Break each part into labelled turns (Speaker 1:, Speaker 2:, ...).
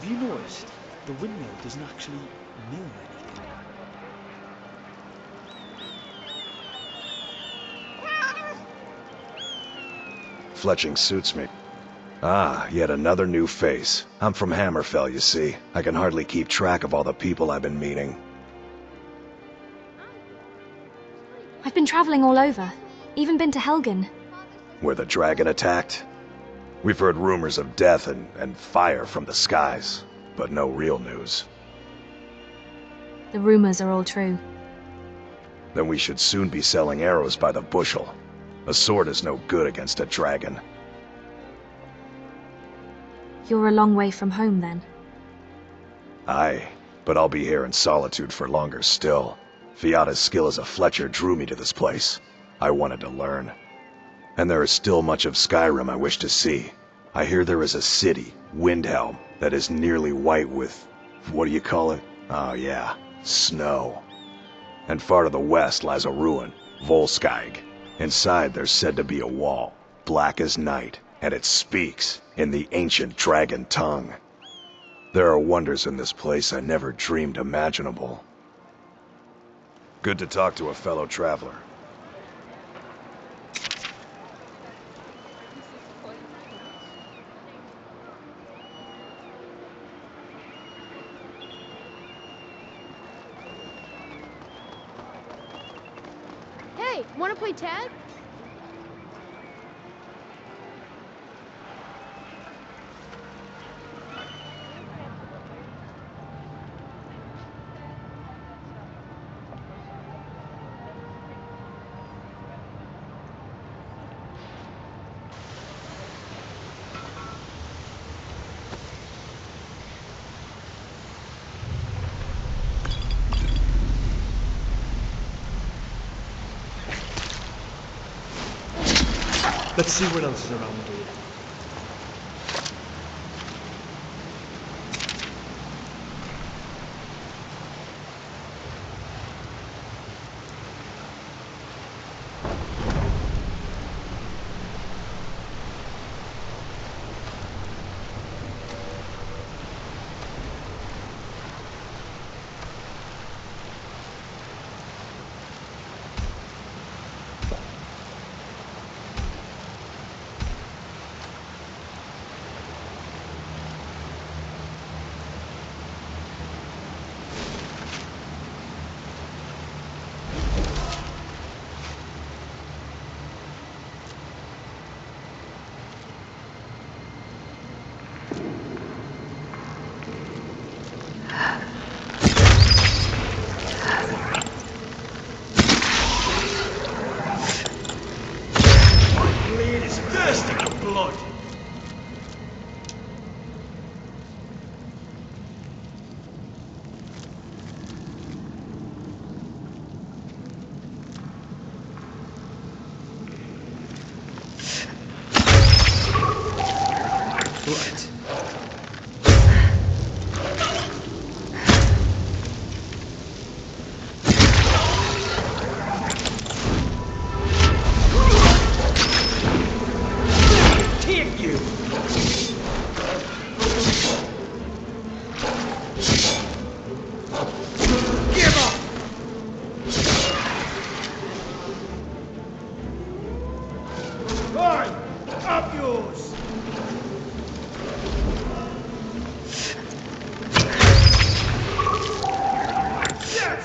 Speaker 1: Have you noticed the windmill doesn't actually mill anything?
Speaker 2: Fletching suits me. Ah, yet another new face. I'm from Hammerfell, you see. I can hardly keep track of all the people I've been meeting.
Speaker 3: I've been traveling all over. Even been to Helgen.
Speaker 2: Where the dragon attacked? We've heard rumors of death and fire from the skies, but no real news.
Speaker 3: The rumors are all true.
Speaker 2: Then we should soon be selling arrows by the bushel. A sword is no good against a dragon.
Speaker 3: You're a long way from home, then.
Speaker 2: Aye, but I'll be here in solitude for longer still. Fiata's skill as a fletcher drew me to this place. I wanted to learn. And there is still much of Skyrim I wish to see. I hear there is a city, Windhelm, that is nearly white with... what do you call it? Oh yeah, snow. And far to the west lies a ruin, Volskag. Inside there's said to be a wall, black as night, and it speaks in the ancient dragon tongue. There are wonders in this place I never dreamed imaginable. Good to talk to a fellow traveler.
Speaker 4: Hey, wanna play tag?
Speaker 1: Let's see what else is around here. Blade is thirsty for blood. Right. Take you! Give up! Fine! Up yours! Yes!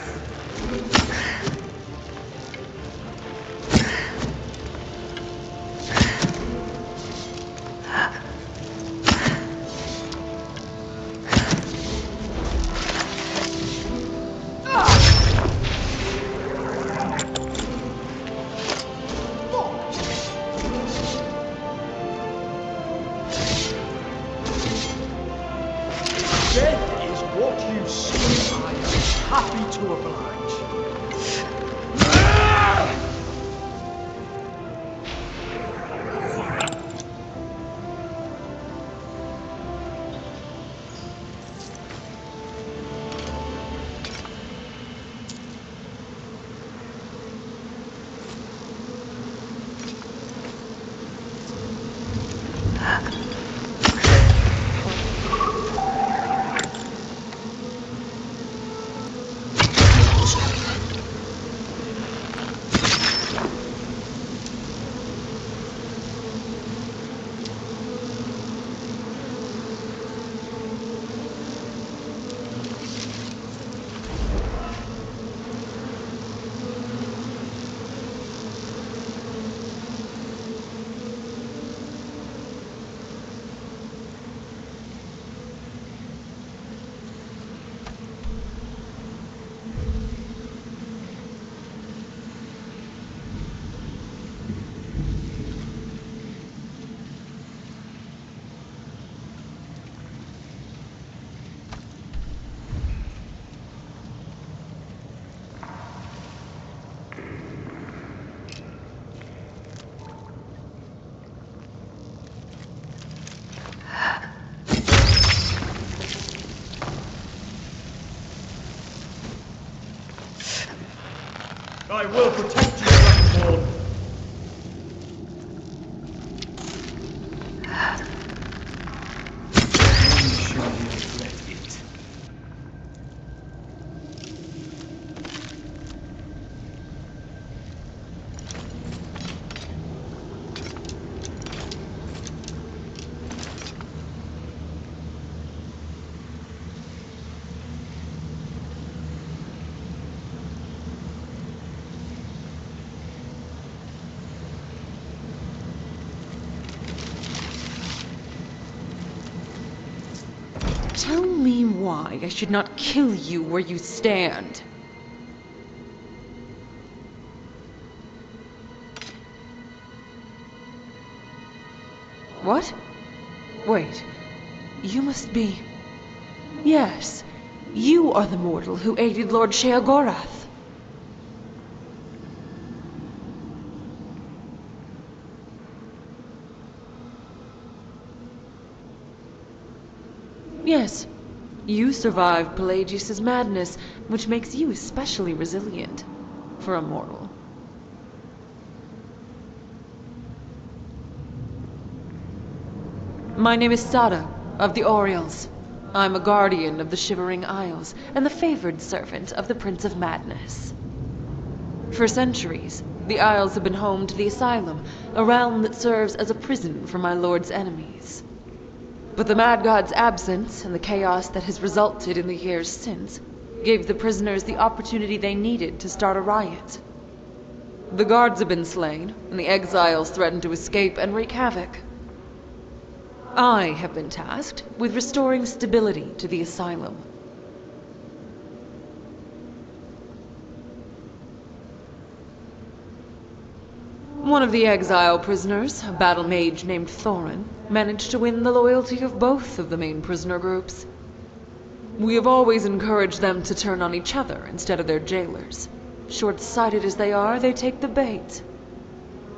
Speaker 1: protect you, Dragonborn. When shall we regret it?
Speaker 5: Tell me why I should not kill you where you stand. What? Wait. You must be... Yes, you are the mortal who aided Lord Sheogorath. Yes, you survived Pelagius's madness, which makes you especially resilient for a mortal. My name is Sada, of the Oriels. I'm a guardian of the Shivering Isles, and the favored servant of the Prince of Madness. For centuries, the Isles have been home to the Asylum, a realm that serves as a prison for my lord's enemies. But the Mad God's absence, and the chaos that has resulted in the years since, gave the prisoners the opportunity they needed to start a riot. The guards have been slain, and the exiles threaten to escape and wreak havoc. I have been tasked with restoring stability to the Asylum. One of the exile prisoners, a battle mage named Thorin, managed to win the loyalty of both of the main prisoner groups. We have always encouraged them to turn on each other instead of their jailers. Short-sighted as they are, they take the bait.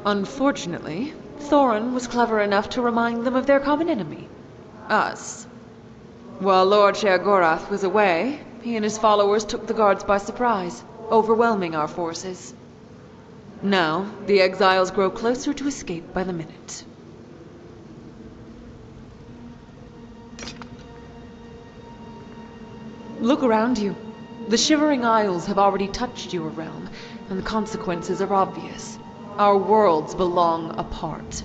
Speaker 5: Unfortunately, Thorin was clever enough to remind them of their common enemy, us. While Lord Sheogorath was away, he and his followers took the guards by surprise, overwhelming our forces. Now, the exiles grow closer to escape by the minute. Look around you. The Shivering Isles have already touched your realm, and the consequences are obvious. Our worlds belong apart.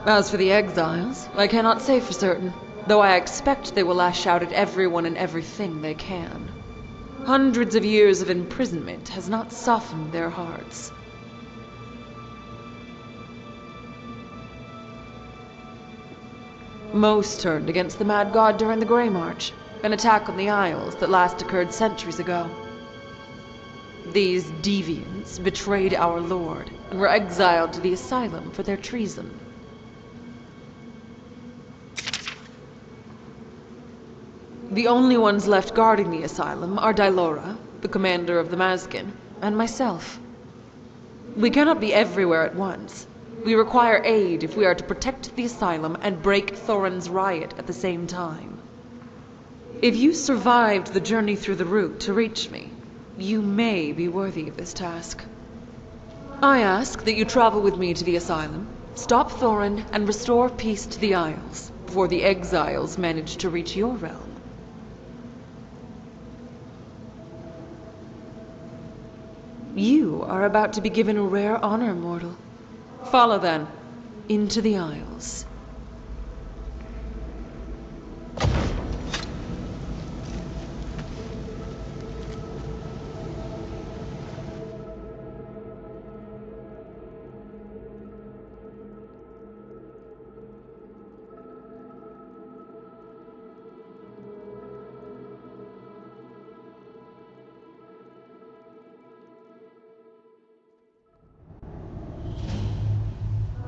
Speaker 5: As for the exiles, I cannot say for certain, though I expect they will lash out at everyone and everything they can. Hundreds of years of imprisonment has not softened their hearts. Most turned against the Mad God during the Grey March, an attack on the Isles that last occurred centuries ago. These deviants betrayed our lord and were exiled to the Asylum for their treason. The only ones left guarding the Asylum are Lirya, the commander of the Mazkin, and myself. We cannot be everywhere at once. We require aid if we are to protect the Asylum and break Thorin's riot at the same time. If you survived the journey through the route to reach me, you may be worthy of this task. I ask that you travel with me to the Asylum, stop Thorin, and restore peace to the Isles, before the exiles manage to reach your realm. You are about to be given a rare honor, mortal. Follow, then, into the Isles.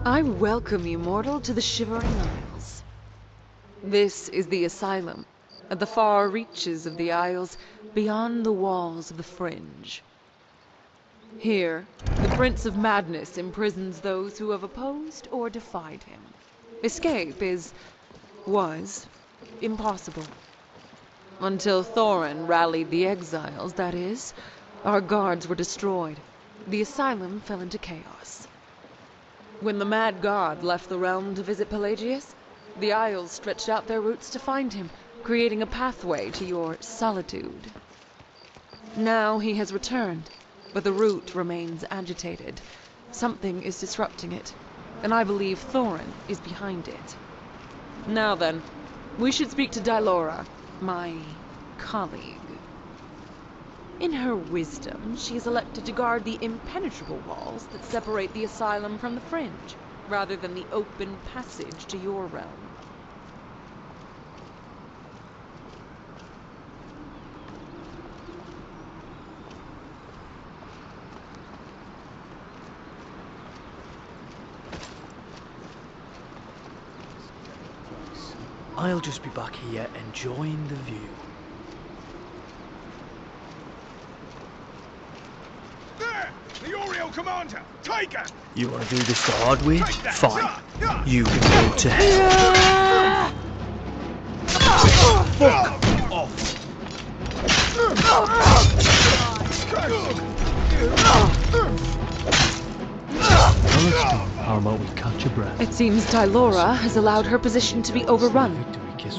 Speaker 5: I welcome you, mortal, to the Shivering Isles. This is the Asylum, at the far reaches of the Isles, beyond the walls of the Fringe. Here, the Prince of Madness imprisons those who have opposed or defied him. Escape was impossible. Until Thorin rallied the exiles, that is, our guards were destroyed, the asylum fell into chaos. When the mad god left the realm to visit Pelagius, the Isles stretched out their roots to find him, creating a pathway to your solitude. Now he has returned, but the route remains agitated. Something is disrupting it, and I believe Thorin is behind it. Now then, we should speak to Dylora, my colleague. In her wisdom, she is elected to guard the impenetrable walls that separate the asylum from the fringe, rather than the open passage to your realm.
Speaker 1: I'll just be back here enjoying the view.
Speaker 6: There! The Oriole Commander! Take her!
Speaker 1: You want to do this the hard way? Fine. You can go to hell. Fuck off. How about we catch a breath?
Speaker 5: It seems Dylora has allowed her position to be overrun.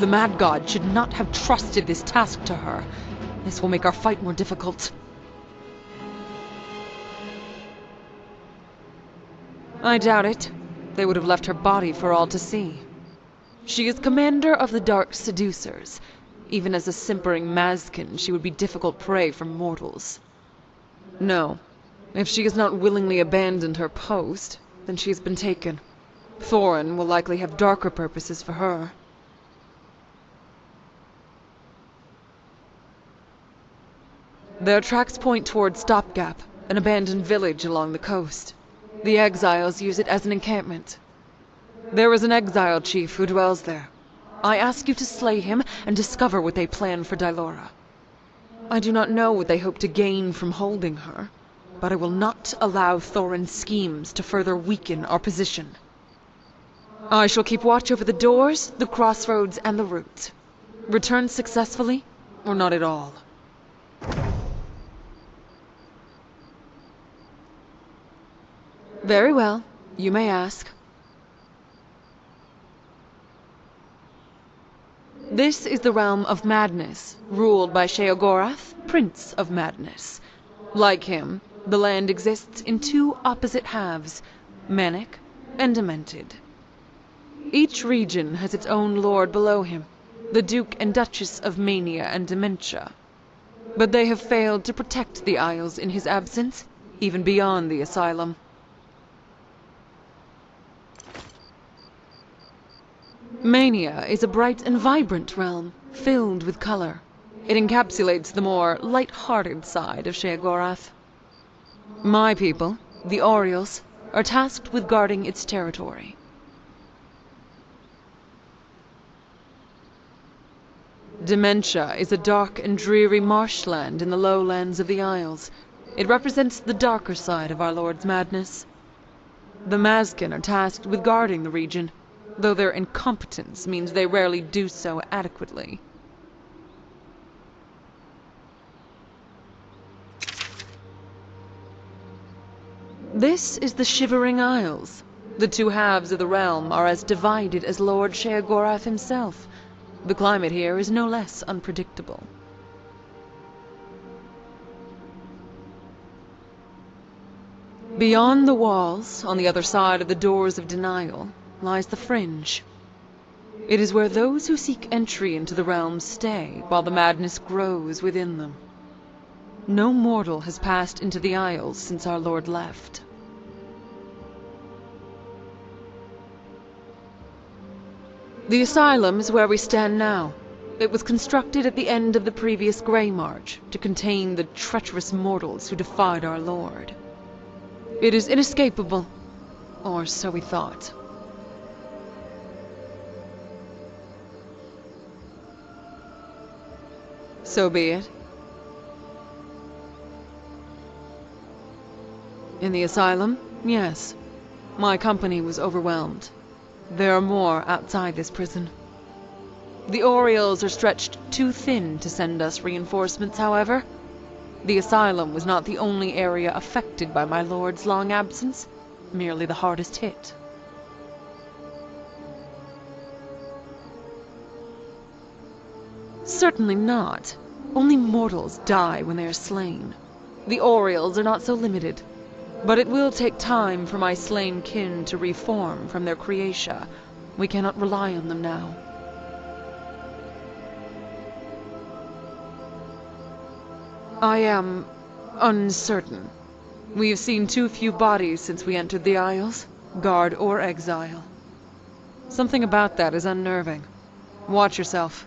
Speaker 5: The Mad God should not have trusted this task to her. This will make our fight more difficult. I doubt it. They would have left her body for all to see. She is commander of the Dark Seducers. Even as a simpering Mazkin, she would be difficult prey for mortals. No. If she has not willingly abandoned her post, then she has been taken. Thorin will likely have darker purposes for her. Their tracks point toward Stopgap, an abandoned village along the coast. The exiles use it as an encampment. There is an exile chief who dwells there. I ask you to slay him and discover what they plan for Dylora. I do not know what they hope to gain from holding her, but I will not allow Thorin's schemes to further weaken our position. I shall keep watch over the doors, the crossroads, and the route. Return successfully, or not at all. Very well. You may ask. This is the realm of madness, ruled by Sheogorath, Prince of Madness. Like him, the land exists in two opposite halves, manic and demented. Each region has its own lord below him, the Duke and Duchess of Mania and Dementia. But they have failed to protect the Isles in his absence, even beyond the asylum. Mania is a bright and vibrant realm, filled with color. It encapsulates the more light-hearted side of Sheogorath. My people, the Orioles, are tasked with guarding its territory. Dementia is a dark and dreary marshland in the lowlands of the Isles. It represents the darker side of our Lord's madness. The Mazkin are tasked with guarding the region, though their incompetence means they rarely do so adequately. This is the Shivering Isles. The two halves of the realm are as divided as Lord Sheogorath himself. The climate here is no less unpredictable. Beyond the walls, on the other side of the Doors of Denial, lies the Fringe. It is where those who seek entry into the realm stay while the madness grows within them. No mortal has passed into the Isles since our Lord left. The asylum is where we stand now. It was constructed at the end of the previous Grey March to contain the treacherous mortals who defied our Lord. It is inescapable, or so we thought. So be it. In the asylum, yes. My company was overwhelmed. There are more outside this prison. The Orioles are stretched too thin to send us reinforcements, however. The asylum was not the only area affected by my lord's long absence, merely the hardest hit. Certainly not. Only mortals die when they are slain. The Oriels are not so limited. But it will take time for my slain kin to reform from their creatia. We cannot rely on them now. I am uncertain. We have seen too few bodies since we entered the Isles, guard or exile. Something about that is unnerving. Watch yourself.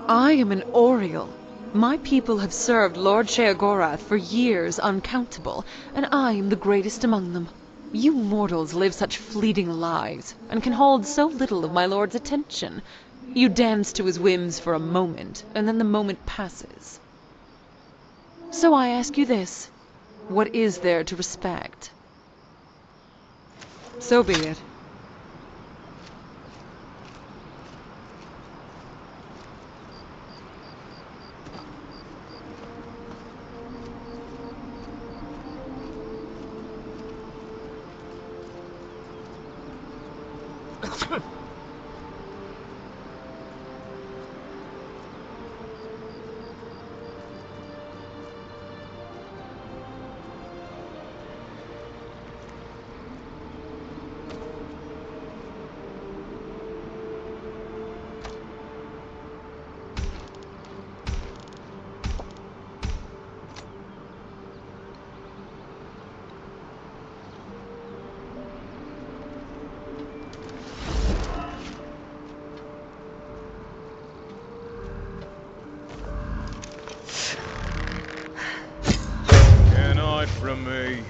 Speaker 5: I am an Oriel. My people have served Lord Sheogorath for years uncountable, and I am the greatest among them. You mortals live such fleeting lives, and can hold so little of my lord's attention. You dance to his whims for a moment, and then the moment passes. So I ask you this, what is there to respect? So be it.
Speaker 6: From me.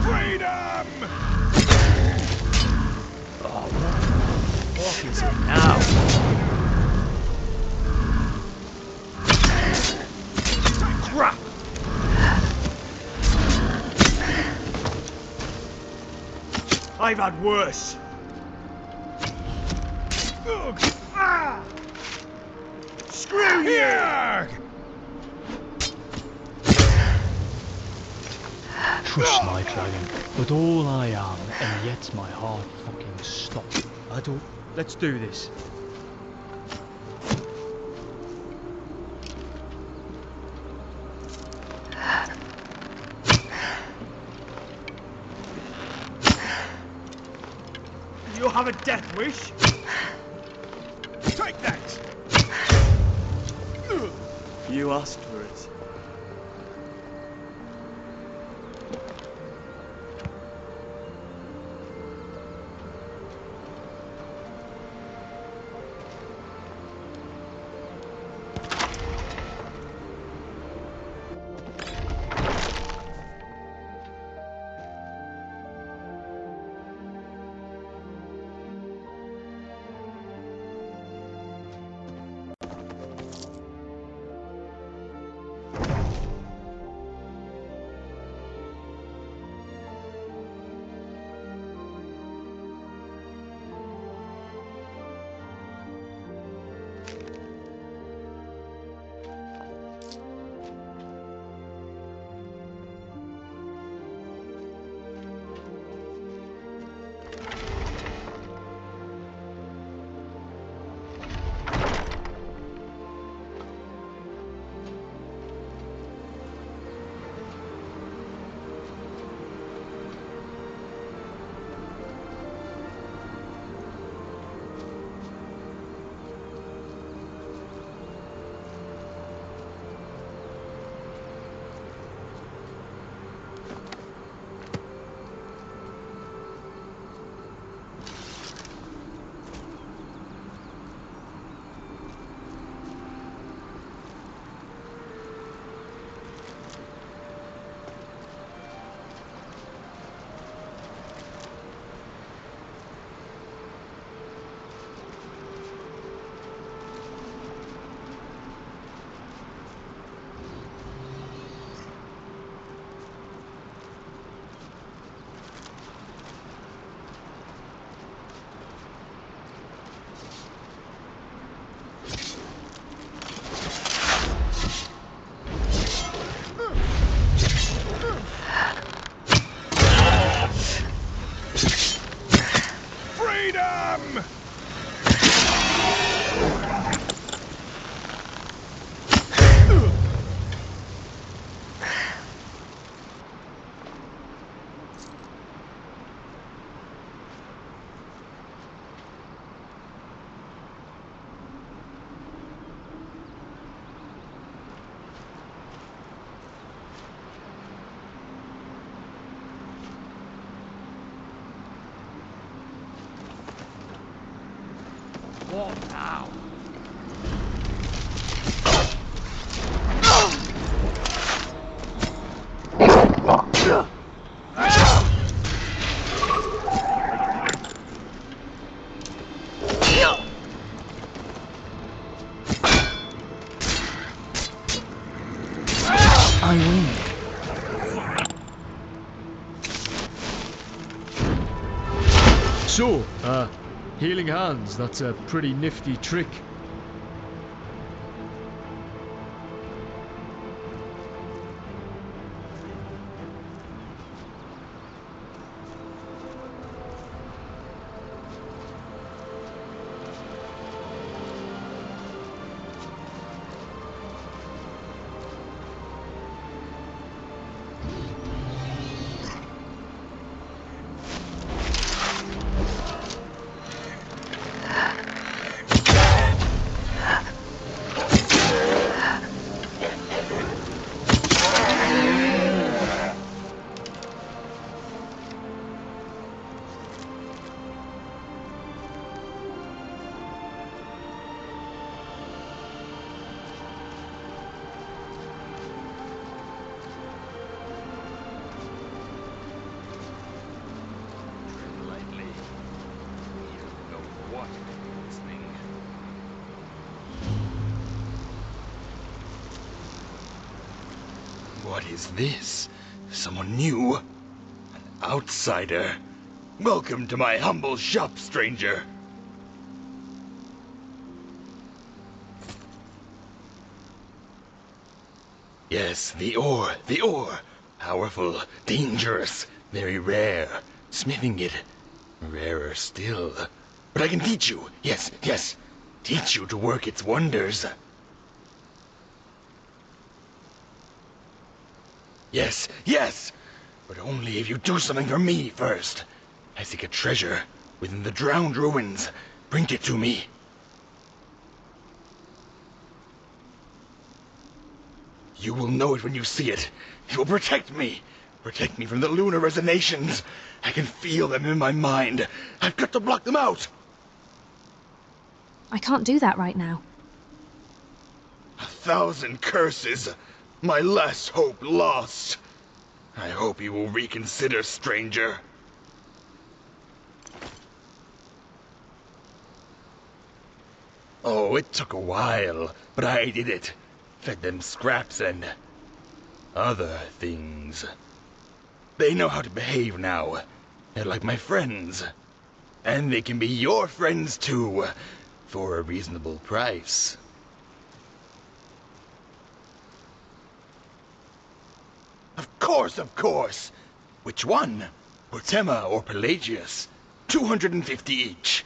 Speaker 6: Freedom!
Speaker 1: Oh, what the fuck is it now?
Speaker 6: Crap! I've had worse. Ugh. Ah. Screw you!
Speaker 1: Trust my dragon, but all I am, and yet my heart fucking stopped. Let's do this.
Speaker 6: You have a death wish? Take that!
Speaker 1: You asked for it.
Speaker 6: What now?
Speaker 1: I win. So, healing hands, that's a pretty nifty trick.
Speaker 7: What is this? Someone new? An outsider? Welcome to my humble shop, stranger. Yes, the ore. Powerful, dangerous, very rare. Smithing it, rarer still. But I can teach you, yes, teach you to work its wonders. Yes, but only if you do something for me first. I seek a treasure within the drowned ruins. Bring it to me. You will know it when you see it. It will protect me. Protect me from the lunar resonations. I can feel them in my mind. I've got to block them out.
Speaker 3: I can't do that right now.
Speaker 7: 1,000 curses. My last hope lost. I hope you will reconsider, stranger. Oh, it took a while, but I did it. Fed them scraps and other things. They know how to behave now. They're like my friends. And they can be your friends too, for a reasonable price. Of course. Which one? Portema or Pelagius? 250 each.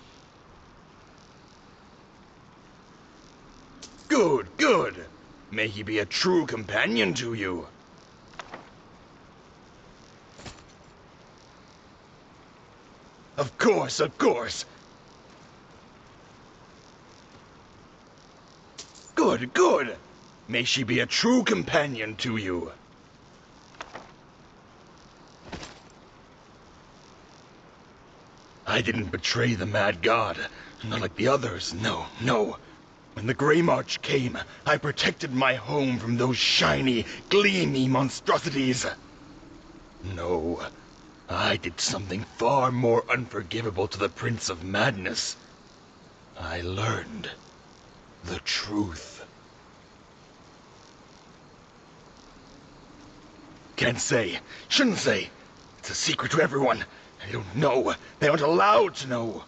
Speaker 7: Good. May he be a true companion to you. Of course. Good. May she be a true companion to you. I didn't betray the Mad God, not like the others, no. When the Grey March came, I protected my home from those shiny, gleamy monstrosities. No, I did something far more unforgivable to the Prince of Madness. I learned the truth. Can't say, shouldn't say. It's a secret to everyone. They don't know. They aren't allowed to know.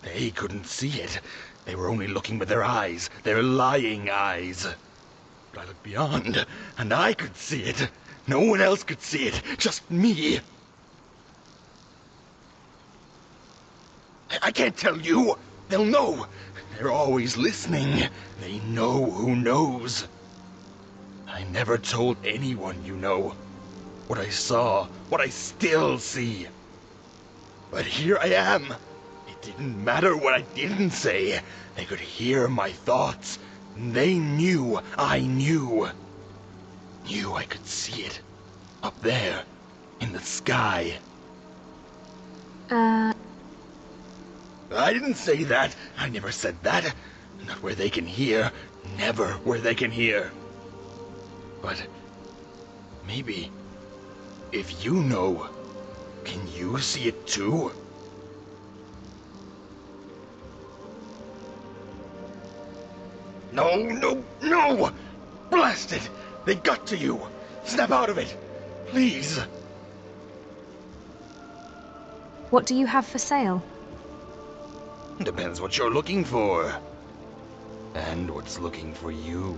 Speaker 7: They couldn't see it. They were only looking with their eyes, their lying eyes. But I looked beyond, and I could see it. No one else could see it, just me. I can't tell you. They'll know. They're always listening. They know who knows. I never told anyone, you know. What I saw, what I still see. But here I am. It didn't matter what I didn't say. They could hear my thoughts. They knew I knew. Knew I could see it. Up there, in the sky. I didn't say that. I never said that. Not where they can hear. Never where they can hear. But maybe if you know, can you see it too? No, no, no! Blast it! They got to you! Snap out of it! Please!
Speaker 3: What do you have for sale?
Speaker 7: Depends what you're looking for. And what's looking for you.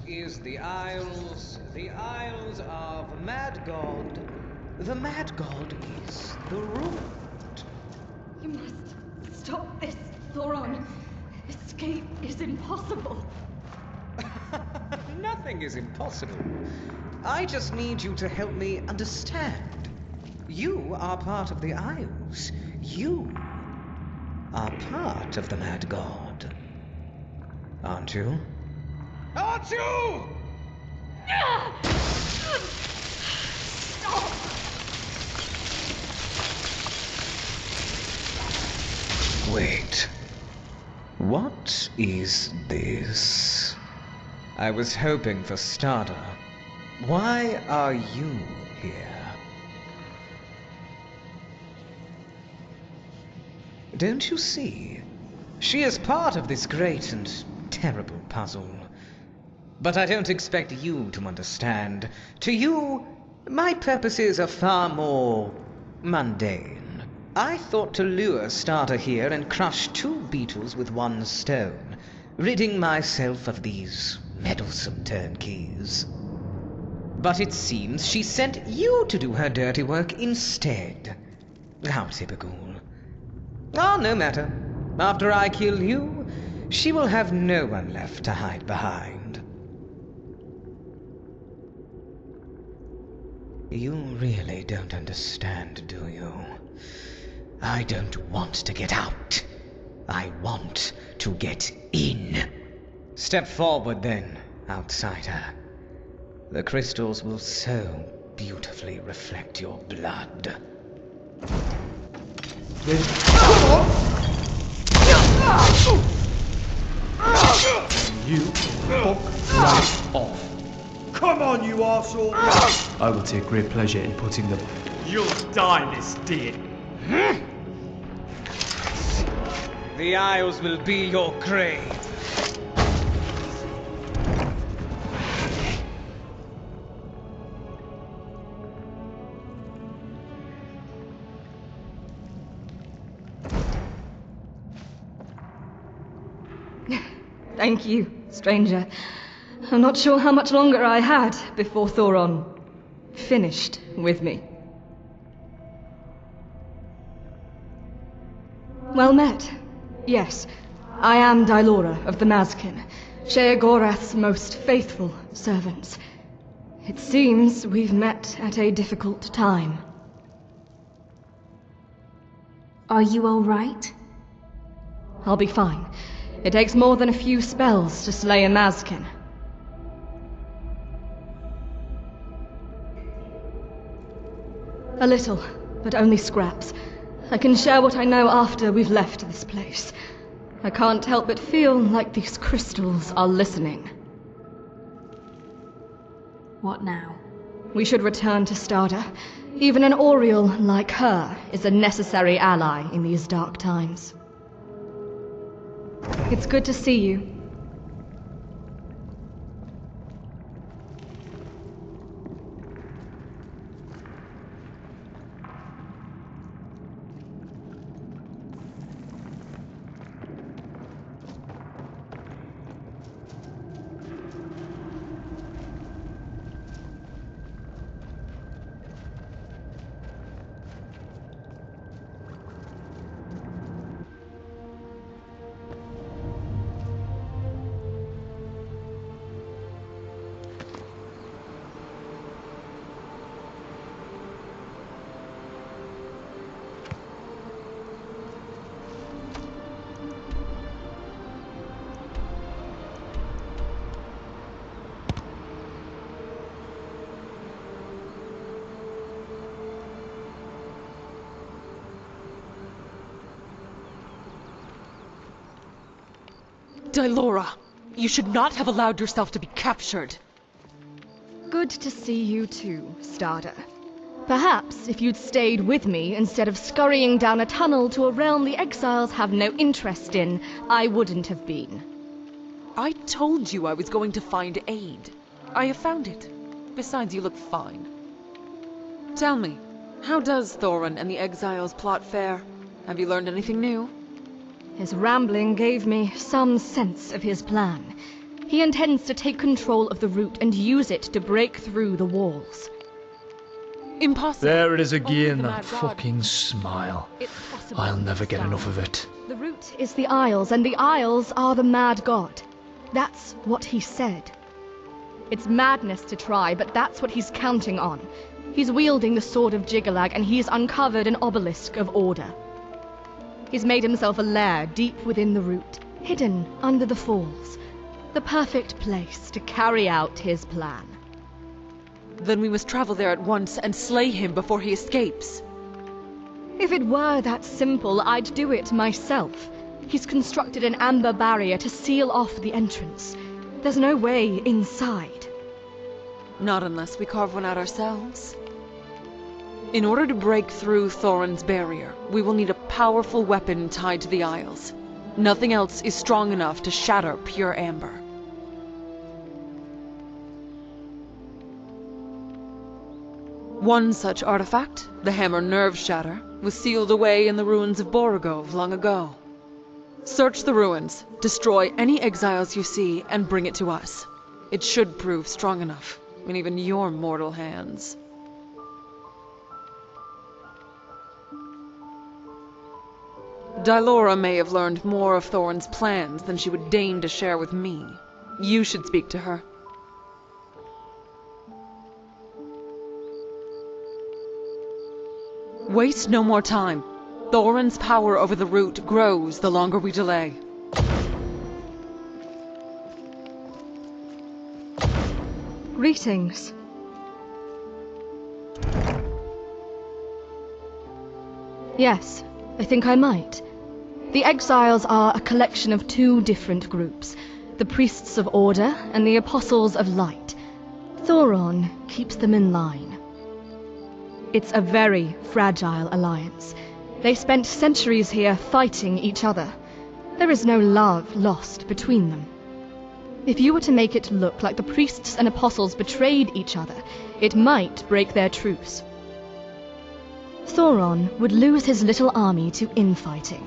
Speaker 8: Is the Isles of Mad God. The Mad God is the root.
Speaker 9: You must stop this, Thoron. Escape is impossible.
Speaker 8: Nothing is impossible. I just need you to help me understand. You are part of the Isles. You are part of the Mad God. Aren't you? Aren't you?
Speaker 9: Stop!
Speaker 8: Wait. What is this? I was hoping for starter. Why are you here? Don't you see? She is part of this great and terrible puzzle. But I don't expect you to understand. To you, my purposes are far more mundane. I thought to lure Starter here and crush 2 beetles with 1 stone, ridding myself of these meddlesome turnkeys. But it seems she sent you to do her dirty work instead. How typical. Ah, no matter. After I kill you, she will have no one left to hide behind. You really don't understand, do you? I don't want to get out. I want to get in. Step forward then, outsider. The crystals will so beautifully reflect your blood.
Speaker 1: You fuck right off.
Speaker 6: Come on, you arsehole!
Speaker 1: I will take great pleasure in putting them.
Speaker 6: You'll die this day.
Speaker 8: The Isles will be your grave.
Speaker 9: Thank you, stranger. I'm not sure how much longer I had before Thoron finished with me. Well met. Yes, I am Dylora of the Mazkin, Sheogorath's most faithful servants. It seems we've met at a difficult time.
Speaker 3: Are you alright?
Speaker 9: I'll be fine. It takes more than a few spells to slay a Mazkin. A little, but only scraps. I can share what I know after we've left this place. I can't help but feel like these crystals are listening.
Speaker 3: What now?
Speaker 9: We should return to Stada. Even an Oriole like her is a necessary ally in these dark times. It's good to see you.
Speaker 5: Dylora, you should not have allowed yourself to be captured.
Speaker 9: Good to see you too, Stada. Perhaps if you'd stayed with me instead of scurrying down a tunnel to a realm the exiles have no interest in, I wouldn't have been.
Speaker 5: I told you I was going to find aid. I have found it. Besides, you look fine. Tell me, how does Thorin and the exiles plot fare? Have you learned anything new?
Speaker 9: His rambling gave me some sense of his plan. He intends to take control of the route and use it to break through the walls.
Speaker 5: Impossible.
Speaker 1: There it is
Speaker 5: Only
Speaker 1: again,
Speaker 5: the
Speaker 1: that
Speaker 5: Mad God.
Speaker 1: fucking smile.
Speaker 9: It's possible.
Speaker 1: I'll never get
Speaker 9: Stada.
Speaker 1: enough of it.
Speaker 9: The route is the Isles, and the Isles are the Mad God. That's what he said. It's madness to try, but that's what he's counting on. He's wielding the sword of Jiggalag, and he's uncovered an obelisk of order. He's made himself a lair deep within the root, hidden under the falls. The perfect place to carry out his plan.
Speaker 5: Then we must travel there at once and slay him before he escapes.
Speaker 9: If it were that simple, I'd do it myself. He's constructed an amber barrier to seal off the entrance. There's no way inside.
Speaker 5: Not unless we carve one out ourselves. In order to break through Thorin's barrier, we will need a powerful weapon tied to the Isles. Nothing else is strong enough to shatter pure amber. One such artifact, the Hammer Nerve Shatter, was sealed away in the ruins of Borogov long ago. Search the ruins, destroy any exiles you see, and bring it to us. It should prove strong enough in even your mortal hands. Dylora may have learned more of Thorin's plans than she would deign to share with me. You should speak to her. Waste no more time. Thorin's power over the root grows the longer we delay.
Speaker 9: Greetings. Yes, I think I might. The Exiles are a collection of two different groups, the Priests of Order and the Apostles of Light. Thorin keeps them in line. It's a very fragile alliance. They spent centuries here fighting each other. There is no love lost between them. If you were to make it look like the priests and apostles betrayed each other, it might break their truce. Thorin would lose his little army to infighting.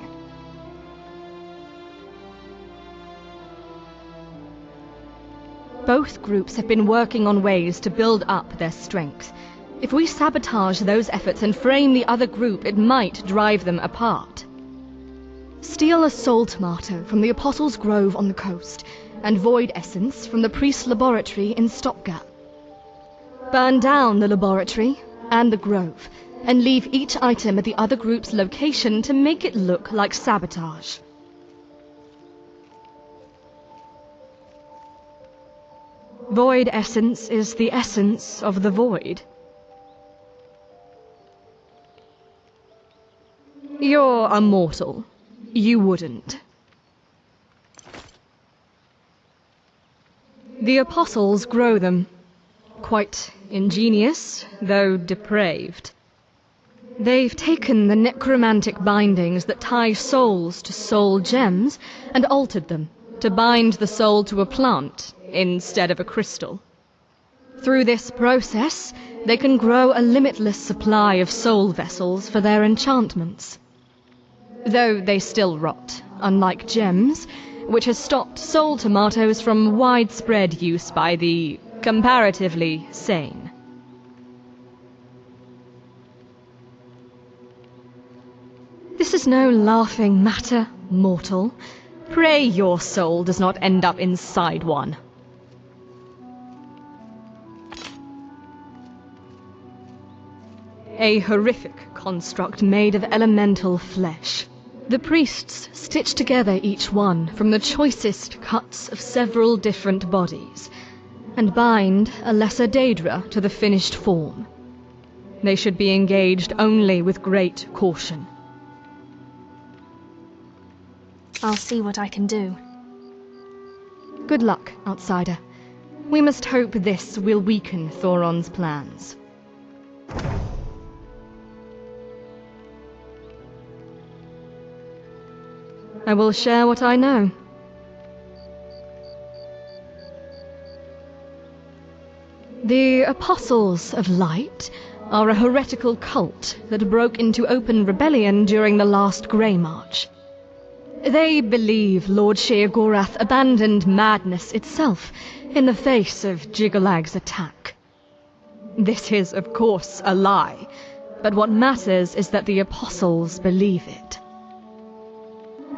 Speaker 9: Both groups have been working on ways to build up their strength. If we sabotage those efforts and frame the other group, it might drive them apart. Steal a soul tomato from the Apostles' Grove on the coast, and void essence from the priest's laboratory in Stopgap. Burn down the laboratory and the grove, and leave each item at the other group's location to make it look like sabotage. Void essence is the essence of the void. You're a mortal. You wouldn't. The apostles grow them. Quite ingenious, though depraved. They've taken the necromantic bindings that tie souls to soul gems and altered them to bind the soul to a plant instead of a crystal. Through this process, they can grow a limitless supply of soul vessels for their enchantments. Though they still rot, unlike gems, which has stopped soul tomatoes from widespread use by the comparatively sane. This is no laughing matter, mortal. Pray your soul does not end up inside one. A horrific construct made of elemental flesh. The priests stitch together each one from the choicest cuts of several different bodies, and bind a lesser Daedra to the finished form. They should be engaged only with great caution.
Speaker 3: I'll see what I can do.
Speaker 9: Good luck, outsider. We must hope this will weaken Thoron's plans. I will share what I know. The Apostles of Light are a heretical cult that broke into open rebellion during the last Grey March. They believe Lord Sheogorath abandoned madness itself in the face of Jiggalag's attack. This is, of course, a lie, but what matters is that the Apostles believe it.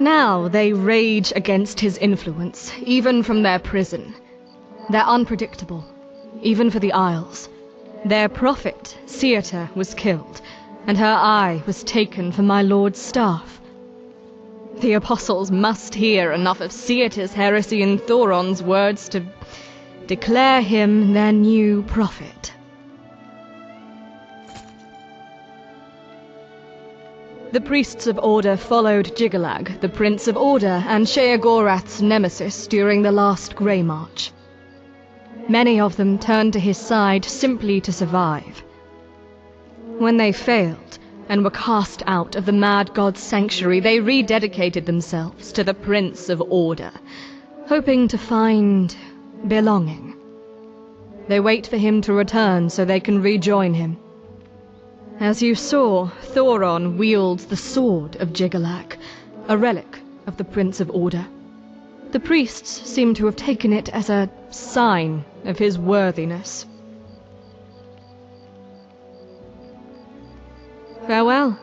Speaker 9: Now they rage against his influence, even from their prison. They're unpredictable, even for the Isles. Their prophet, Seater, was killed, and her eye was taken from my lord's staff. The Apostles must hear enough of Seater's heresy and Thoron's words to declare him their new prophet. The priests of Order followed Jiggalag, the Prince of Order, and Sheogorath's nemesis during the last Grey March. Many of them turned to his side simply to survive. When they failed, and were cast out of the Mad God's sanctuary, they rededicated themselves to the Prince of Order, hoping to find belonging. They wait for him to return so they can rejoin him. As you saw, Thoron wields the Sword of Jiggalag, a relic of the Prince of Order. The priests seem to have taken it as a sign of his worthiness. Farewell.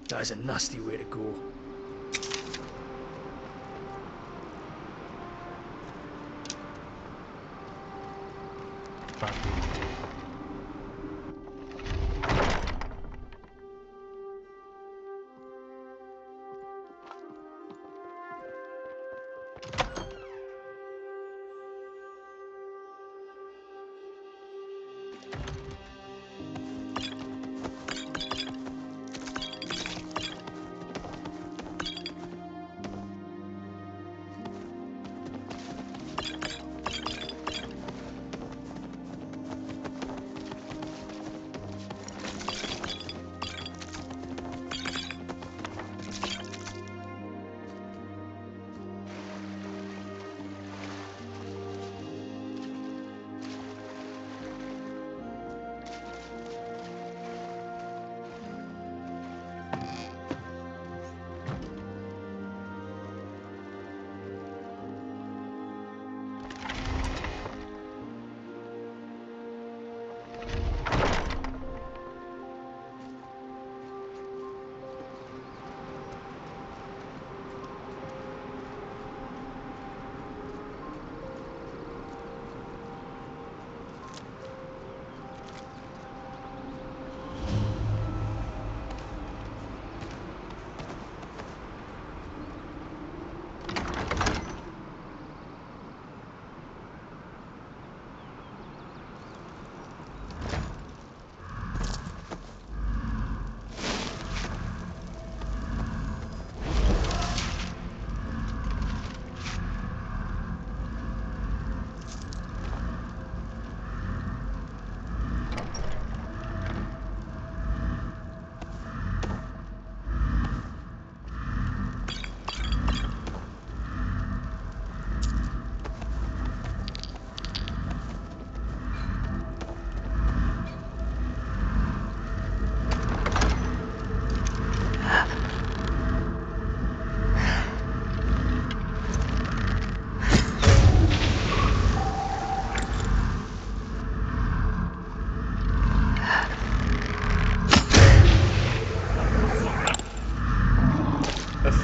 Speaker 1: That is a nasty way to go.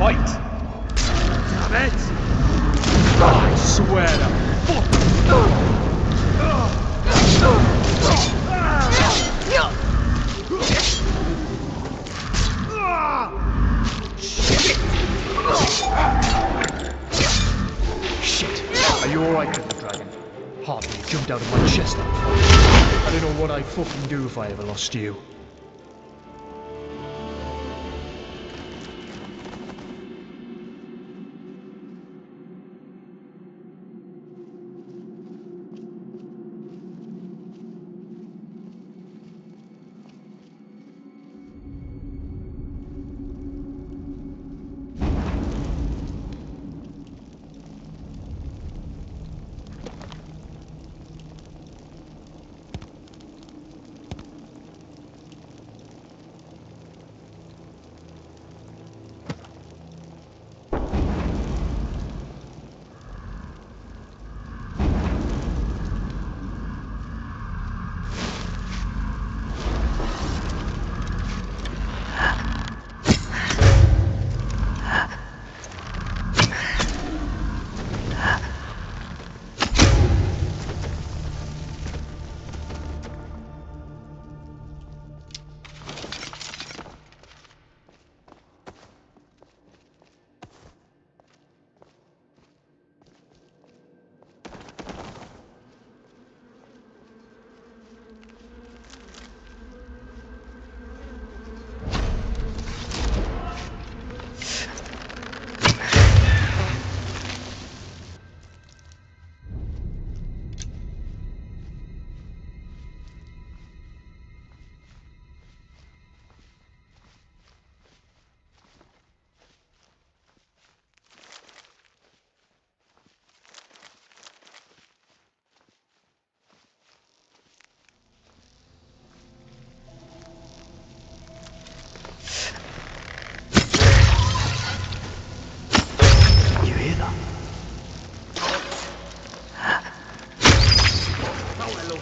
Speaker 6: fight. Damn it! I swear to fuck. Shit! Are you alright, little dragon? Heart nearly jumped out of my chest that fight. I don't know what I'd fucking do if I ever lost you.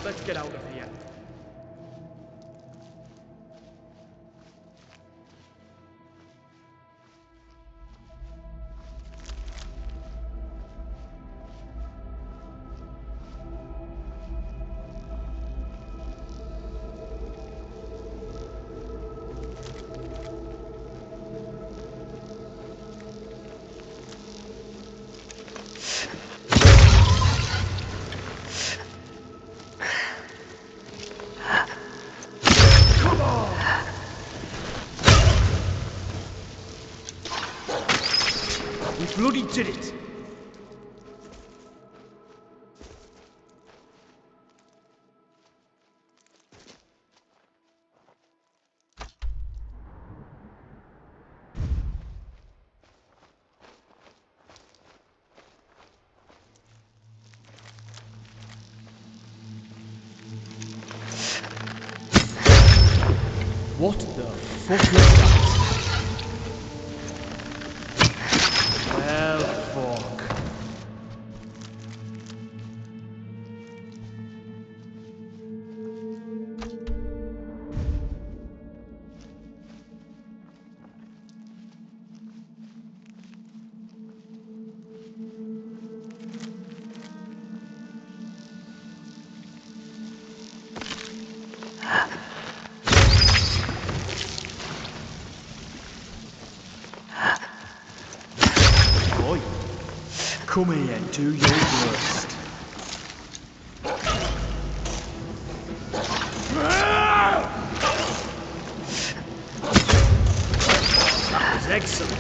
Speaker 6: Let's get out of here. Bloody did it! What the fuck is that? Well, fuck. Boy, come here and do your worst. That was excellent.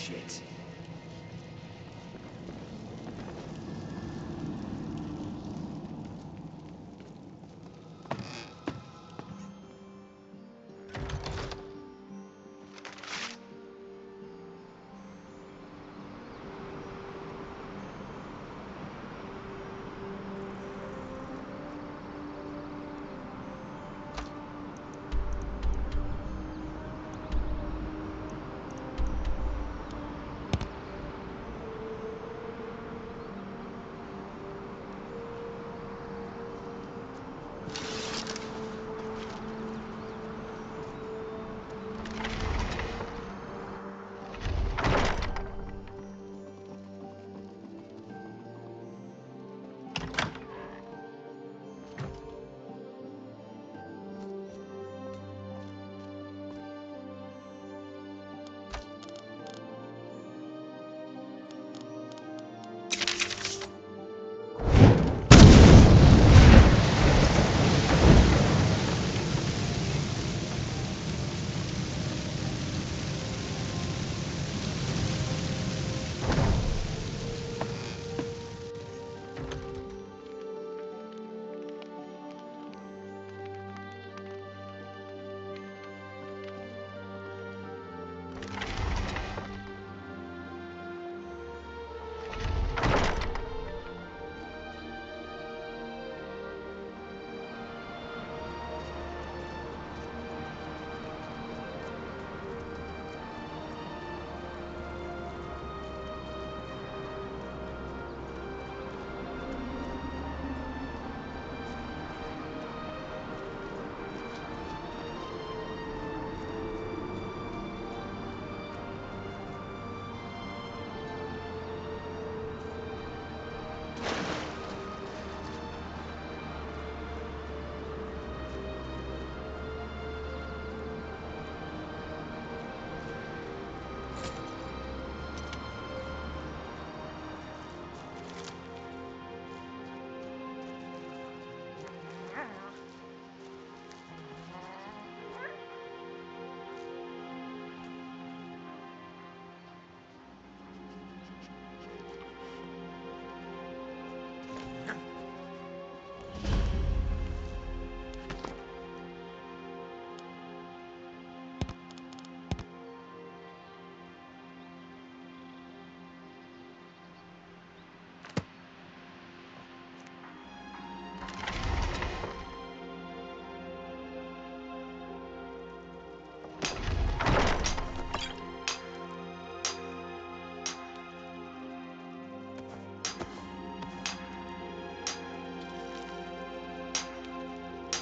Speaker 10: shit.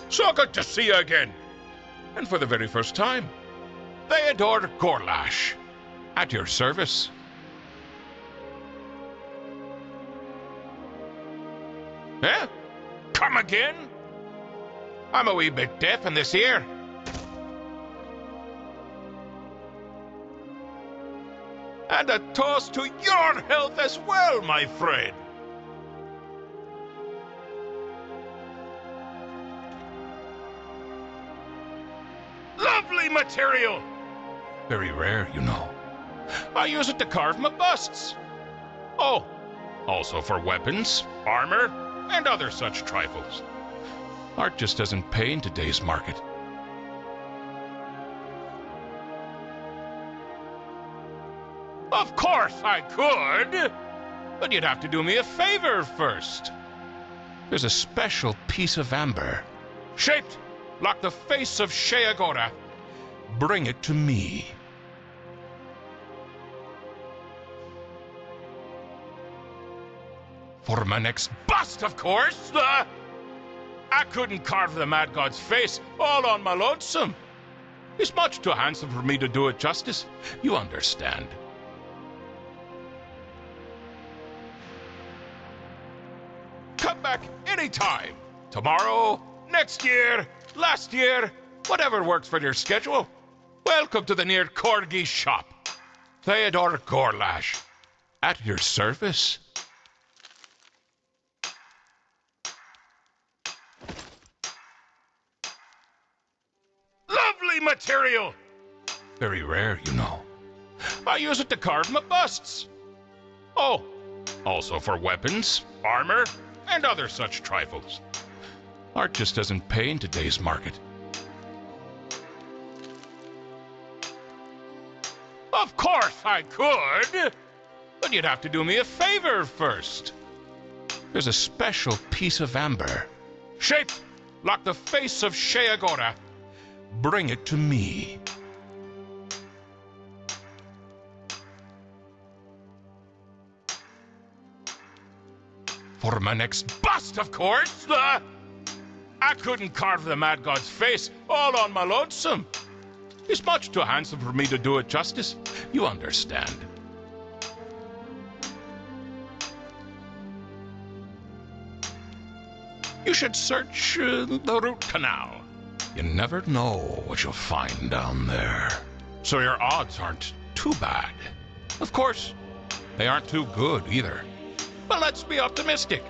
Speaker 11: So good to see you again. And for the very first time, Theodore Gorlash, at your service. Eh? Come again? I'm a wee bit deaf in this ear. And a toast to your health as well, my friend. Lovely material! Very rare, you know. I use it to carve my busts. Oh, also for weapons, armor, and other such trifles. Art just doesn't pay in today's market. Of course I could, but you'd have to do me a favor first. There's a special piece of amber, shaped like the face of Sheagora. Bring it to me. For my next bust, of course. I couldn't carve the Mad God's face all on my lonesome. He's much too handsome for me to do it justice. You understand. Come back anytime. Tomorrow, next year, last year, whatever works for your schedule. Welcome to the near Corgi shop. Theodore Gorlash, at your service. Lovely material! Very rare, you know. I use it to carve my busts. Oh, also for weapons, armor, and other such trifles. Art just doesn't pay in today's market. Of course I could, but you'd have to do me a favor first. There's a special piece of amber, shaped like the face of Jaree-Ra. Bring it to me. For my next bust, of course. I couldn't carve the mad god's face all on my lonesome. He's much too handsome for me to do it justice. You understand. You should search the root canal. You never know what you'll find down there. So your odds aren't too bad. Of course, they aren't too good either. But let's be optimistic.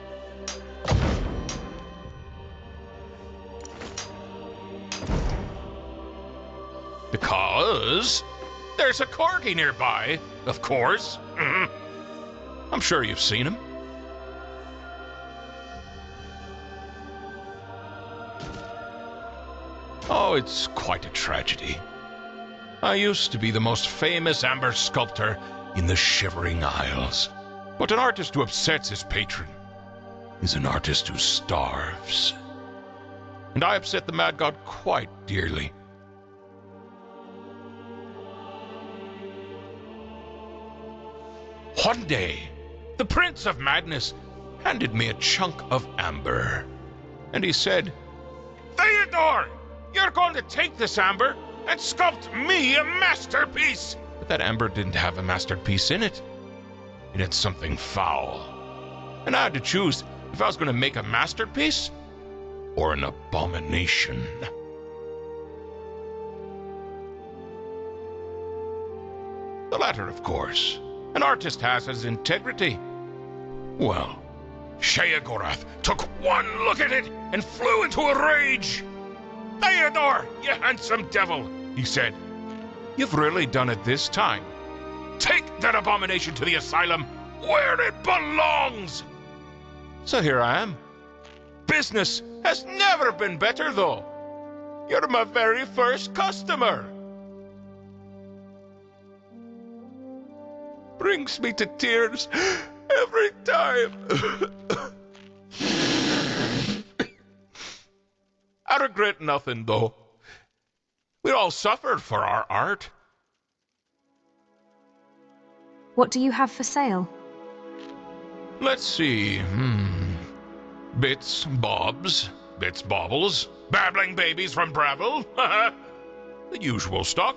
Speaker 11: Because there's a corgi nearby, of course. I'm sure you've seen him. Oh, it's quite a tragedy. I used to be the most famous amber sculptor in the Shivering Isles. But an artist who upsets his patron is an artist who starves. And I upset the mad god quite dearly. One day, the Prince of Madness handed me a chunk of amber. And he said, "Theodore, you're going to take this amber and sculpt me a masterpiece." But that amber didn't have a masterpiece in it. It had something foul. And I had to choose if I was going to make a masterpiece or an abomination. The latter, of course. An artist has his integrity. Well, Jaree-Ra took one look at it and flew into a rage. "Theodore, you handsome devil," he said. "You've really done it this time. Take that abomination to the asylum where it belongs." So here I am. Business has never been better, though. You're my very first customer. Brings me to tears every time. I regret nothing, though. We all suffered for our art.
Speaker 3: What do you have for sale?
Speaker 11: Let's see. Bits, bobs, bits, baubles, babbling babies from Brabble. The usual stock.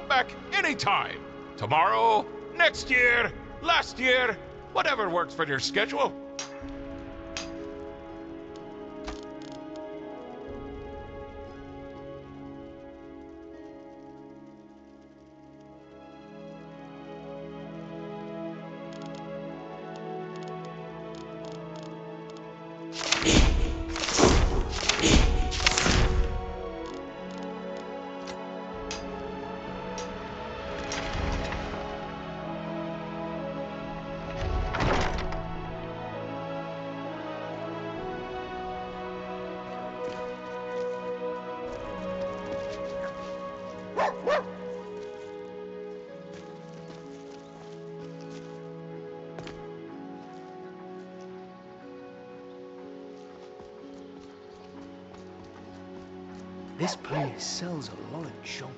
Speaker 11: Back anytime. Tomorrow, next year, last year, whatever works for your schedule.
Speaker 6: This place sells a lot of junk.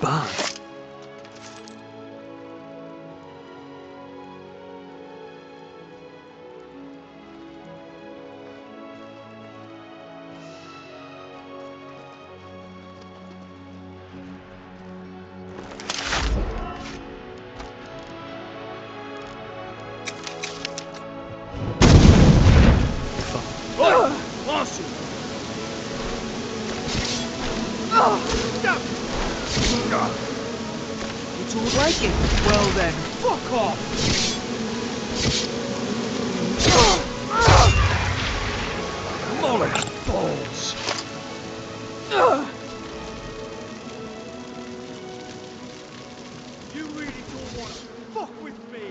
Speaker 6: Bad. You don't like it? Well then, fuck off! Molly balls! You really don't want to fuck with me!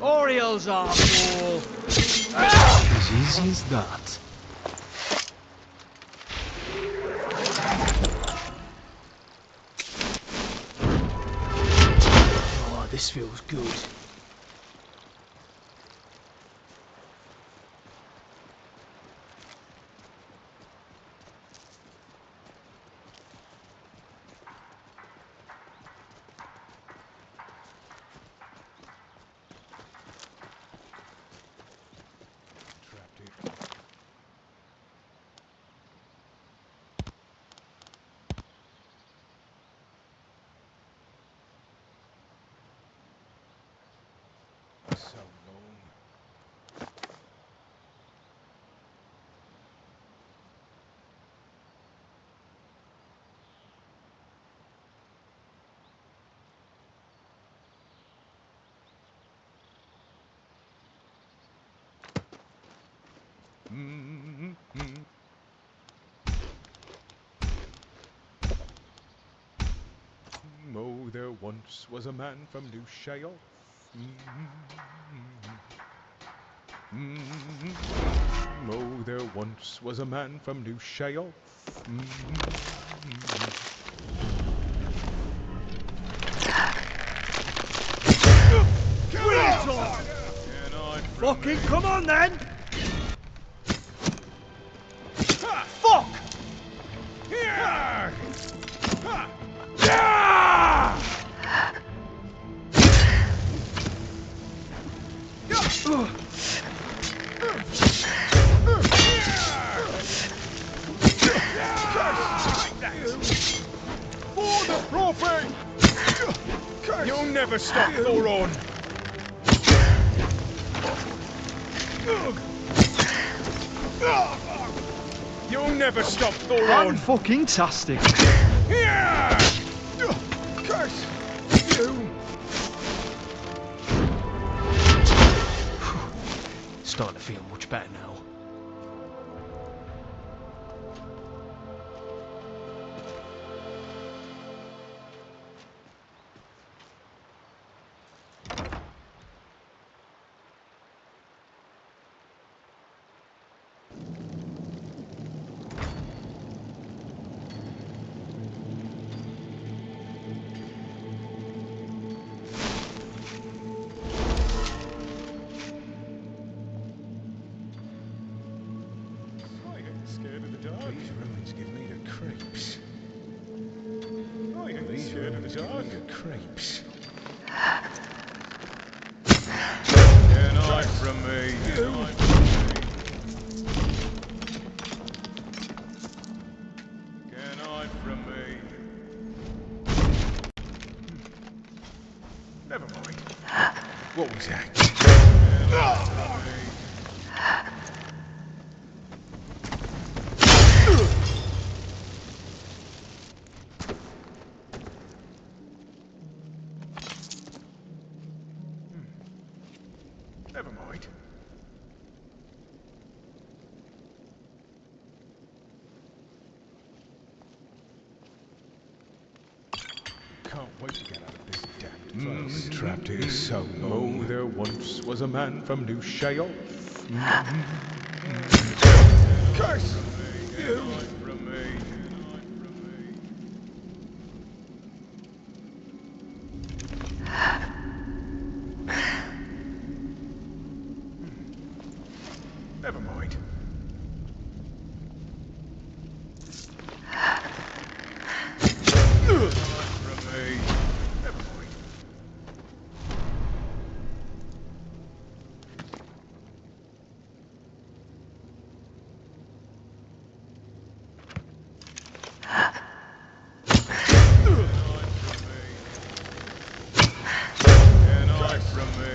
Speaker 6: Orioles are all as easy as that. Oh, this feels good.
Speaker 10: So long. Oh, there once was a man from New Shale. Oh, there once was a man from New Shale.
Speaker 6: Fucking come on then! Fuck!
Speaker 10: Here! For the profane! You'll never stop, Thoron! You'll never stop, Thoron!
Speaker 6: Fucking tastic!
Speaker 10: Here! Curse you!
Speaker 6: Starting to feel much better now.
Speaker 10: These ruins give me the creeps. I ain't scared of the dark. Give me the creeps. Get out from me. Get out from me. Never mind. What was that? Never mind. Can't wait to get out of this damned place. Trapped here so long. Oh, there once was a man from New Sheol. Curse you! Never mind. Never mind. An eye from me.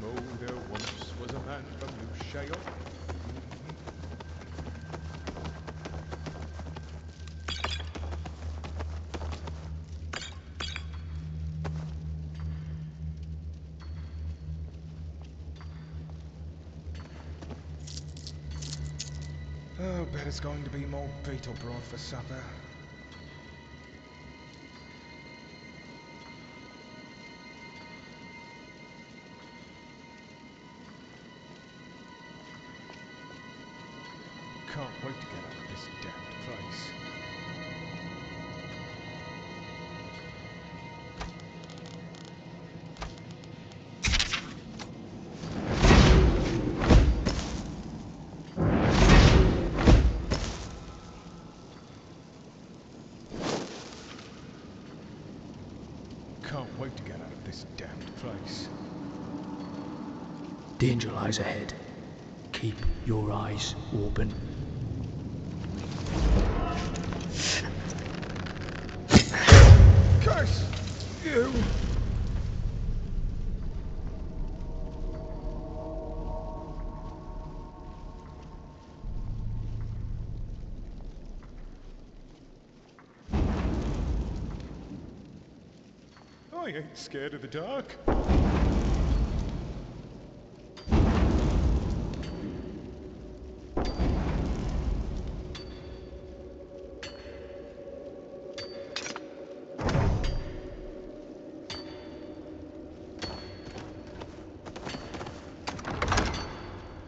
Speaker 10: Oh, there once was a man from New Sheol. Oh, bet it's going to be more beetle broth for supper. Can't wait to get out of this damned place. Can't wait to get out of this damned place.
Speaker 1: Danger lies ahead. Keep your eyes open.
Speaker 10: Curse you! I ain't scared of the dark.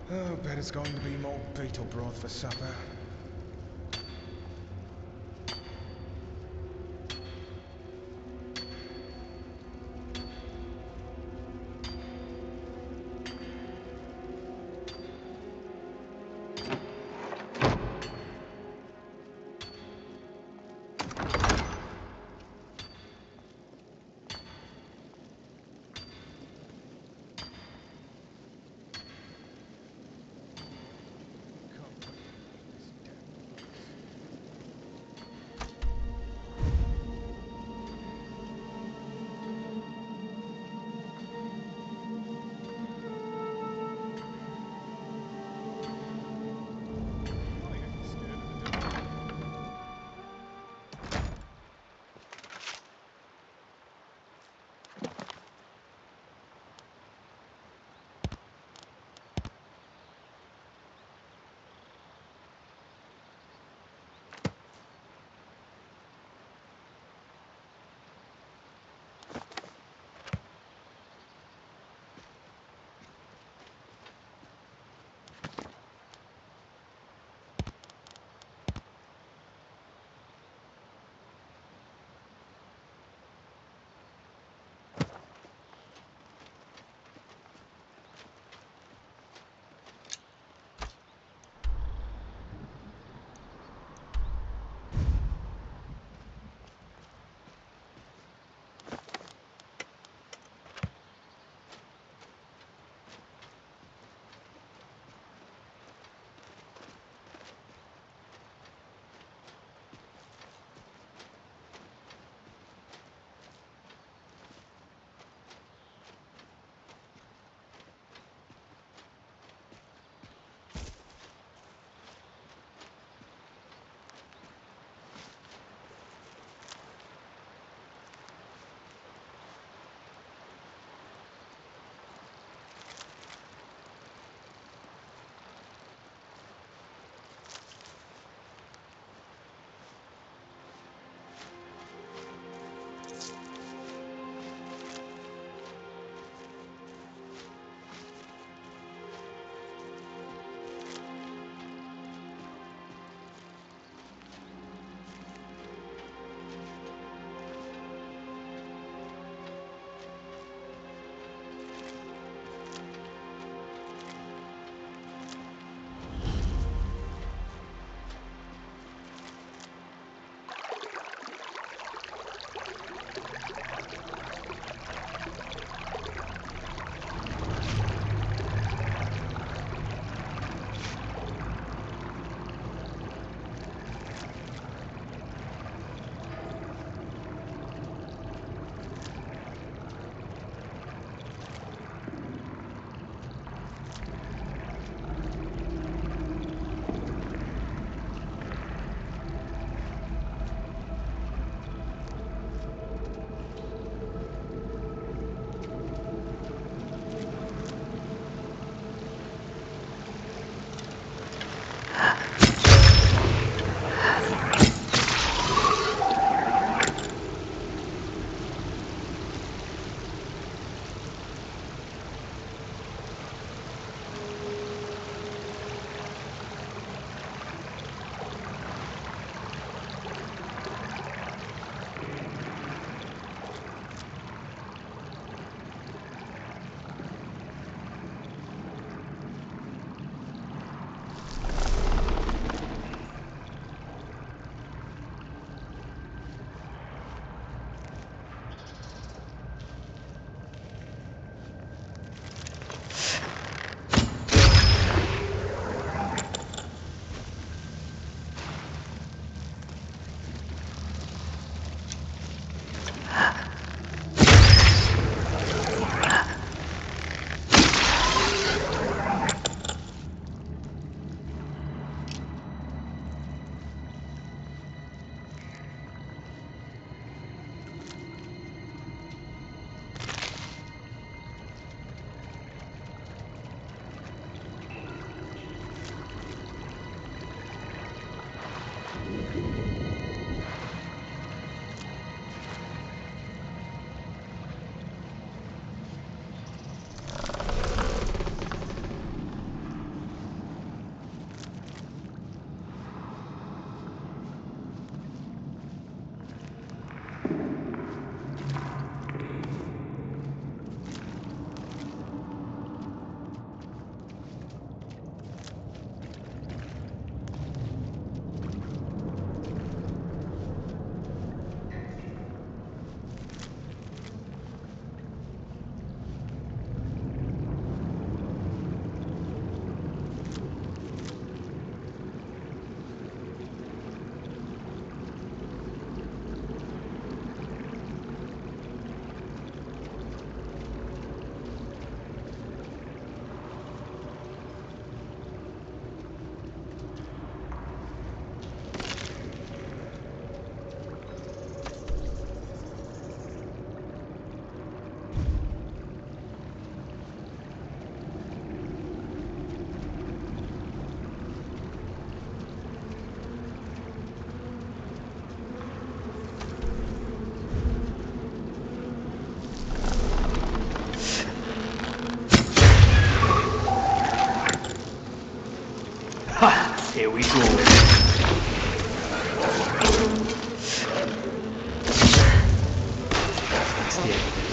Speaker 10: Oh, bet it's going to be more beetle broth for supper.
Speaker 1: Here we go. That's the end of it.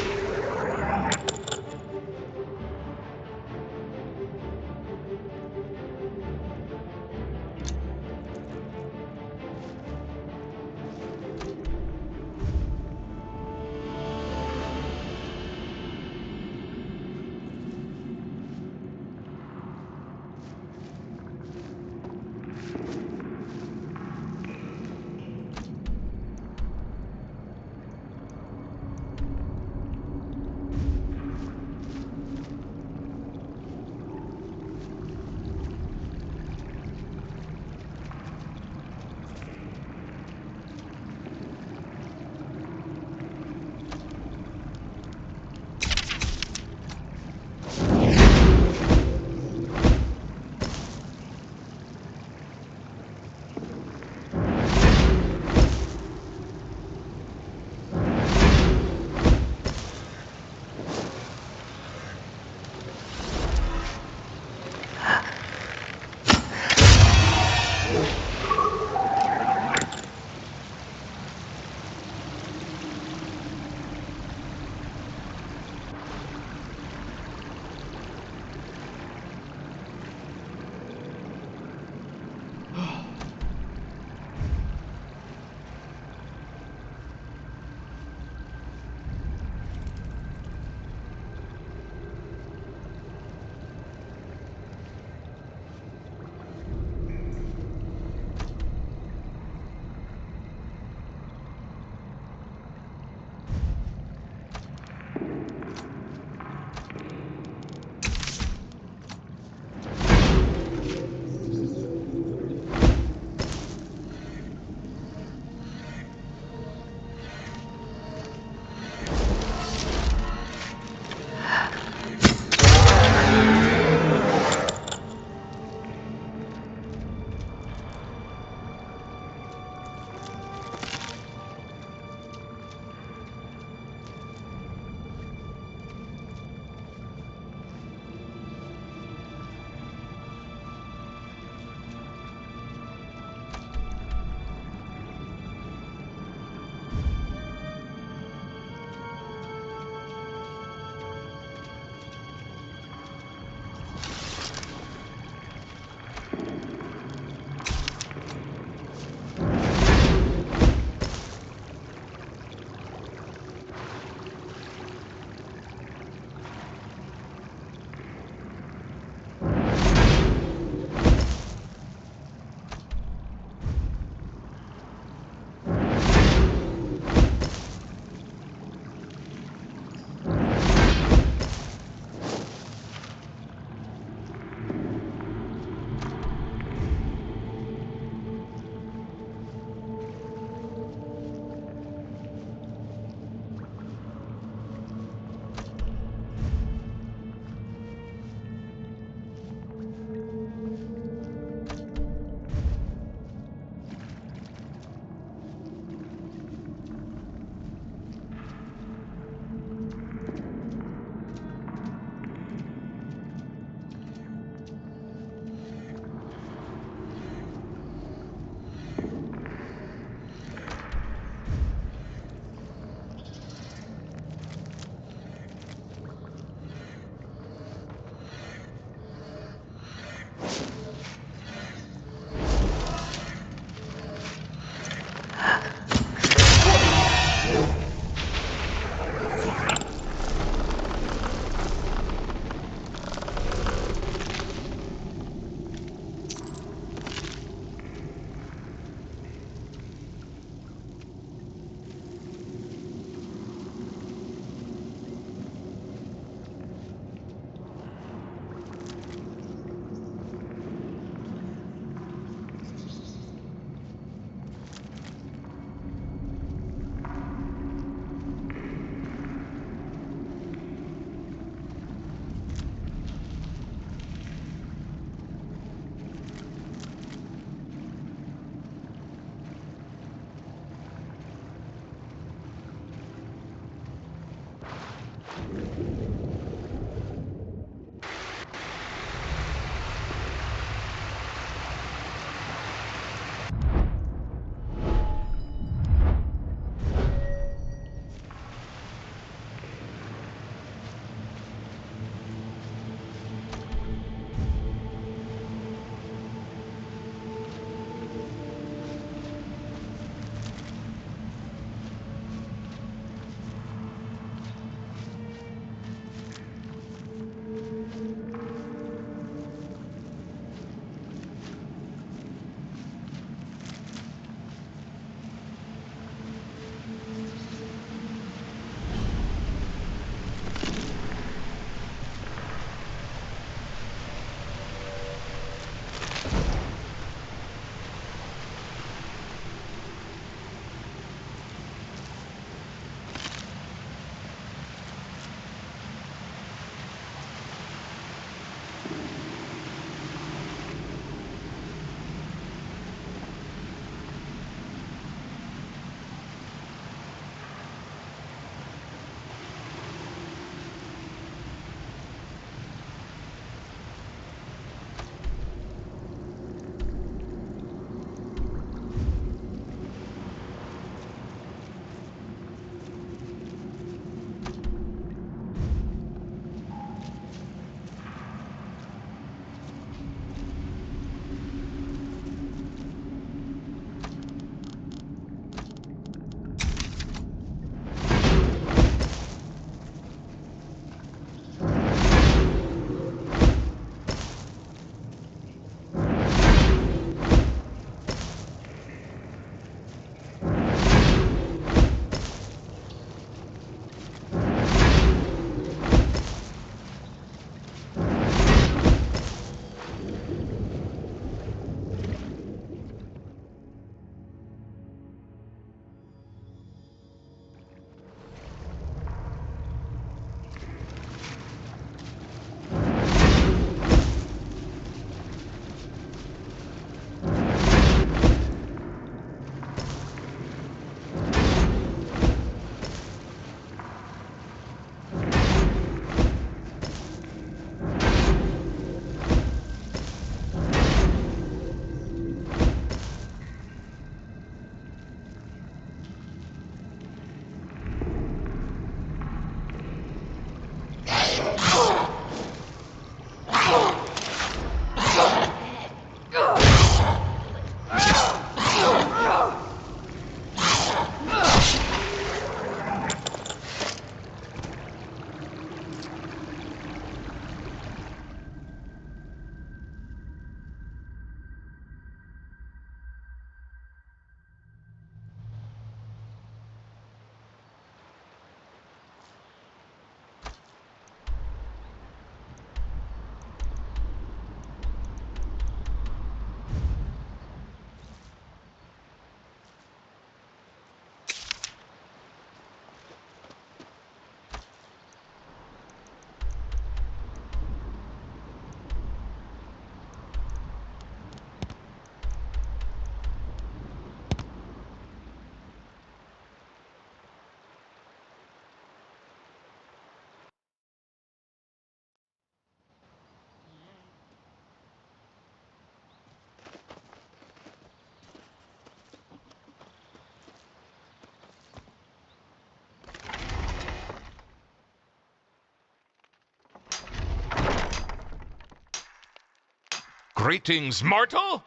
Speaker 11: Greetings, mortal.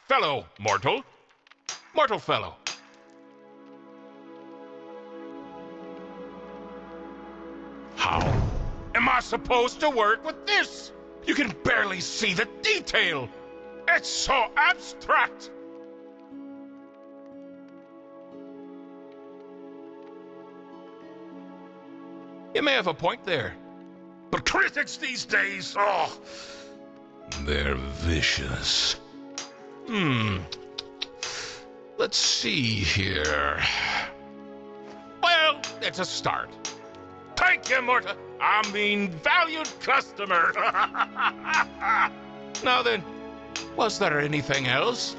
Speaker 11: Fellow mortal. Mortal fellow. How am I supposed to work with this? You can barely see the detail. It's so abstract. You may have a point there. But critics these days, oh, they're vicious. Let's see here. Well, it's a start. Thank you, valued customer. Now then, was there anything else?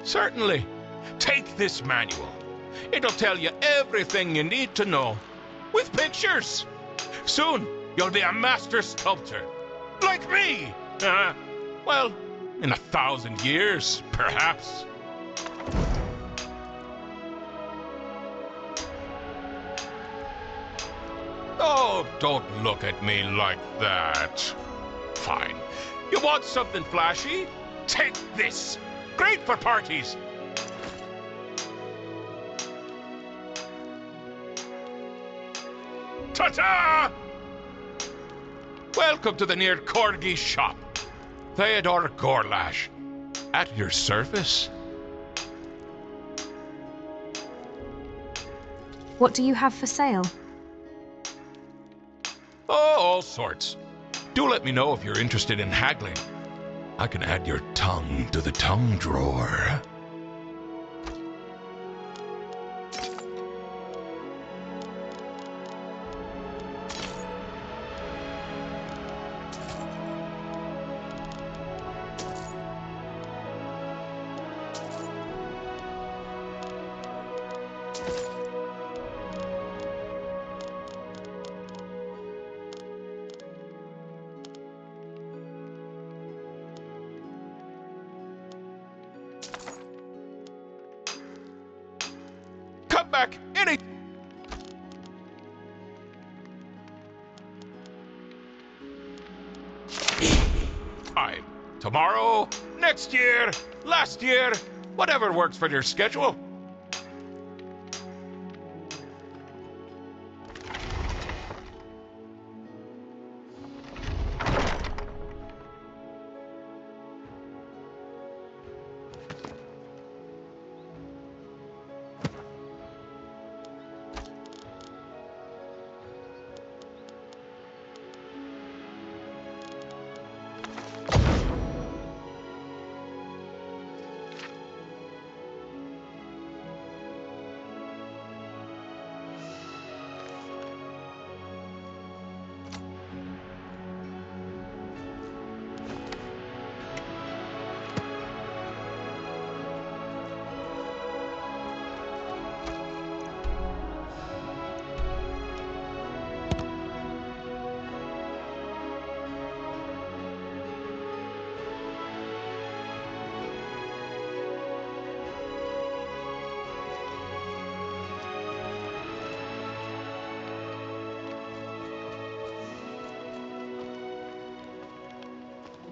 Speaker 11: Certainly. Take this manual. It'll tell you everything you need to know, with pictures. Soon, you'll be a master sculptor, like me. Well, in 1,000 years, perhaps. Oh, don't look at me like that. Fine. You want something flashy? Take this. Great for parties. Ta-ta! Welcome to the near Corgi shop. Theodore Gorlash. At your service.
Speaker 3: What do you have for sale?
Speaker 11: Oh, all sorts. Do let me know if you're interested in haggling. I can add your tongue to the tongue drawer. Come back any... time. Tomorrow, next year, last year, whatever works for your schedule.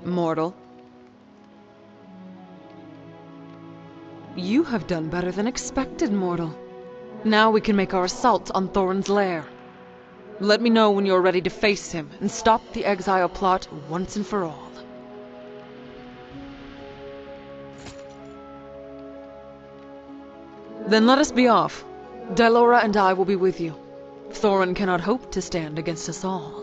Speaker 5: Mortal. You have done better than expected, mortal. Now we can make our assault on Thorin's lair. Let me know when you're ready to face him and stop the exile plot once and for all. Then let us be off. Dylora and I will be with you. Thorin cannot hope to stand against us all.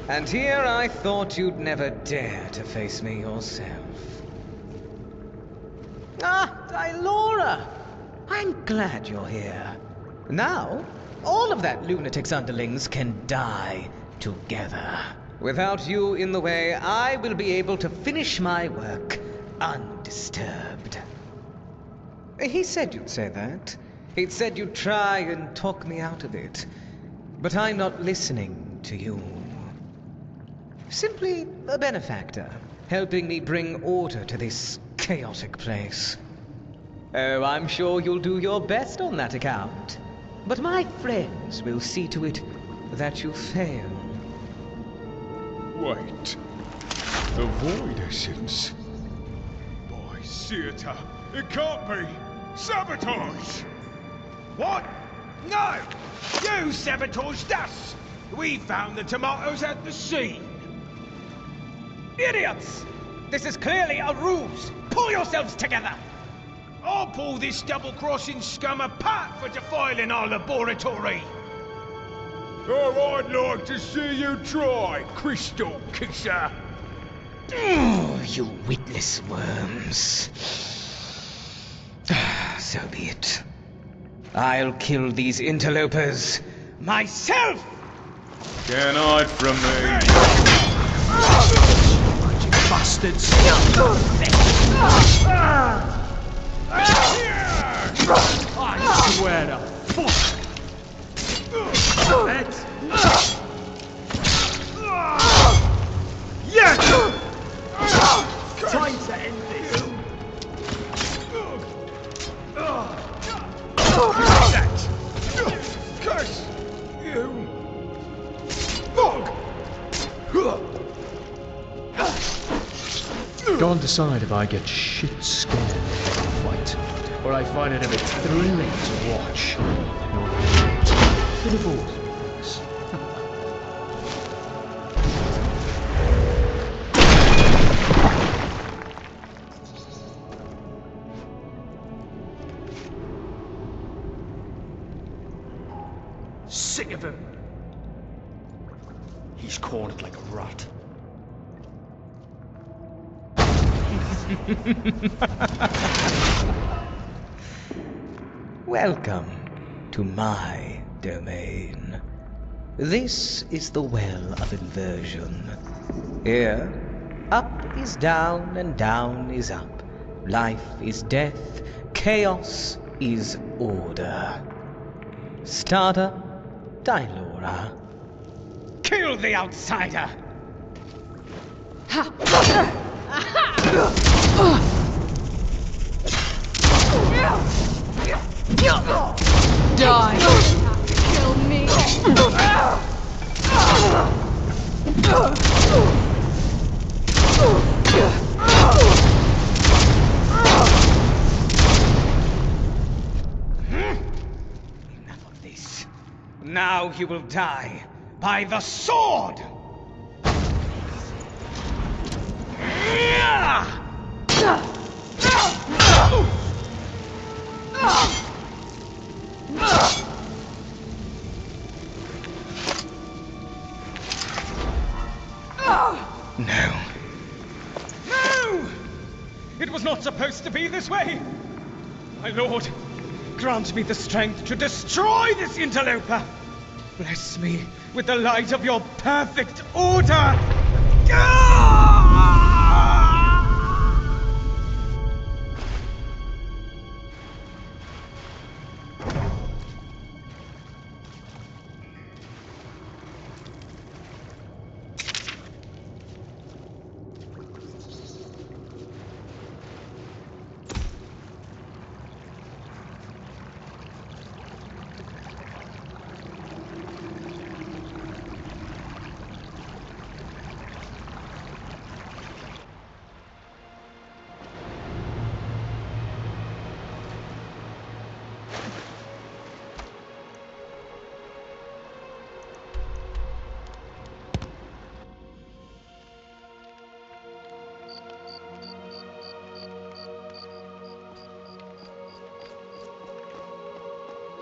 Speaker 8: And here I thought you'd never dare to face me yourself. Ah, Lirya! I'm glad you're here. Now, all of that lunatic's underlings can die together. Without you in the way, I will be able to finish my work undisturbed. He said you'd say that. He'd said you'd try and talk me out of it. But I'm not listening to you. Simply a benefactor, helping me bring order to this chaotic place. Oh, I'm sure you'll do your best on that account. But my friends will see to it that you fail.
Speaker 10: Wait. The void essence? By Seata, it can't be! Sabotage!
Speaker 12: What? No! You sabotaged us! We found the tomatoes at the sea!
Speaker 8: Idiots! This is clearly a ruse! Pull yourselves together!
Speaker 12: I'll pull this double-crossing scum apart for defiling our laboratory!
Speaker 10: Oh, I'd like to see you try, Crystal Kisser!
Speaker 8: You witless worms. So be it. I'll kill these interlopers myself!
Speaker 10: Can't hide from me.
Speaker 1: You bastards! I swear to fuck!
Speaker 12: Yes!
Speaker 1: Time to end this!
Speaker 12: That! Curse you! Fuck!
Speaker 1: Can't decide if I get shit scared before a fight, or I find it a bit thrilling to watch. Bit of both, things.
Speaker 6: Sick of him. He's cornered like a rat.
Speaker 8: Welcome to my domain. This is the Well of Inversion. Here, up is down and down is up. Life is death, chaos is order. Starter, Lirya. Kill the outsider!
Speaker 9: Die! Kill me!
Speaker 8: Enough of this. Now you will die by the sword! No. No! It was not supposed to be this way! My lord, grant me the strength to destroy this interloper! Bless me with the light of your perfect order!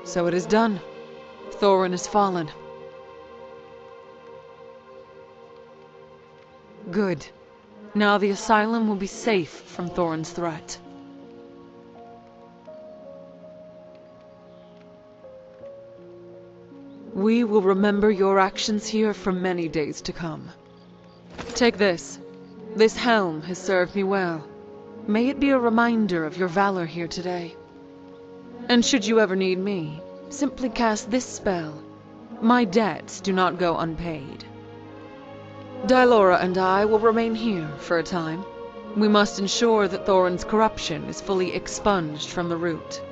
Speaker 5: So it is done. Thorin has fallen. Good. Now the asylum will be safe from Thorin's threat. We will remember your actions here for many days to come. Take this. This helm has served me well. May it be a reminder of your valor here today. And should you ever need me, simply cast this spell. My debts do not go unpaid. Dylora and I will remain here for a time. We must ensure that Thorin's corruption is fully expunged from the root.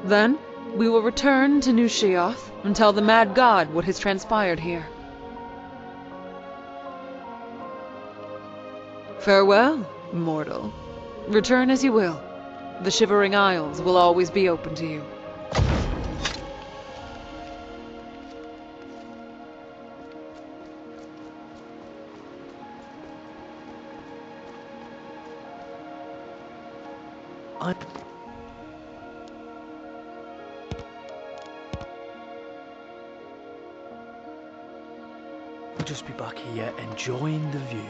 Speaker 5: Then, we will return to New Sheoth and tell the Mad God what has transpired here. Farewell, mortal. Return as you will. The Shivering Isles will always be open to you.
Speaker 1: We'll just be back here enjoying the view.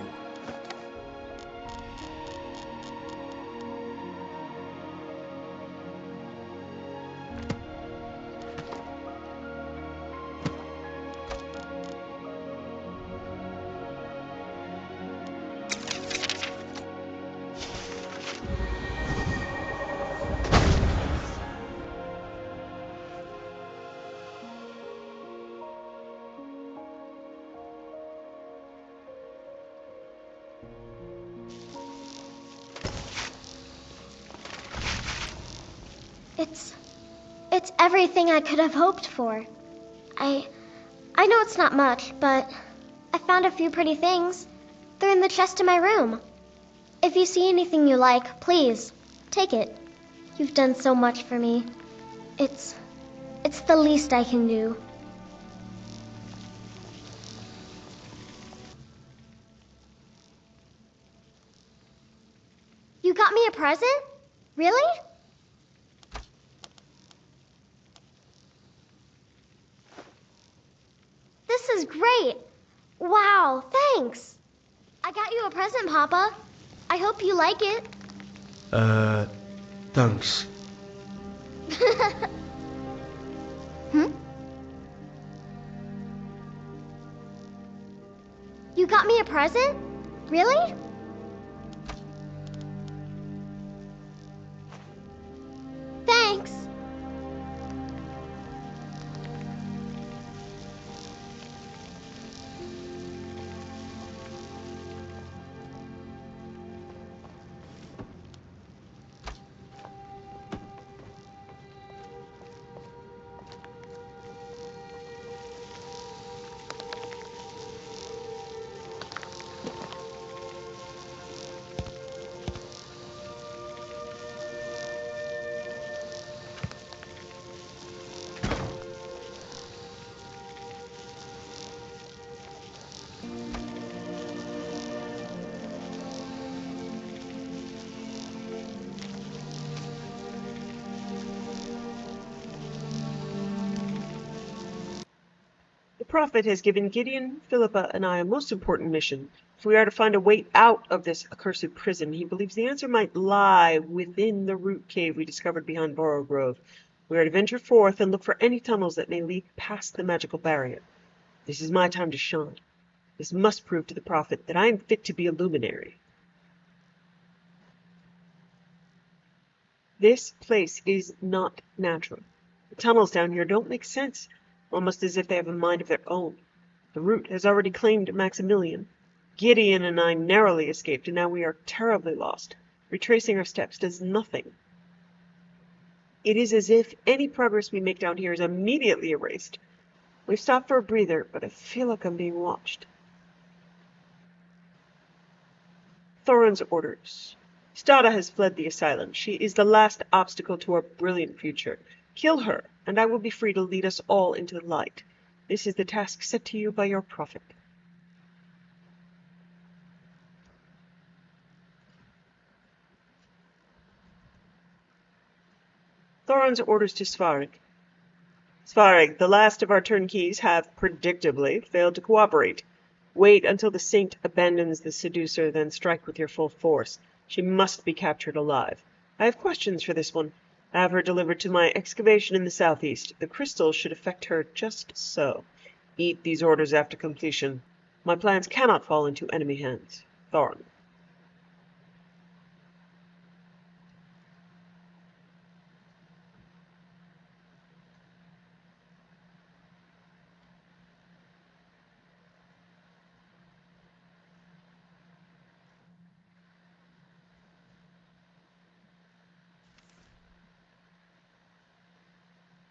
Speaker 4: It's everything I could have hoped for. I know it's not much, but I found a few pretty things. They're in the chest in my room. If you see anything you like, please, take it. You've done so much for me. It's the least I can do. You got me a present? Really? This is great. Wow, thanks. I got you a present, Papa. I hope you like it.
Speaker 1: Thanks.
Speaker 4: You got me a present? Really? Thanks.
Speaker 13: The Prophet has given Gideon, Philippa, and I a most important mission. If we are to find a way out of this accursed prison, he believes the answer might lie within the root cave we discovered behind Borrow Grove. We are to venture forth and look for any tunnels that may lead past the magical barrier. This is my time to shine. This must prove to the Prophet that I am fit to be a luminary. This place is not natural. The tunnels down here don't make sense, almost as if they have a mind of their own. The root has already claimed Maximilian. Gideon and I narrowly escaped, and now we are terribly lost. Retracing our steps does nothing. It is as if any progress we make down here is immediately erased. We've stopped for a breather, but I feel like I'm being watched. Thorin's orders. Stada has fled the asylum. She is the last obstacle to our brilliant future. Kill her, and I will be free to lead us all into the light. This is the task set to you by your prophet. Thorin's orders to Svarig. Svarig, the last of our turnkeys have, predictably, failed to cooperate. Wait until the Saint abandons the Seducer, then strike with your full force. She must be captured alive. I have questions for this one. Have her delivered to my excavation in the southeast. The crystals should affect her just so. Eat these orders after completion. My plans cannot fall into enemy hands. Thorin.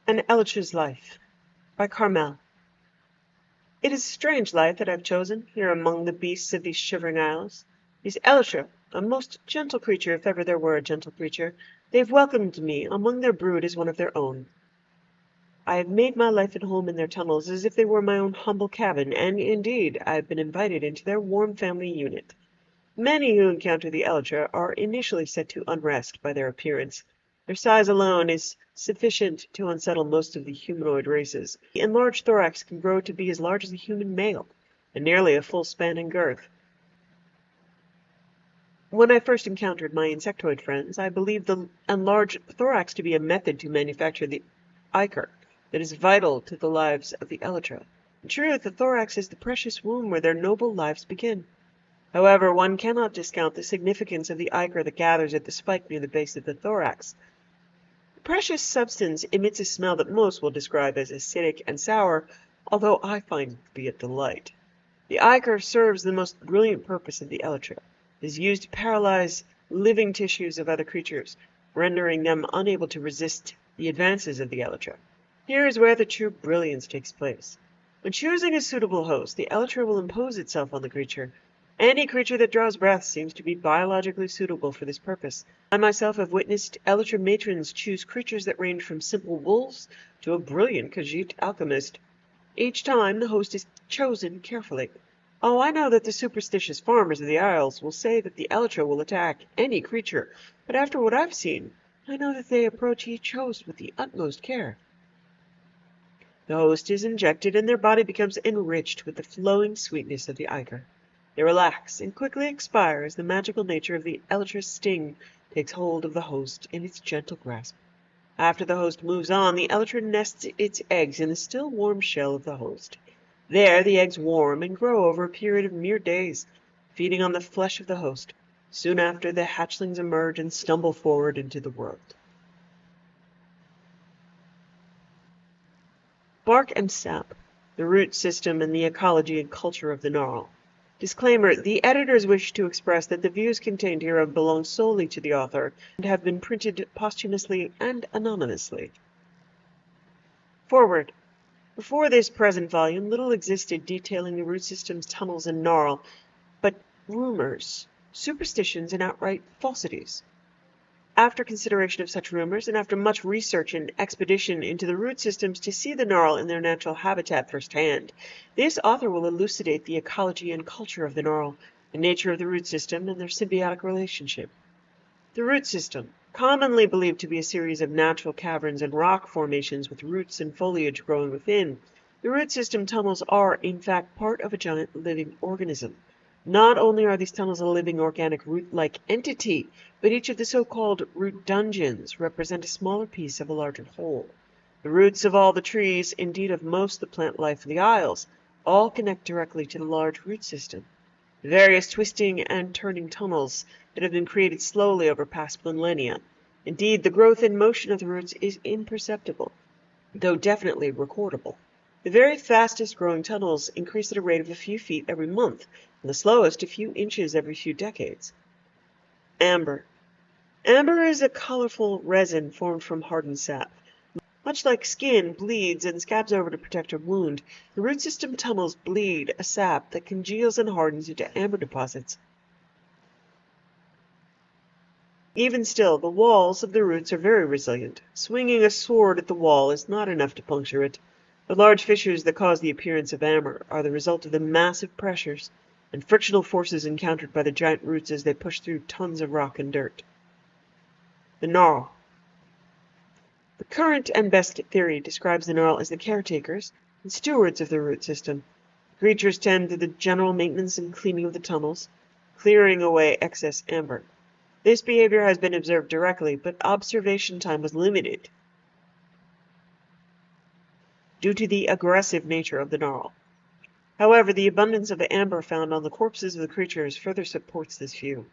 Speaker 13: An Elytra's Life by Carmel. It is a strange life that I have chosen, here among the beasts of these Shivering Isles. These Elytra, a most gentle creature if ever there were a gentle creature, they have welcomed me among their brood as one of their own. I have made my life and home in their tunnels as if they were my own humble cabin, and indeed I have been invited into their warm family unit. Many who encounter the Elytra are initially set to unrest by their appearance. Their size alone is sufficient to unsettle most of the humanoid races. The enlarged thorax can grow to be as large as a human male, and nearly a full span in girth. When I first encountered my insectoid friends, I believed the enlarged thorax to be a method to manufacture the ichor that is vital to the lives of the Elytra. In truth, the thorax is the precious womb where their noble lives begin. However, one cannot discount the significance of the ichor that gathers at the spike near the base of the thorax. The precious substance emits a smell that most will describe as acidic and sour, although I find it to be a delight. The ichor serves the most brilliant purpose of the Elytra. It is used to paralyze living tissues of other creatures, rendering them unable to resist the advances of the Elytra. Here is where the true brilliance takes place. When choosing a suitable host, the Elytra will impose itself on the creature. Any creature that draws breath seems to be biologically suitable for this purpose. I myself have witnessed Elytra matrons choose creatures that range from simple wolves to a brilliant Khajiit alchemist. Each time the host is chosen carefully. Oh, I know that the superstitious farmers of the Isles will say that the Elytra will attack any creature, but after what I've seen, I know that they approach each host with the utmost care. The host is injected and their body becomes enriched with the flowing sweetness of the ichor. They relax and quickly expire as the magical nature of the Elytra's sting takes hold of the host in its gentle grasp. After the host moves on, the Elytra nests its eggs in the still warm shell of the host. There the eggs warm and grow over a period of mere days, feeding on the flesh of the host. Soon after, the hatchlings emerge and stumble forward into the world. Bark and sap, the root system and the ecology and culture of the Gnarl. Disclaimer: the editors wish to express that the views contained hereof belong solely to the author and have been printed posthumously and anonymously. Forward. Before this present volume, little existed detailing the root system's tunnels and Gnarl, but rumors, superstitions, and outright falsities. After consideration of such rumors, and after much research and expedition into the root systems to see the Gnarl in their natural habitat firsthand, this author will elucidate the ecology and culture of the Gnarl, the nature of the root system, and their symbiotic relationship. The root system, commonly believed to be a series of natural caverns and rock formations with roots and foliage growing within, the root system tunnels are, in fact, part of a giant living organism. Not only are these tunnels a living organic root-like entity, but each of the so-called root dungeons represent a smaller piece of a larger whole. The roots of all the trees, indeed of most of the plant life of the Isles, all connect directly to the large root system. The various twisting and turning tunnels that have been created slowly over past millennia. Indeed, the growth and motion of the roots is imperceptible, though definitely recordable. The very fastest growing tunnels increase at a rate of a few feet every month, and the slowest a few inches every few decades. Amber. Amber is a colorful resin formed from hardened sap. Much like skin bleeds and scabs over to protect a wound, the root system tunnels bleed a sap that congeals and hardens into amber deposits. Even still, the walls of the roots are very resilient. Swinging a sword at the wall is not enough to puncture it. The large fissures that cause the appearance of amber are the result of the massive pressures and frictional forces encountered by the giant roots as they push through tons of rock and dirt. The Gnarl. The current and best theory describes the Gnarl as the caretakers and stewards of the root system. Creatures tend to the general maintenance and cleaning of the tunnels, clearing away excess amber. This behavior has been observed directly, but observation time was limited due to the aggressive nature of the gnarl. However, the abundance of amber found on the corpses of the creatures further supports this view.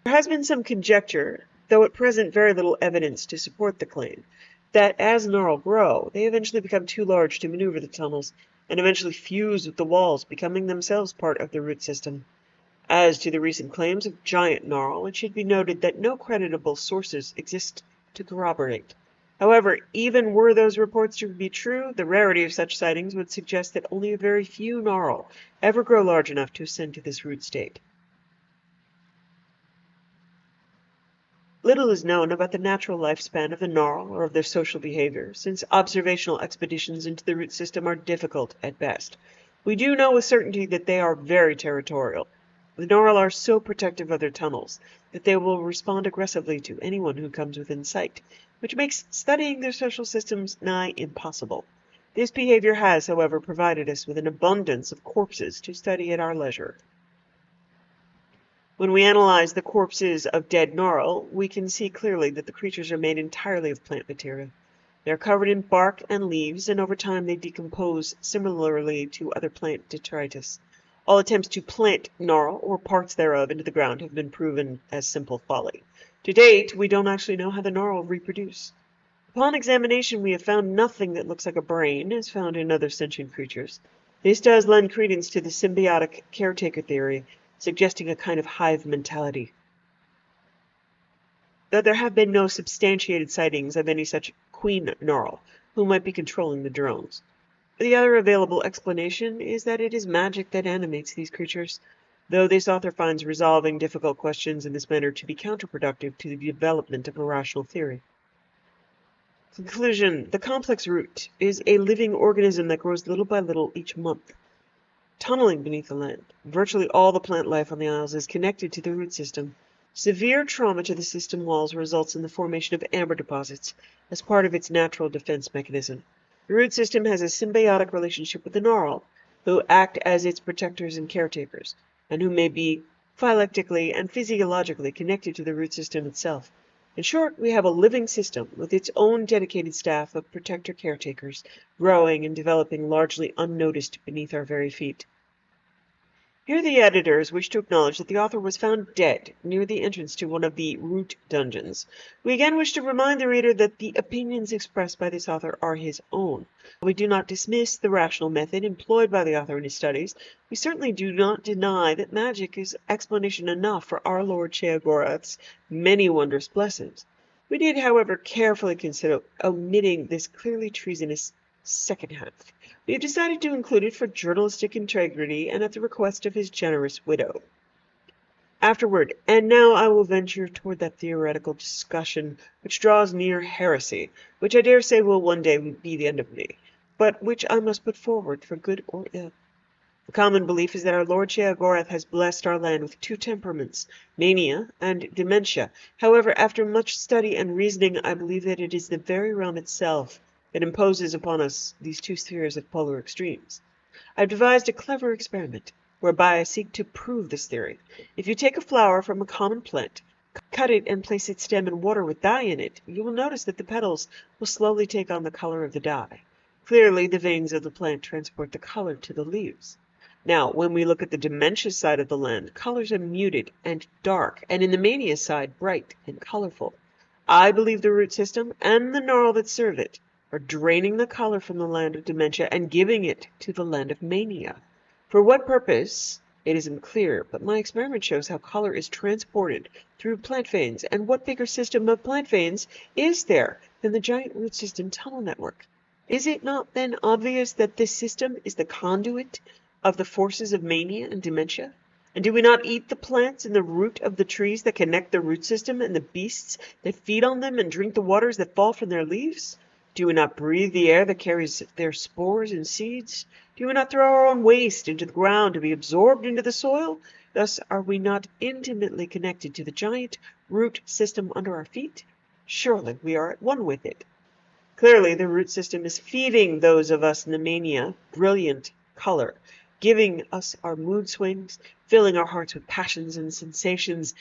Speaker 13: There has been some conjecture, though at present very little evidence to support the claim, that as gnarl grow, they eventually become too large to maneuver the tunnels and eventually fuse with the walls, becoming themselves part of the root system. As to the recent claims of giant gnarl, it should be noted that no creditable sources exist to corroborate. However, even were those reports to be true, the rarity of such sightings would suggest that only a very few gnarl ever grow large enough to ascend to this root state. Little is known about the natural lifespan of the gnarl or of their social behavior, since observational expeditions into the root system are difficult at best. We do know with certainty that they are very territorial. The gnarl are so protective of their tunnels that they will respond aggressively to anyone who comes within sight, which makes studying their social systems nigh impossible. This behavior has, however, provided us with an abundance of corpses to study at our leisure. When we analyze the corpses of dead gnarl, we can see clearly that the creatures are made entirely of plant material. They are covered in bark and leaves, and over time they decompose similarly to other plant detritus. All attempts to plant gnarl, or parts thereof, into the ground have been proven as simple folly. To date, we don't actually know how the gnarl reproduce. Upon examination, we have found nothing that looks like a brain, as found in other sentient creatures. This does lend credence to the symbiotic caretaker theory, suggesting a kind of hive mentality. Though there have been no substantiated sightings of any such queen gnarl, who might be controlling the drones. The other available explanation is that it is magic that animates these creatures, though this author finds resolving difficult questions in this manner to be counterproductive to the development of a rational theory. Conclusion: the complex root is a living organism that grows little by little each month, tunneling beneath the land. Virtually all the plant life on the Isles is connected to the root system. Severe trauma to the system walls results in the formation of amber deposits as part of its natural defense mechanism. The root system has a symbiotic relationship with the gnarl, who act as its protectors and caretakers, and who may be phyletically and physiologically connected to the root system itself. In short, we have a living system with its own dedicated staff of protector caretakers, growing and developing largely unnoticed beneath our very feet. Here the editors wish to acknowledge that the author was found dead near the entrance to one of the root dungeons. We again wish to remind the reader that the opinions expressed by this author are his own. We do not dismiss the rational method employed by the author in his studies. We certainly do not deny that magic is explanation enough for our Lord Sheogorath's many wondrous blessings. We did, however, carefully consider omitting this clearly treasonous second half. We have decided to include it for journalistic integrity and at the request of his generous widow. Afterward, and now I will venture toward that theoretical discussion which draws near heresy, which I dare say will one day be the end of me, but which I must put forward for good or ill. The common belief is that our Lord Sheogorath has blessed our land with two temperaments, mania and dementia. However, after much study and reasoning, I believe that it is the very realm itself that imposes upon us these two spheres of polar extremes. I have devised a clever experiment, whereby I seek to prove this theory. If you take a flower from a common plant, cut it and place its stem in water with dye in it, you will notice that the petals will slowly take on the color of the dye. Clearly, the veins of the plant transport the color to the leaves. Now, when we look at the dementia side of the land, colors are muted and dark, and in the mania side, bright and colorful. I believe the root system and the gnarl that serve it are draining the color from the land of dementia and giving it to the land of mania. For what purpose, it isn't clear, but my experiment shows how color is transported through plant veins, and what bigger system of plant veins is there than the giant root system tunnel network? Is it not then obvious that this system is the conduit of the forces of mania and dementia? And do we not eat the plants in the root of the trees that connect the root system and the beasts that feed on them and drink the waters that fall from their leaves? Do we not breathe the air that carries their spores and seeds? Do we not throw our own waste into the ground to be absorbed into the soil? Thus, are we not intimately connected to the giant root system under our feet? Surely we are at one with it. Clearly, the root system is feeding those of us in the mania brilliant color, giving us our mood swings, filling our hearts with passions and sensations,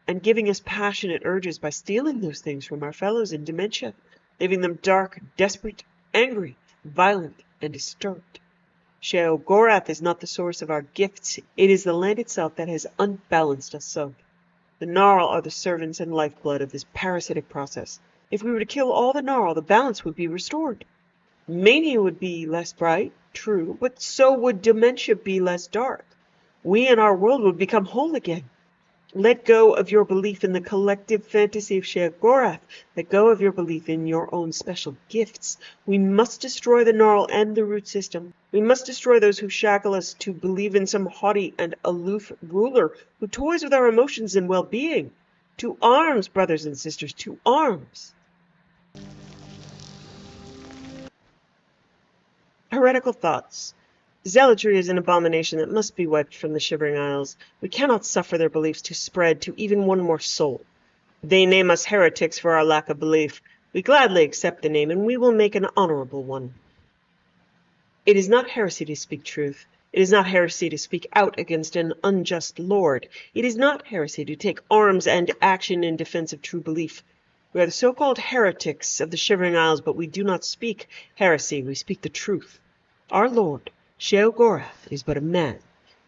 Speaker 13: and giving us passionate urges by stealing those things from our fellows in dementia, leaving them dark, desperate, angry, violent, and disturbed. Sheogorath is not the source of our gifts. It is the land itself that has unbalanced us so. The Gnarl are the servants and lifeblood of this parasitic process. If we were to kill all the Gnarl, the balance would be restored. Mania would be less bright, true, but so would dementia be less dark. We and our world would become whole again. Let go of your belief in the collective fantasy of Sheogorath. Let go of your belief in your own special gifts. We must destroy the Gnarl and the root system. We must destroy those who shackle us to believe in some haughty and aloof ruler who toys with our emotions and well-being. To arms, brothers and sisters, to arms! Heretical thoughts. Zealotry is an abomination that must be wiped from the Shivering Isles. We cannot suffer their beliefs to spread to even one more soul. They name us heretics for our lack of belief. We gladly accept the name, and we will make an honorable one. It is not heresy to speak truth. It is not heresy to speak out against an unjust lord. It is not heresy to take arms and action in defense of true belief. We are the so-called heretics of the Shivering Isles, but we do not speak heresy. We speak the truth. Our Lord, Sheogorath, is but a man.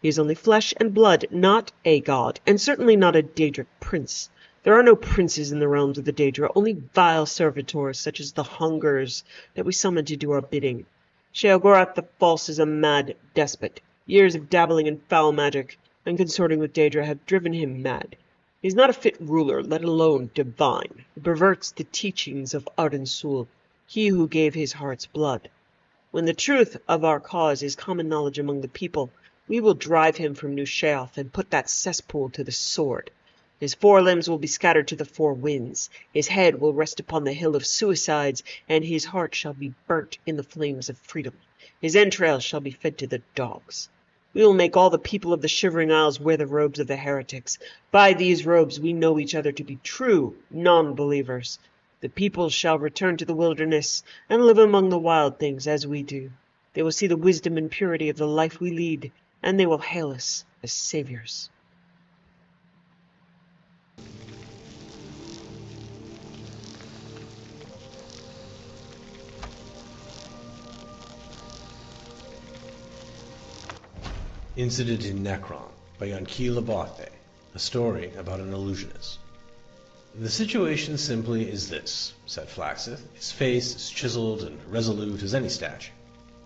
Speaker 13: He is only flesh and blood, not a god, and certainly not a Daedric prince. There are no princes in the realms of the Daedra, only vile servitors such as the Hungers that we summon to do our bidding. Sheogorath the False is a mad despot. Years of dabbling in foul magic and consorting with Daedra have driven him mad. He is not a fit ruler, let alone divine. He perverts the teachings of Arden-Sul, he who gave his heart's blood. When the truth of our cause is common knowledge among the people, we will drive him from New Sheoth and put that cesspool to the sword. His forelimbs will be scattered to the four winds. His head will rest upon the hill of suicides, and his heart shall be burnt in the flames of freedom. His entrails shall be fed to the dogs. We will make all the people of the Shivering Isles wear the robes of the heretics. By these robes we know each other to be true non-believers. The people shall return to the wilderness and live among the wild things as we do. They will see the wisdom and purity of the life we lead, and they will hail us as saviors.
Speaker 14: Incident in Necron by Yanki Labathe, a story about an illusionist. The situation simply is this, said Flaxith. His face is chiseled and resolute as any statue.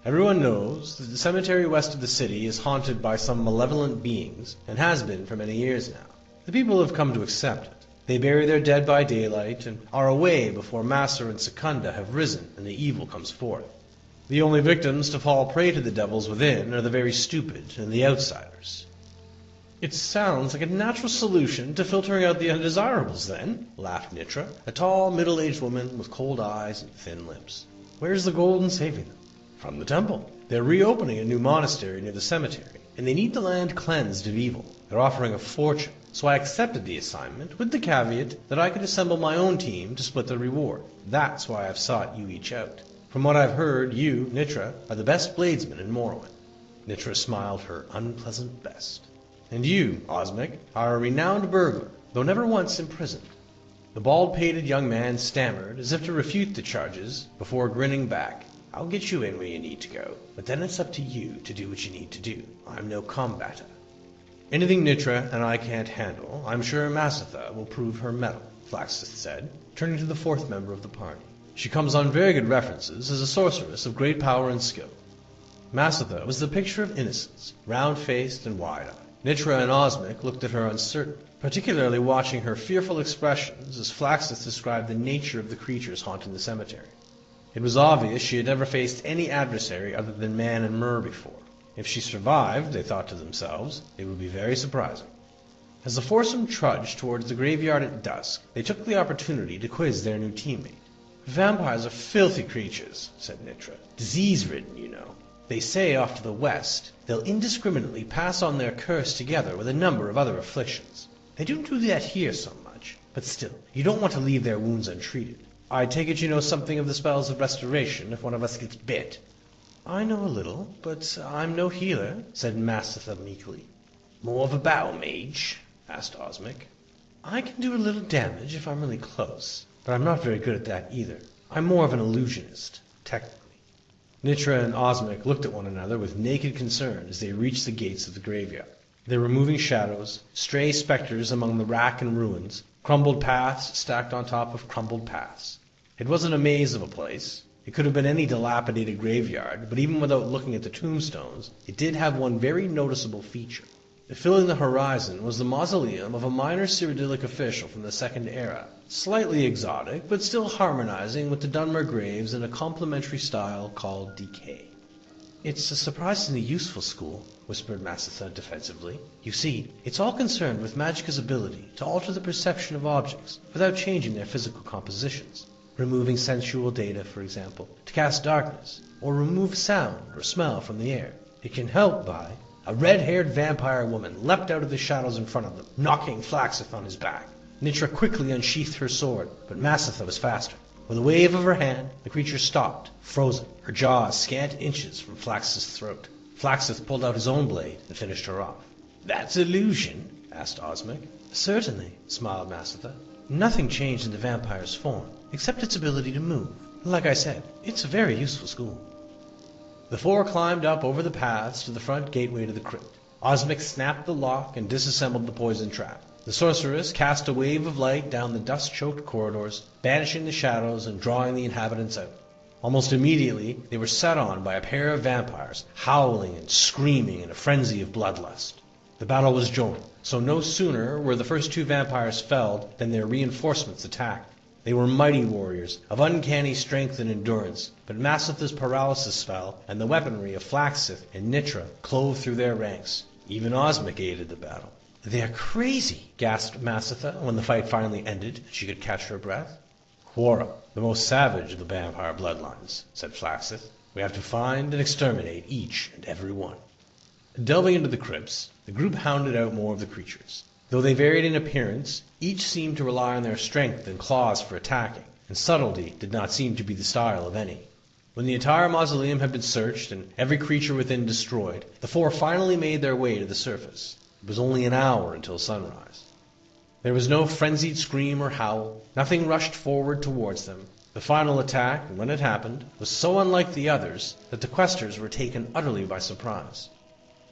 Speaker 14: Everyone knows that the cemetery west of the city is haunted by some malevolent beings, and has been for many years now. The people have come to accept it. They bury their dead by daylight, and are away before Master and Secunda have risen and the evil comes forth. The only victims to fall prey to the devils within are the very stupid and the outsiders. It sounds like a natural solution to filtering out the undesirables, then, laughed Nitra, a tall, middle-aged woman with cold eyes and thin lips. Where's the gold in saving them? From the temple. They're reopening a new monastery near the cemetery, and they need the land cleansed of evil. They're offering a fortune, so I accepted the assignment, with the caveat that I could assemble my own team to split the reward. That's why I've sought you each out. From what I've heard, you, Nitra, are the best bladesman in Morrowind. Nitra smiled her unpleasant best. And you, Osmic, are a renowned burglar, though never once imprisoned. The bald-pated young man stammered, as if to refute the charges, before grinning back. I'll get you in where you need to go, but then it's up to you to do what you need to do. I'm no combatter. Anything Nitra and I can't handle, I'm sure Masatha will prove her mettle, Flaxith said, turning to the fourth member of the party. She comes on very good references as a sorceress of great power and skill. Masatha was the picture of innocence, round-faced and wide-eyed. Nitra and Osmic looked at her uncertain, particularly watching her fearful expressions as Flaxith described the nature of the creatures haunting the cemetery. It was obvious she had never faced any adversary other than man and Myr before. If she survived, they thought to themselves, it would be very surprising. As the foursome trudged towards the graveyard at dusk, they took the opportunity to quiz their new teammate. Vampires are filthy creatures, said Nitra. Disease-ridden, you know. They say off to the west, they'll indiscriminately pass on their curse together with a number of other afflictions. They don't do that here so much, but still, you don't want to leave their wounds untreated. I take it you know something of the spells of restoration if one of us gets bit. I know a little, but I'm no healer, said Masatha meekly. More of a battle mage? Asked Osmic. I can do a little damage if I'm really close, but I'm not very good at that either. I'm more of an illusionist, technically. Nitra and Osmic looked at one another with naked concern as they reached the gates of the graveyard. They were moving shadows, stray specters among the wrack and ruins, crumbled paths stacked on top of crumbled paths. It wasn't a maze of a place. It could have been any dilapidated graveyard, but even without looking at the tombstones, it did have one very noticeable feature. Filling the horizon was the mausoleum of a minor Cyrodiilic official from the Second Era, slightly exotic, but still harmonizing with the Dunmer graves in a complementary style called decay. It's a surprisingly useful school, whispered Masatha defensively. You see, it's all concerned with Magicka's ability to alter the perception of objects without changing their physical compositions. Removing sensual data, for example, to cast darkness, or remove sound or smell from the air. It can help by... A red-haired vampire woman leapt out of the shadows in front of them, knocking Flaxith on his back. Nitra quickly unsheathed her sword, but Masatha was faster. With a wave of her hand, the creature stopped, frozen, her jaws scant inches from Flaxith's throat. Flaxith pulled out his own blade and finished her off. That's illusion? Asked Osmic. Certainly, smiled Masatha. Nothing changed in the vampire's form, except its ability to move. Like I said, it's a very useful school. The four climbed up over the paths to the front gateway to the crypt. Osmic snapped the lock and disassembled the poison trap. The sorceress cast a wave of light down the dust-choked corridors, banishing the shadows and drawing the inhabitants out. Almost immediately, they were set on by a pair of vampires, howling and screaming in a frenzy of bloodlust. The battle was joined, so no sooner were the first two vampires felled than their reinforcements attacked. They were mighty warriors, of uncanny strength and endurance, but Masatha's paralysis spell and the weaponry of Flaxith and Nitra clove through their ranks. Even Osmic aided the battle. They're crazy, gasped Masatha when the fight finally ended and she could catch her breath. Quora, the most savage of the vampire bloodlines, said Flaxith. We have to find and exterminate each and every one. Delving into the crypts, the group hounded out more of the creatures. Though they varied in appearance, each seemed to rely on their strength and claws for attacking, and subtlety did not seem to be the style of any. When the entire mausoleum had been searched and every creature within destroyed, the four finally made their way to the surface. It was only an hour until sunrise. There was no frenzied scream or howl. Nothing rushed forward towards them. The final attack, when it happened, was so unlike the others that the questers were taken utterly by surprise.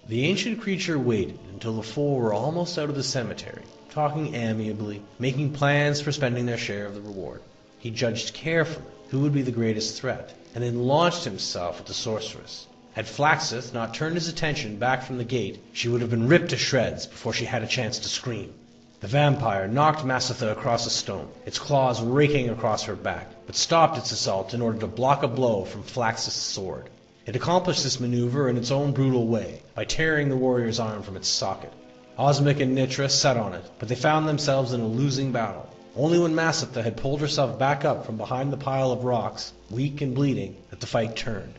Speaker 14: The ancient creature waited until the four were almost out of the cemetery, talking amiably, making plans for spending their share of the reward. He judged carefully who would be the greatest threat, and then launched himself at the sorceress. Had Flaxith not turned his attention back from the gate, she would have been ripped to shreds before she had a chance to scream. The vampire knocked Masatha across a stone, its claws raking across her back, but stopped its assault in order to block a blow from Flaxith's sword. It accomplished this maneuver in its own brutal way, by tearing the warrior's arm from its socket. Osmic and Nitra set on it, but they found themselves in a losing battle. Only when Masatha had pulled herself back up from behind the pile of rocks, weak and bleeding, that the fight turned.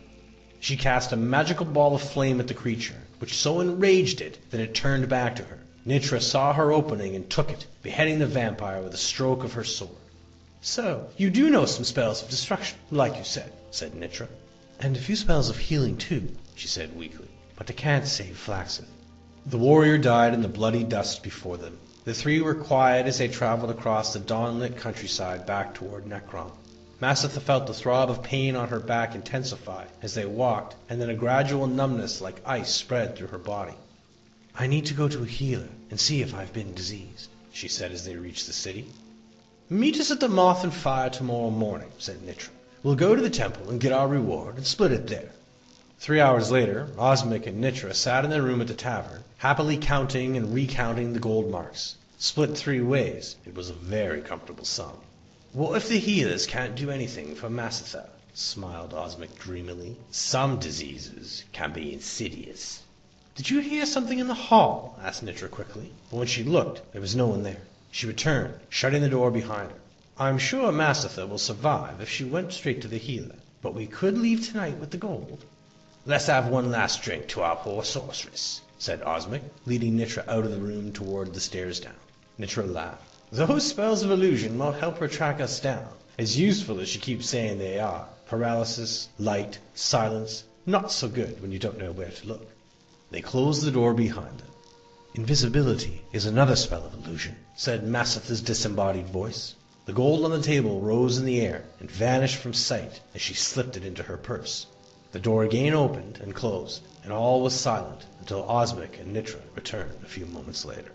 Speaker 14: She cast a magical ball of flame at the creature, which so enraged it that it turned back to her. Nitra saw her opening and took it, beheading the vampire with a stroke of her sword. So, you do know some spells of destruction, like you said Nitra. And a few spells of healing too, she said weakly, but I can't save Flaxith. The warrior died in the bloody dust before them. The three were quiet as they traveled across the dawn-lit countryside back toward Necron. Masatha felt the throb of pain on her back intensify as they walked, and then a gradual numbness like ice spread through her body. I need to go to a healer and see if I've been diseased, she said as they reached the city. Meet us at the Moth and Fire tomorrow morning, said Nitra. We'll go to the temple and get our reward and split it there. 3 hours later, Osmic and Nitra sat in their room at the tavern, happily counting and recounting the gold marks. Split 3 ways, it was a very comfortable sum. What if the healers can't do anything for Masatha? Smiled Osmic dreamily. Some diseases can be insidious. Did you hear something in the hall? Asked Nitra quickly, but when she looked, there was no one there. She returned, shutting the door behind her. I'm sure Masatha will survive if she went straight to the healer, but we could leave tonight with the gold. Let's have one last drink to our poor sorceress, said Osmic, leading Nitra out of the room toward the stairs down. Nitra laughed. Those spells of illusion won't help her track us down, as useful as she keeps saying they are. Paralysis, light, silence, Not so good when you don't know where to look. They closed the door behind them. Invisibility is another spell of illusion, said Massith's disembodied voice. The gold on the table rose in the air and vanished from sight as she slipped it into her purse. The door again opened and closed, and all was silent until Osmic and Nitra returned a few moments later.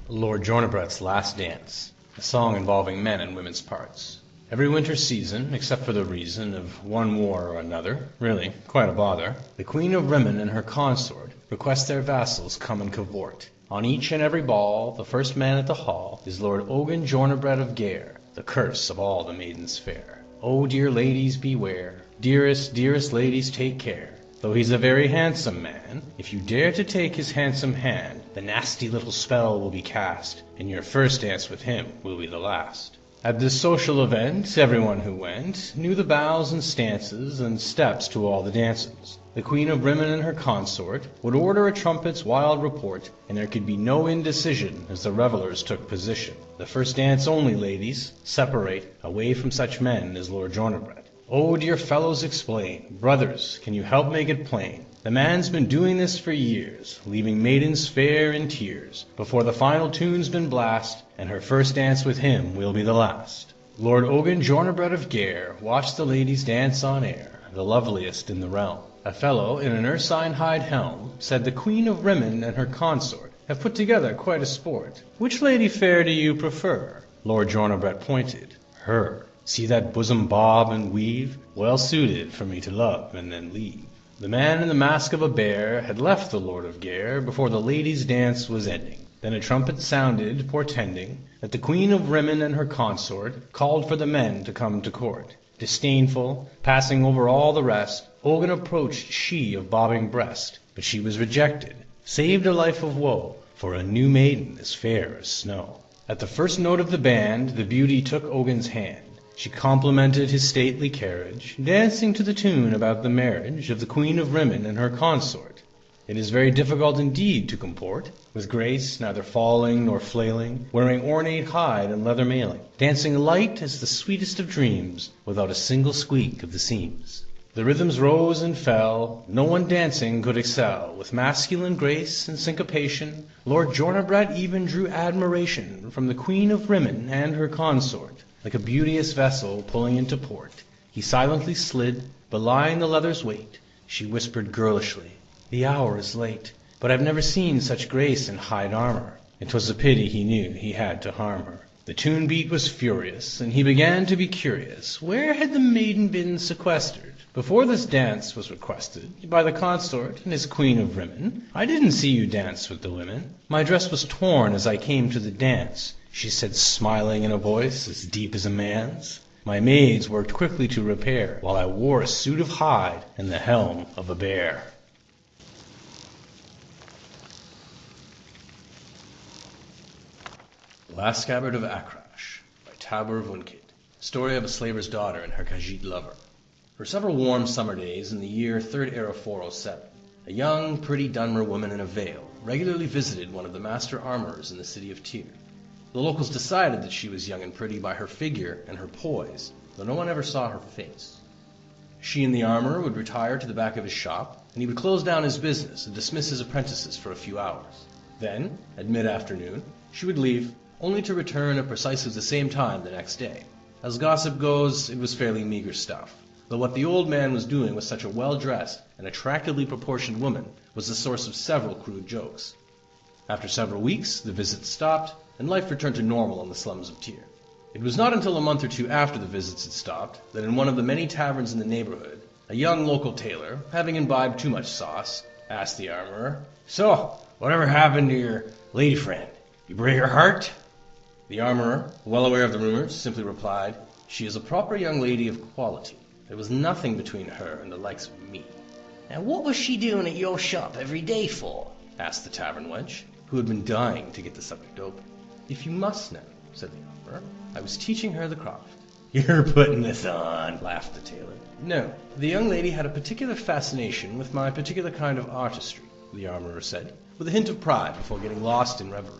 Speaker 14: Lord Jornabret's Last Dance, a song involving men and women's parts. Every winter season, except for the reason of one war or another, really quite a bother, the Queen of Rimmon and her consort request their vassals come and cavort. On each and every ball, the first man at the hall is Lord Ogun Jornabret of Gare, the curse of all the maidens fair. Oh, dear ladies, beware! Dearest, dearest ladies, take care! Though he's a very handsome man, if you dare to take his handsome hand, the nasty little spell will be cast, and your first dance with him will be the last. At this social event, everyone who went knew the bows and stances and steps to all the dances. The Queen of Rimmon and her consort would order a trumpet's wild report, and there could be no indecision as the revelers took position. The first dance only, ladies. Separate, away from such men as Lord Jornabret. Oh, dear fellows, explain. Brothers, can you help make it plain? The man's been doing this for years, leaving maidens fair in tears, before the final tune's been blast, and her first dance with him will be the last. Lord Ogun Jornabret of Gare watched the ladies dance on air, the loveliest in the realm. A fellow in an ursine hide helm said the Queen of Rimmon and her consort have put together quite a sport. Which lady fair do you prefer? Lord Jornabret pointed. Her. See that bosom bob and weave? Well suited for me to love and then leave. The man in the mask of a bear had left the Lord of Gare before the ladies' dance was ending. Then a trumpet sounded, portending that the Queen of Rimmon and her consort called for the men to come to court. Disdainful, passing over all the rest, Ogun approached she of bobbing breast, but she was rejected, saved a life of woe, for a new maiden as fair as snow. At the first note of the band, the beauty took Ogun's hand. She complimented his stately carriage, dancing to the tune about the marriage of the Queen of Rimmon and her consort. It is very difficult indeed to comport, with grace neither falling nor flailing, wearing ornate hide and leather mailing, dancing light as the sweetest of dreams, without a single squeak of the seams. The rhythms rose and fell, no one dancing could excel. With masculine grace and syncopation, Lord Jornabret even drew admiration from the Queen of Rimmon and her consort. Like a beauteous vessel pulling into port, he silently slid, belying the leather's weight. She whispered girlishly, "The hour is late, but I've never seen such grace in hide armor." It 'twas a pity he knew he had to harm her. The tune beat was furious, and he began to be curious. Where had the maiden been sequestered? Before this dance was requested by the consort and his Queen of Rimmon, I didn't see you dance with the women. My dress was torn as I came to the dance, she said, smiling in a voice as deep as a man's. My maids worked quickly to repair, while I wore a suit of hide and the helm of a bear. The Last Scabbard of Akrash by Tabor of Unkid. Story of a slaver's daughter and her Khajiit lover. For several warm summer days in the year 3rd Era 407, a young, pretty Dunmer woman in a veil regularly visited one of the master armorers in the city of Tyr. The locals decided that she was young and pretty by her figure and her poise, though no one ever saw her face. She and the armorer would retire to the back of his shop, and he would close down his business and dismiss his apprentices for a few hours. Then, at mid-afternoon, she would leave, only to return at precisely the same time the next day. As gossip goes, it was fairly meager stuff, though what the old man was doing with such a well-dressed and attractively proportioned woman was the source of several crude jokes. After several weeks, the visits stopped, and life returned to normal in the slums of Tyr. It was not until a month or two after the visits had stopped that in one of the many taverns in the neighborhood, a young local tailor, having imbibed too much sauce, asked the armorer, "So, whatever happened to your lady friend? You break her heart?" The armorer, well aware of the rumors, simply replied, "She is a proper young lady of quality. There was nothing between her and the likes of me." "And what was she doing at your shop every day for?" asked the tavern wench, who had been dying to get the subject open. "If you must know," said the armorer, "I was teaching her the craft." "You're putting this on," laughed the tailor. "No, the young lady had a particular fascination with my particular kind of artistry," the armorer said, with a hint of pride before getting lost in reverie.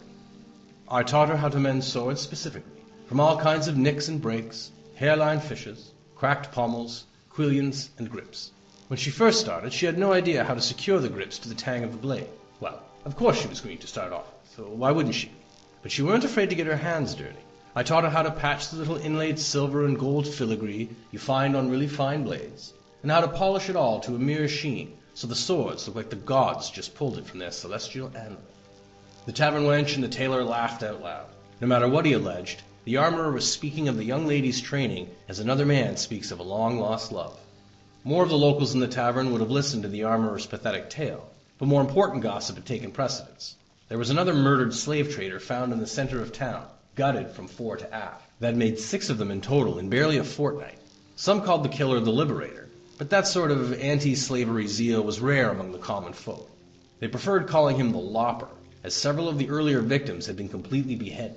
Speaker 14: "I taught her how to mend swords specifically, from all kinds of nicks and breaks, hairline fishes, cracked pommels, quillions, and grips. When she first started, she had no idea how to secure the grips to the tang of the blade. Well, of course she was going to start off, so why wouldn't she? But she weren't afraid to get her hands dirty. I taught her how to patch the little inlaid silver and gold filigree you find on really fine blades, and how to polish it all to a mere sheen, so the swords look like the gods just pulled it from their celestial anvil. The tavern wench and the tailor laughed out loud. No matter what he alleged, the armorer was speaking of the young lady's training as another man speaks of a long-lost love. More of the locals in the tavern would have listened to the armorer's pathetic tale, but more important gossip had taken precedence. There was another murdered slave trader found in the center of town, gutted from fore to aft. That made 6 of them in total in barely a fortnight. Some called the killer the Liberator, but that sort of anti-slavery zeal was rare among the common folk. They preferred calling him the Lopper, as several of the earlier victims had been completely beheaded.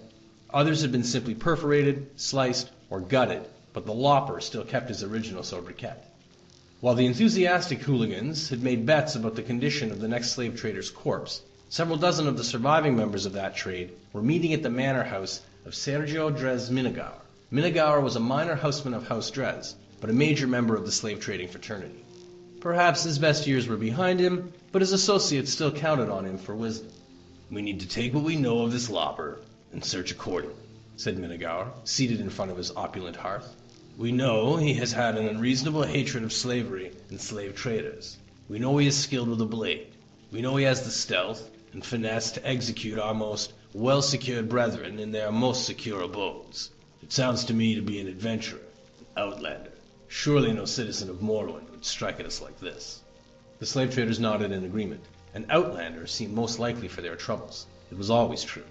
Speaker 14: Others had been simply perforated, sliced, or gutted, but the Lopper still kept his original sobriquet. While the enthusiastic hooligans had made bets about the condition of the next slave trader's corpse, several dozen of the surviving members of that trade were meeting at the manor house of Sergio Dres Minagaur. Minagaur was a minor houseman of House Dres, but a major member of the slave trading fraternity. Perhaps his best years were behind him, but his associates still counted on him for wisdom. "We need to take what we know of this Lopper and search accordingly," said Minagaur, seated in front of his opulent hearth. "We know he has had an unreasonable hatred of slavery and slave traders. We know he is skilled with a blade. We know he has the stealth and finesse to execute our most well-secured brethren in their most secure abodes. It sounds to me to be an adventurer, an outlander. Surely no citizen of Morrowind would strike at us like this." The slave traders nodded in agreement. An outlander seemed most likely for their troubles. It was always true.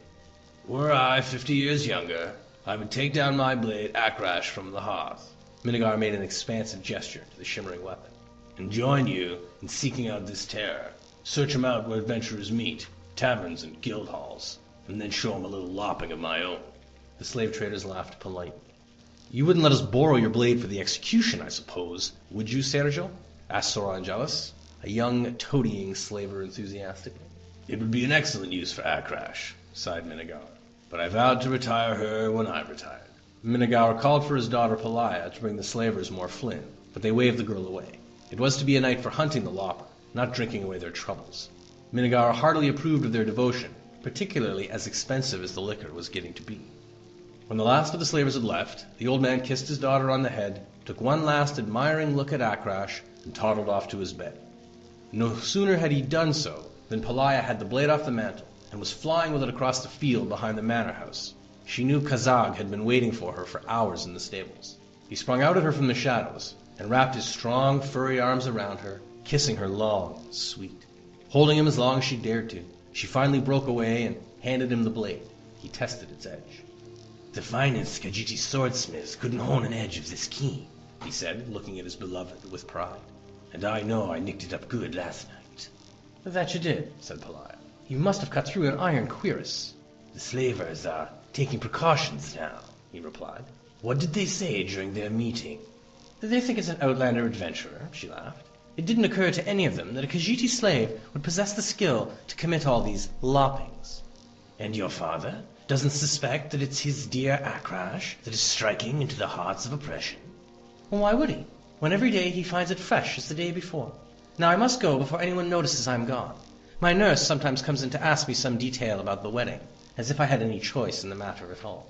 Speaker 14: "Were I 50 years younger, I would take down my blade Akrash from the hearth." Minigar made an expansive gesture to the shimmering weapon. "And join you in seeking out this terror. Search him out where adventurers meet, taverns and guild halls, and then show him a little lopping of my own." The slave traders laughed politely. "You wouldn't let us borrow your blade for the execution, I suppose, would you, Sergio?" asked Sor Angelus, a young toadying slaver enthusiastically. "It would be an excellent use for Akrash," sighed Minigar, "but I vowed to retire her when I retired." Minigar called for his daughter Pelaya to bring the slavers more flint, but they waved the girl away. It was to be a night for hunting the Lopper, not drinking away their troubles. Minigar heartily approved of their devotion, particularly as expensive as the liquor was getting to be. When the last of the slavers had left, the old man kissed his daughter on the head, took one last admiring look at Akrash, and toddled off to his bed. No sooner had he done so than Pelaya had the blade off the mantle and was flying with it across the field behind the manor house. She knew Kazag had been waiting for her for hours in the stables. He sprung out at her from the shadows and wrapped his strong, furry arms around her, kissing her long and sweet. Holding him as long as she dared to, she finally broke away and handed him the blade. He tested its edge. "The finest Khajiiti swordsmiths couldn't hone an edge of this keen," he said, looking at his beloved with pride. "And I know I nicked it up good last night." "That you did," said Pelaya. "You must have cut through an iron cuirass." "The slavers are taking precautions now," he replied. "What did they say during their meeting?" "They think it's an outlander adventurer," she laughed. "It didn't occur to any of them that a Khajiiti slave would possess the skill to commit all these loppings." "And your father doesn't suspect that it's his dear Akrash that is striking into the hearts of oppression?" "Well, why would he, when every day he finds it fresh as the day before? Now I must go before anyone notices I'm gone. My nurse sometimes comes in to ask me some detail about the wedding, as if I had any choice in the matter at all."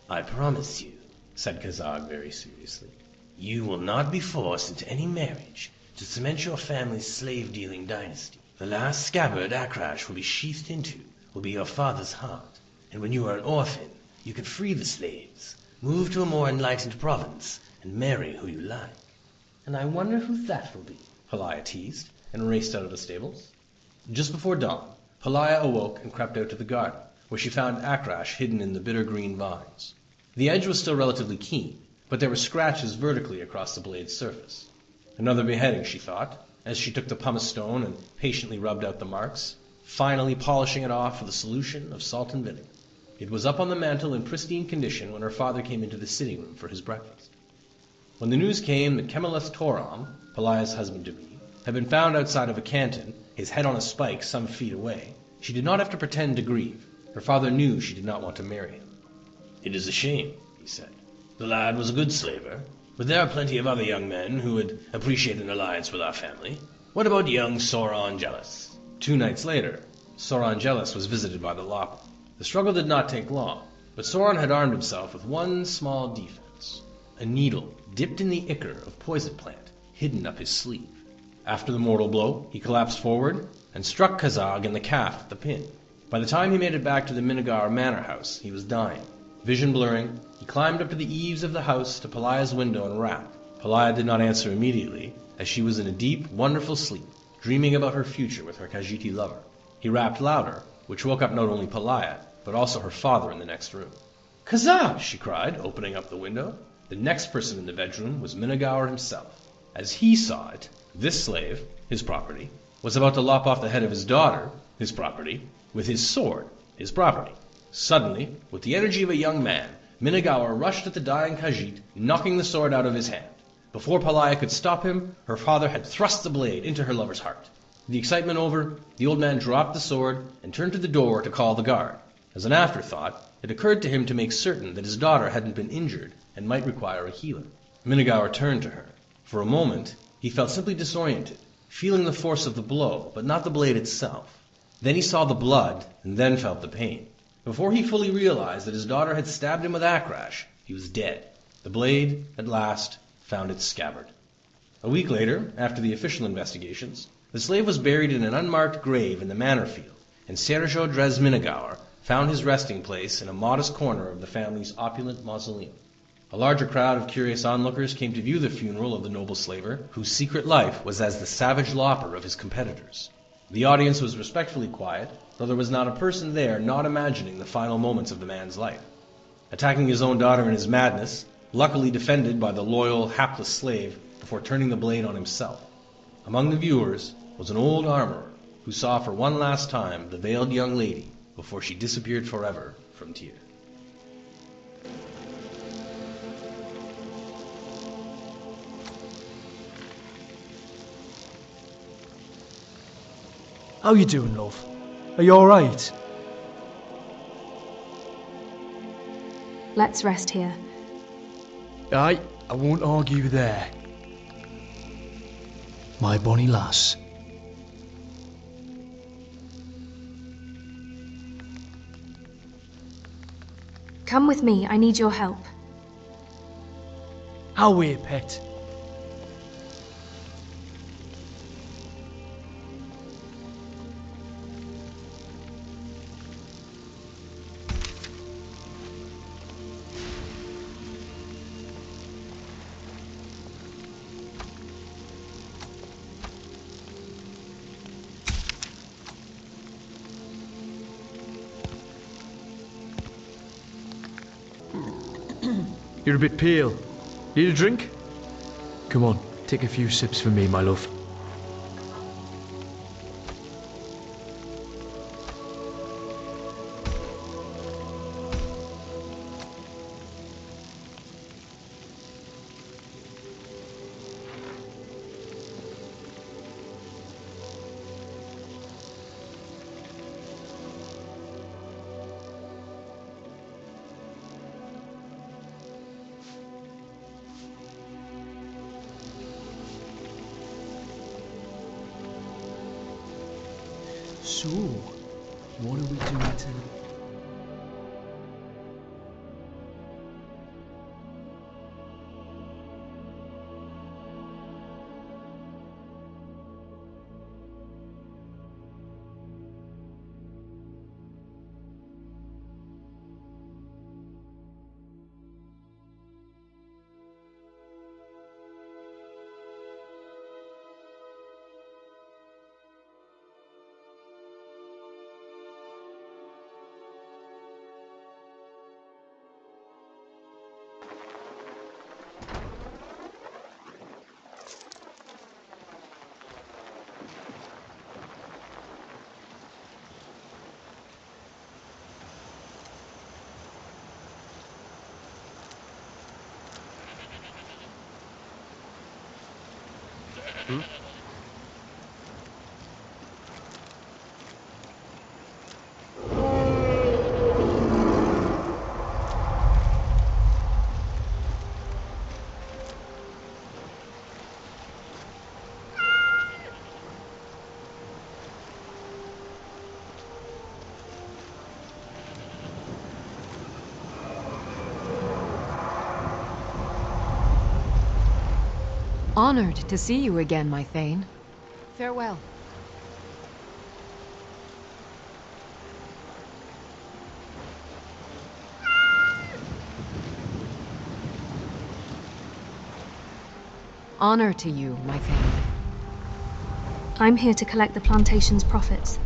Speaker 14: "I promise you," said Kazag very seriously, "you will not be forced into any marriage to cement your family's slave-dealing dynasty. The last scabbard Akrash will be sheathed into will be your father's heart, and when you are an orphan, you can free the slaves, move to a more enlightened province, and marry who you like." "And I wonder who that will be," Pelaya teased, and raced out of the stables. Just before dawn, Pelaya awoke and crept out to the garden, where she found Akrash hidden in the bitter green vines. The edge was still relatively keen, but there were scratches vertically across the blade's surface. Another beheading, she thought, as she took the pumice stone and patiently rubbed out the marks, finally polishing it off with a solution of salt and vinegar. It was up on the mantel in pristine condition when her father came into the sitting room for his breakfast. When the news came that Kemaleth Toram, Pelaya's husband-to-be, had been found outside of a canton, his head on a spike some feet away, she did not have to pretend to grieve. Her father knew she did not want to marry him. "It is a shame," he said. "The lad was a good slaver, but there are plenty of other young men who would appreciate an alliance with our family. What about young Soron Jealous?" 2 nights later, Soron Jealous was visited by the Lopper. The struggle did not take long, but Soron had armed himself with one small defense: a needle dipped in the ichor of poison plant hidden up his sleeve. After the mortal blow, he collapsed forward and struck Kazag in the calf with the pin. By the time he made it back to the Minigar manor house, he was dying. Vision blurring, he climbed up to the eaves of the house to Pelaya's window and rapped. Pelaya did not answer immediately, as she was in a deep, wonderful sleep, dreaming about her future with her Khajiiti lover. He rapped louder, which woke up not only Pelaya, but also her father in the next room. "Kazab!" she cried, opening up the window. The next person in the bedroom was Minigaur himself. As he saw it, this slave, his property, was about to lop off the head of his daughter, his property, with his sword, his property. Suddenly, with the energy of a young man, Minigaur rushed at the dying Khajiit, knocking the sword out of his hand. Before Pelaya could stop him, her father had thrust the blade into her lover's heart. The excitement over, the old man dropped the sword and turned to the door to call the guard. As an afterthought, it occurred to him to make certain that his daughter hadn't been injured and might require a healer. Minigaur turned to her. For a moment, he felt simply disoriented, feeling the force of the blow, but not the blade itself. Then he saw the blood, and then felt the pain. Before he fully realized that his daughter had stabbed him with Akrash, he was dead. The blade, at last, found its scabbard. A week later, after the official investigations, the slave was buried in an unmarked grave in the manor field, and Sergio Dres Minigaur found his resting place in a modest corner of the family's opulent mausoleum. A larger crowd of curious onlookers came to view the funeral of the noble slaver, whose secret life was as the savage lopper of his competitors. The audience was respectfully quiet, though there was not a person there not imagining the final moments of the man's life. Attacking his own daughter in his madness, luckily defended by the loyal, hapless slave before turning the blade on himself. Among the viewers was an old armorer who saw for one last time the veiled young lady before she disappeared forever from Tyr.
Speaker 6: How you doing, love? Are you alright?
Speaker 3: Let's rest here.
Speaker 6: Aye, I won't argue there. My bonny lass.
Speaker 3: Come with me, I need your help.
Speaker 6: Away, pet. You're a bit pale. Need a drink? Come on, take a few sips for me, my love. So, what are we doing tonight?
Speaker 5: Honored to see you again, my Thane. Farewell. Honor to you, my Thane.
Speaker 3: I'm here to collect the plantation's profits.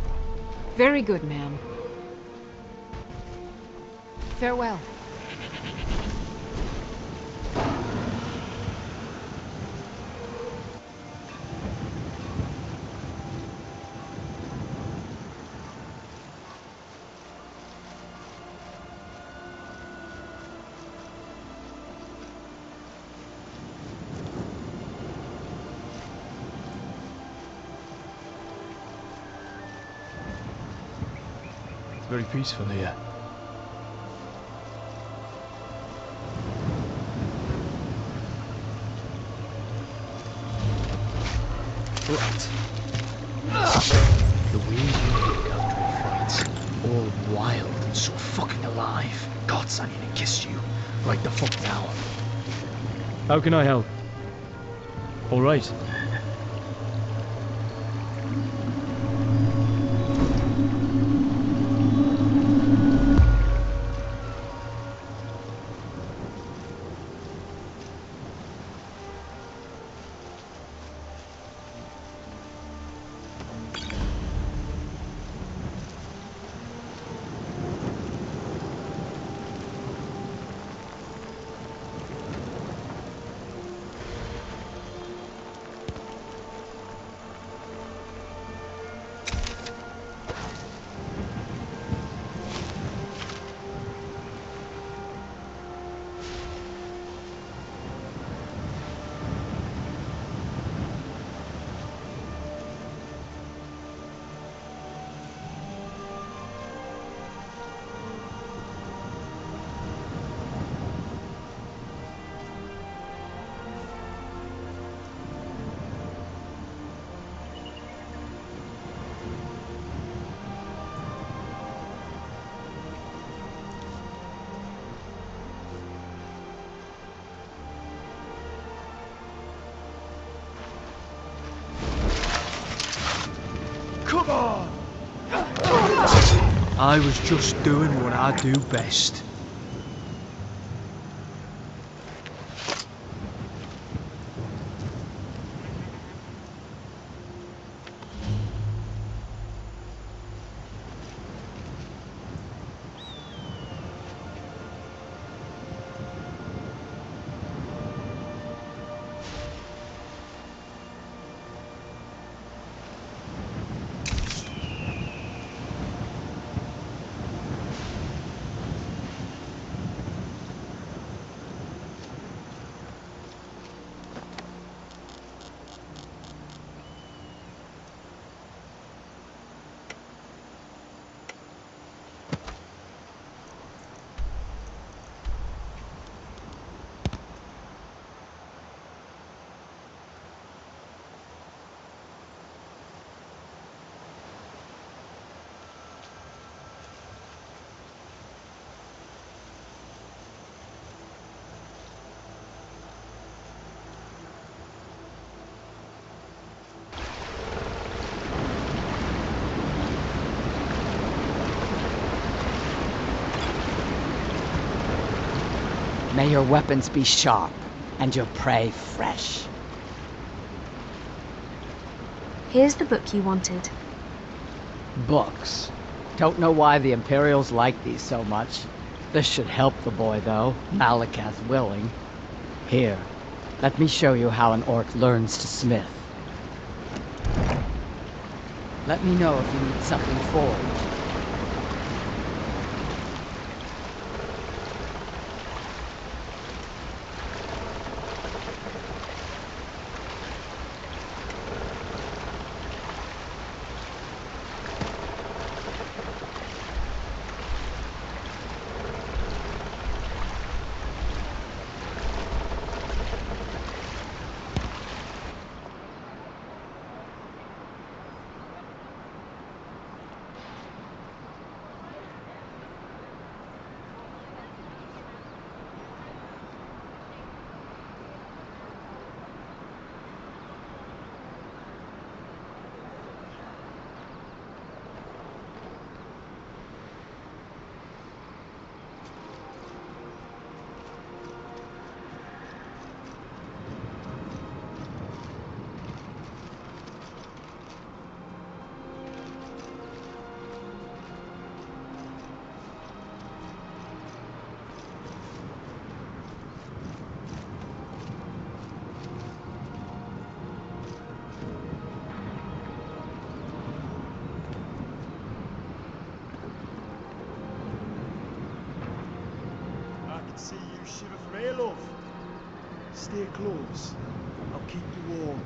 Speaker 5: Very good, ma'am. Farewell.
Speaker 6: It's very peaceful here. Right. The way you look after a fight, all wild and so fucking alive. Gods, I need to kiss you. Right the fuck now. How can I help? All right. Come on! I was just doing what I do best.
Speaker 15: May your weapons be sharp, and your prey fresh.
Speaker 3: Here's the book you wanted.
Speaker 15: Books. Don't know why the Imperials like these so much. This should help the boy, though, Malakath willing. Here, let me show you how an orc learns to smith. Let me know if you need something forged.
Speaker 16: See you shiver from here, love. Stay close. I'll keep you warm.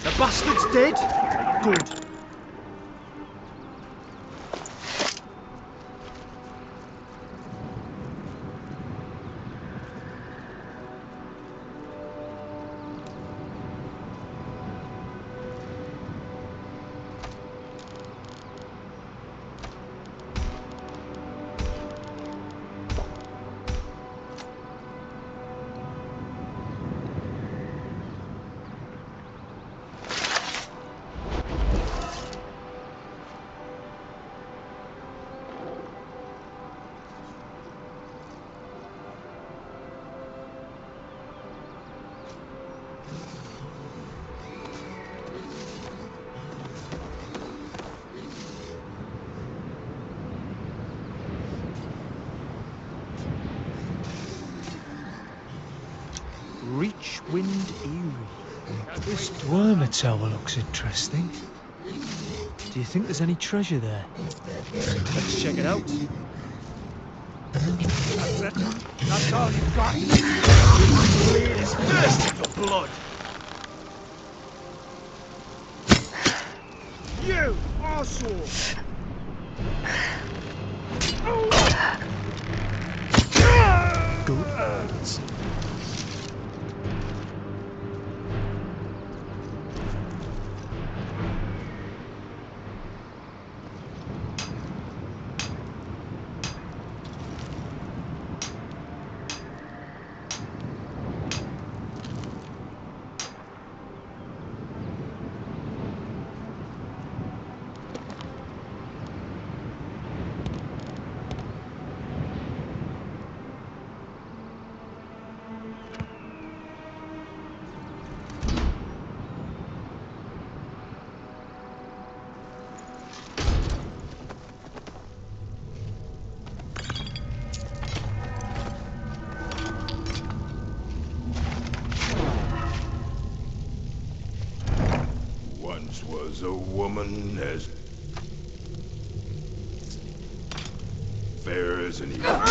Speaker 1: The bastard's dead? Good. Reachwind Eyrie. This Dwermer Tower looks interesting. Do you think there's any treasure there? Let's check it out.
Speaker 16: That's it. That's all you've got. Blade is thirsty for blood. You arsehole!
Speaker 1: Good hands.
Speaker 10: Once was a woman as fair as an eagle.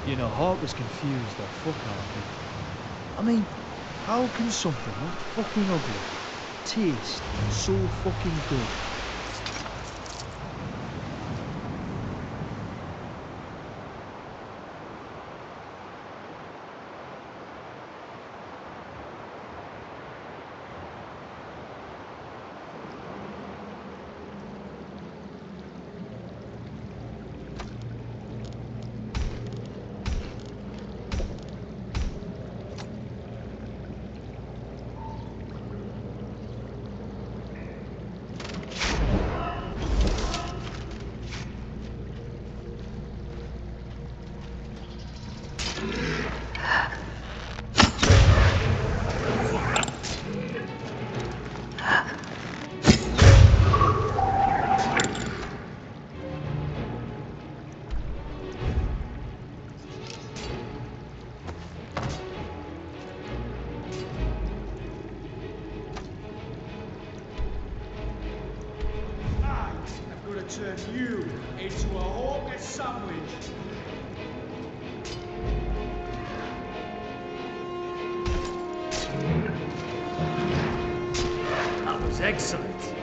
Speaker 1: You know, Harper's confused the fuck out of me. I mean, how can something that fucking ugly taste so fucking good?
Speaker 16: Turn you into a hawker sandwich. That was excellent.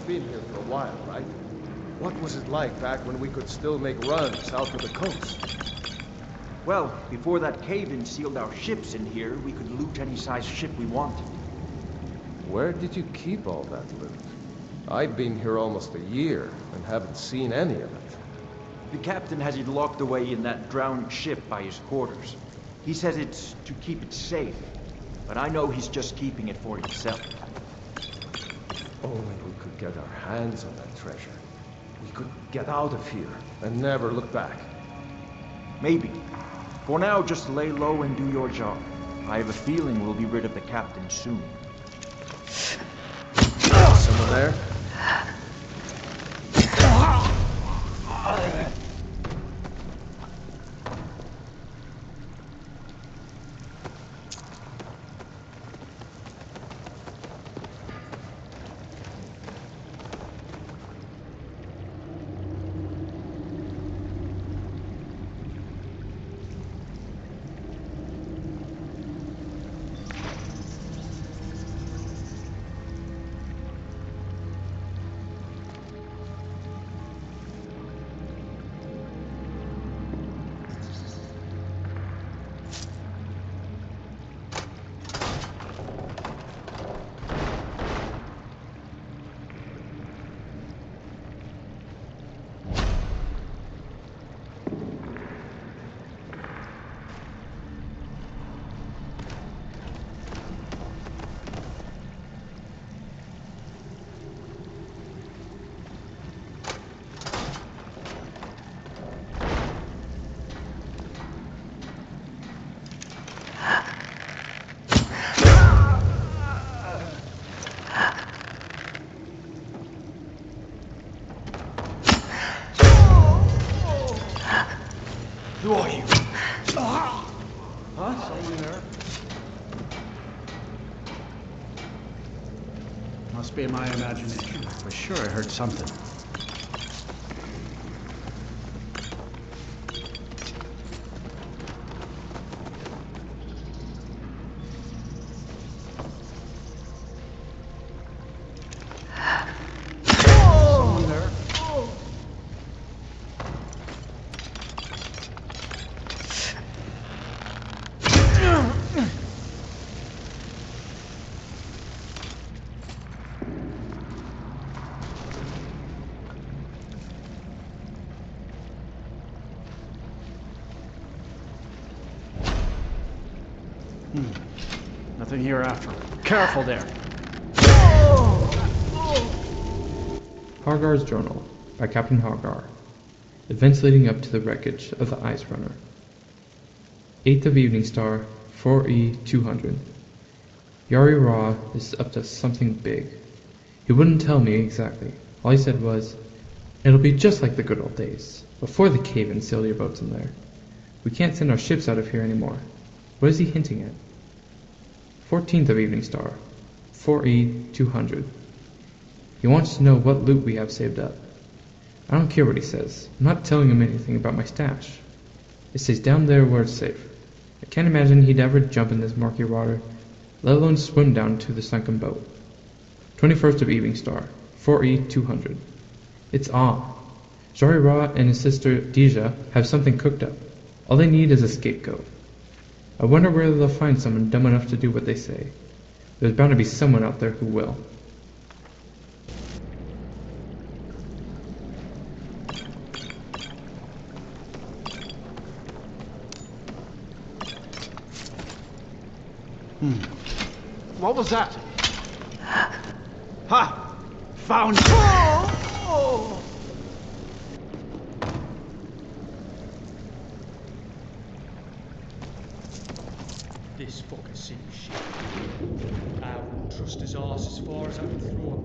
Speaker 10: Been here for a while, right? What was it like back when we could still make runs out to the coast?
Speaker 17: Well, before that cave-in sealed our ships in here, we could loot any size ship we wanted.
Speaker 10: Where did you keep all that loot? I've been here almost a year and haven't seen any of it.
Speaker 17: The captain has it locked away in that drowned ship by his quarters. He says it's to keep it safe, but I know he's just keeping it for himself.
Speaker 10: Only we could get our hands on that treasure. We could get out of here and never look back.
Speaker 17: Maybe. For now, just lay low and do your job. I have a feeling we'll be rid of the captain soon.
Speaker 10: Someone there?
Speaker 12: Who are you?
Speaker 17: Huh? Something there?
Speaker 18: Must be my imagination. For sure I heard something. Someone there? Nothing here after. Careful there.
Speaker 19: Hargar's Journal by Captain Hargar. Events leading up to the wreckage of the Icerunner. 8th of Evening Star, 4E200. Jaree-Ra is up to something big. He wouldn't tell me exactly. All he said was, "It'll be just like the good old days, before the cave-in sailed your boats in there. We can't send our ships out of here anymore." What is he hinting at? 14th of Evening Star, 4E200. He wants to know what loot we have saved up. I don't care what he says. I'm not telling him anything about my stash. It stays down there where it's safe. I can't imagine he'd ever jump in this murky water, let alone swim down to the sunken boat. 21st of Evening Star, 4E200. It's on. Jaree-Ra and his sister Deja have something cooked up. All they need is a scapegoat. I wonder where they'll find someone dumb enough to do what they say. There's bound to be someone out there who will.
Speaker 18: What was that? Ha! Found.
Speaker 6: This fucking city shit. I wouldn't trust his arse as far as I could throw him.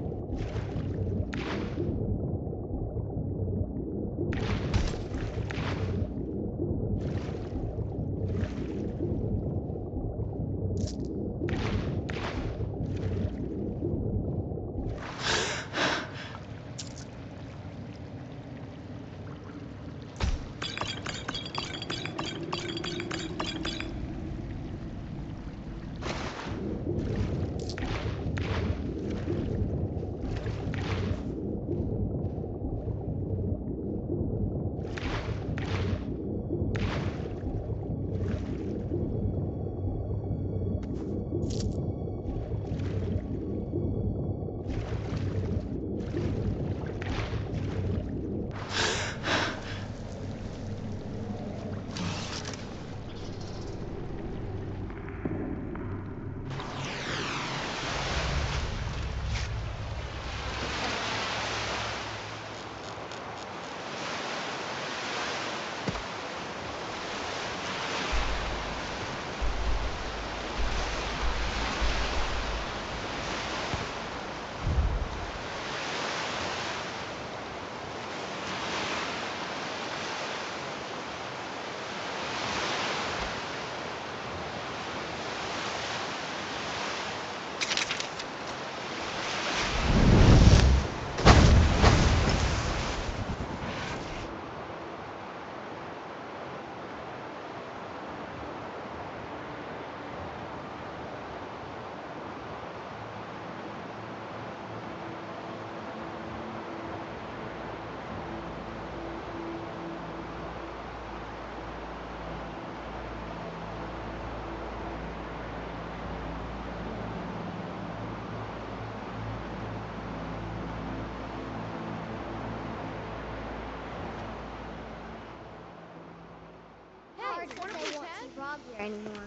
Speaker 4: Here anymore.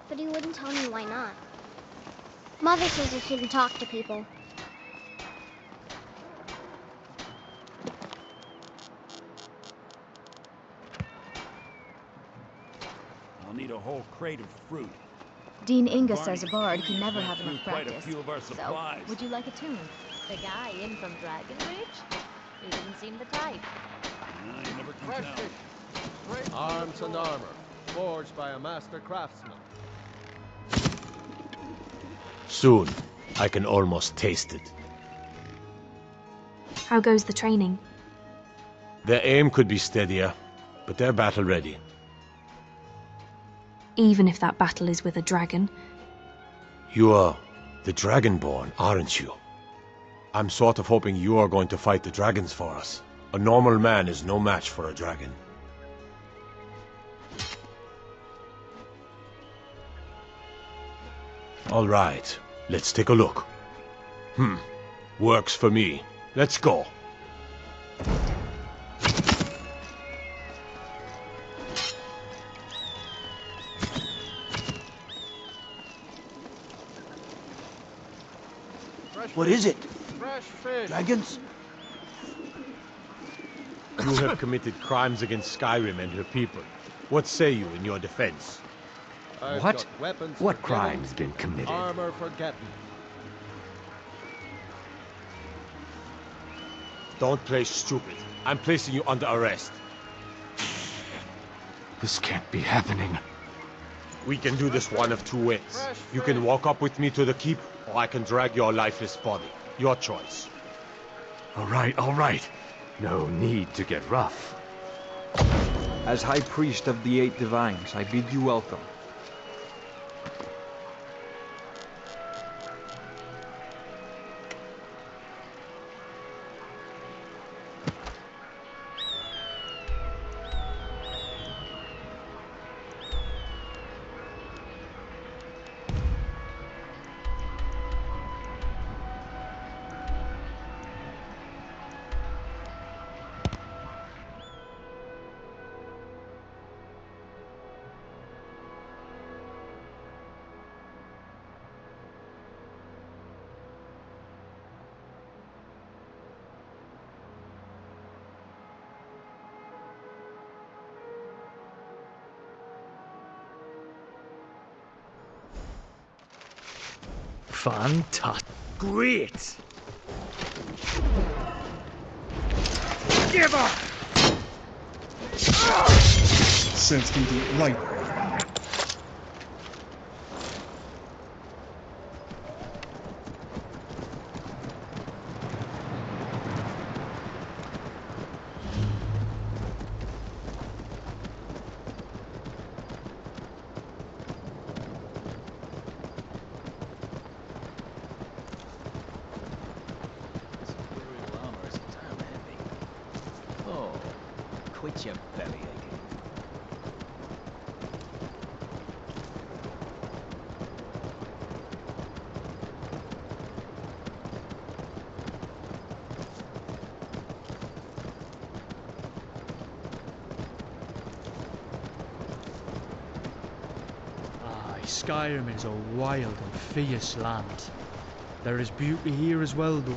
Speaker 4: But he wouldn't tell me why not. Mother says I shouldn't talk to people.
Speaker 20: I'll need a whole crate of fruit.
Speaker 21: Dean Inga
Speaker 20: Barney,
Speaker 21: says a bard can never
Speaker 20: went
Speaker 21: have
Speaker 20: through
Speaker 21: enough
Speaker 20: quite a
Speaker 21: practice.
Speaker 20: few of our
Speaker 21: So,
Speaker 20: supplies.
Speaker 21: would you like a tune?
Speaker 22: The guy in from Dragonbridge? He didn't seem the type.
Speaker 20: You never can tell.
Speaker 2: Arms and armor, forged by a master craftsman.
Speaker 14: Soon, I can almost taste it.
Speaker 3: How goes the training?
Speaker 14: Their aim could be steadier, but they're battle ready.
Speaker 3: Even if that battle is with a dragon?
Speaker 14: You are the Dragonborn, aren't you? I'm sort of hoping you are going to fight the dragons for us. A normal man is no match for a dragon. All right, let's take a look. Works for me. Let's go.
Speaker 22: What is it?
Speaker 2: Fresh fish.
Speaker 22: Dragons?
Speaker 14: You have committed crimes against Skyrim and her people. What say you in your defense?
Speaker 2: I've
Speaker 22: What?
Speaker 2: got weapons
Speaker 22: What
Speaker 2: for
Speaker 22: crime's
Speaker 2: killing,
Speaker 22: been committed?
Speaker 2: Armor for getting.
Speaker 14: Don't play stupid. I'm placing you under arrest.
Speaker 22: This can't be happening.
Speaker 14: We can do this one of two ways. You can walk up with me to the keep, or I can drag your lifeless body. Your choice.
Speaker 22: All right. No need to get rough.
Speaker 17: As High Priest of the Eight Divines, I bid you welcome.
Speaker 6: Fantastic. Great.
Speaker 12: Give up!
Speaker 16: Sensed indeed right.
Speaker 6: Quit your belly aching.
Speaker 1: Aye, Skyrim is a wild and fierce land. There is beauty here as well, though.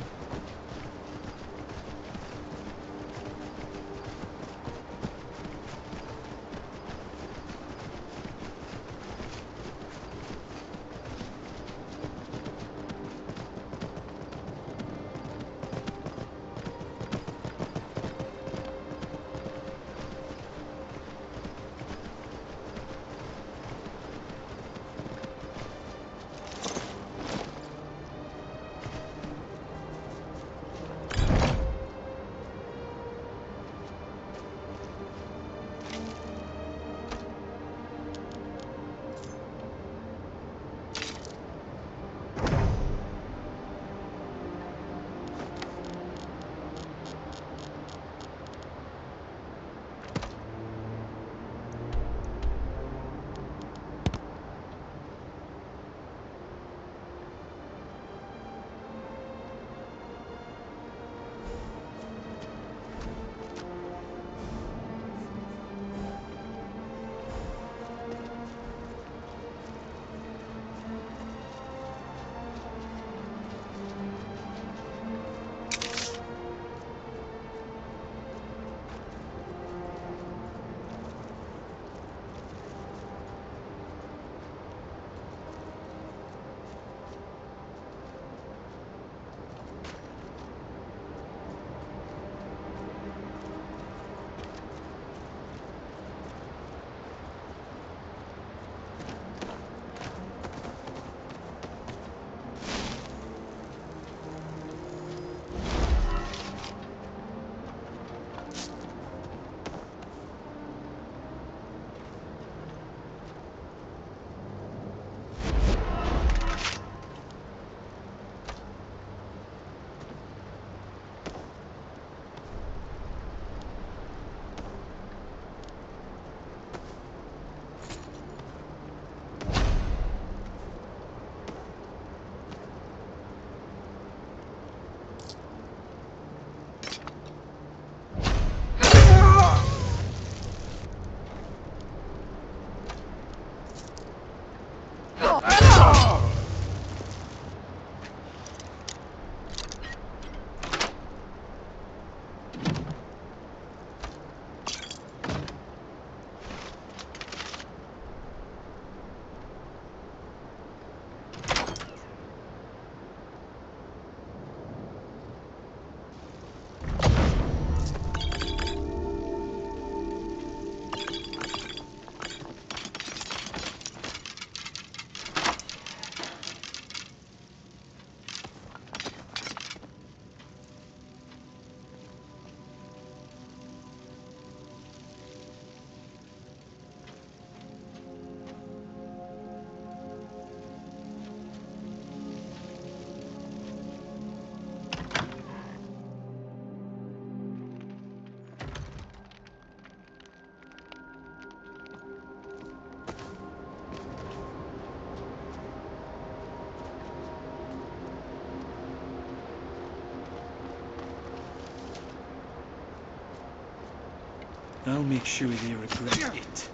Speaker 16: I'll make sure they regret it.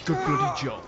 Speaker 1: Good bloody job.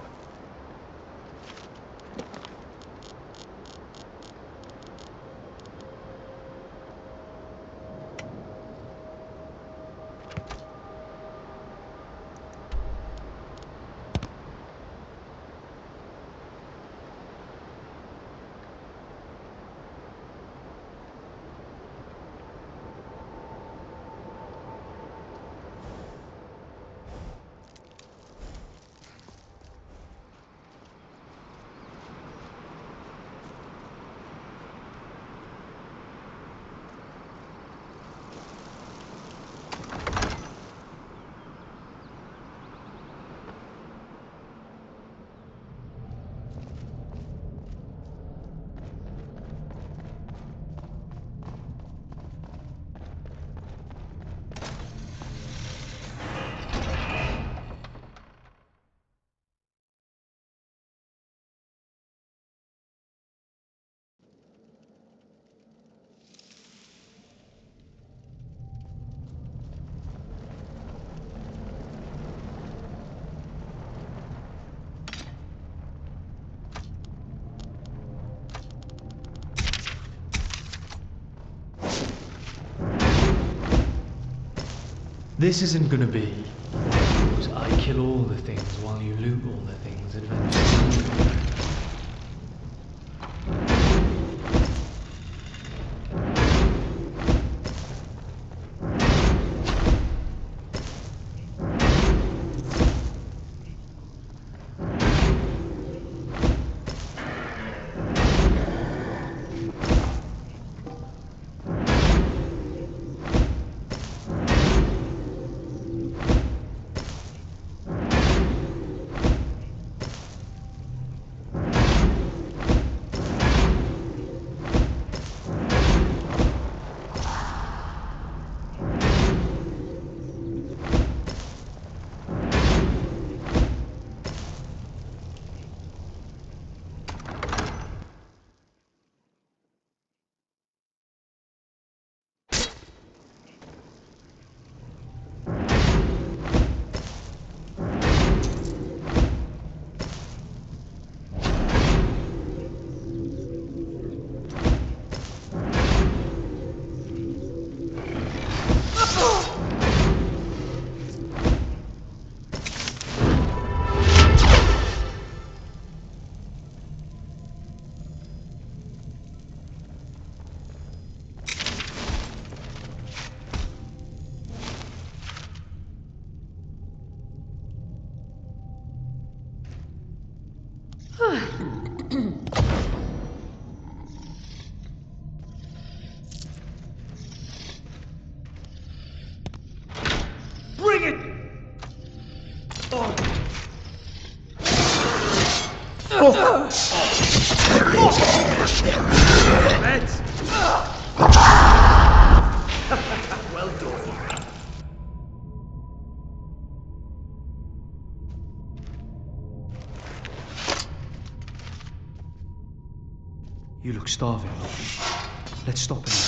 Speaker 6: This isn't gonna be I kill all the things while you loot all the things adventure.
Speaker 12: Bring it!
Speaker 6: Well done. You look starving. Let's stop and eat.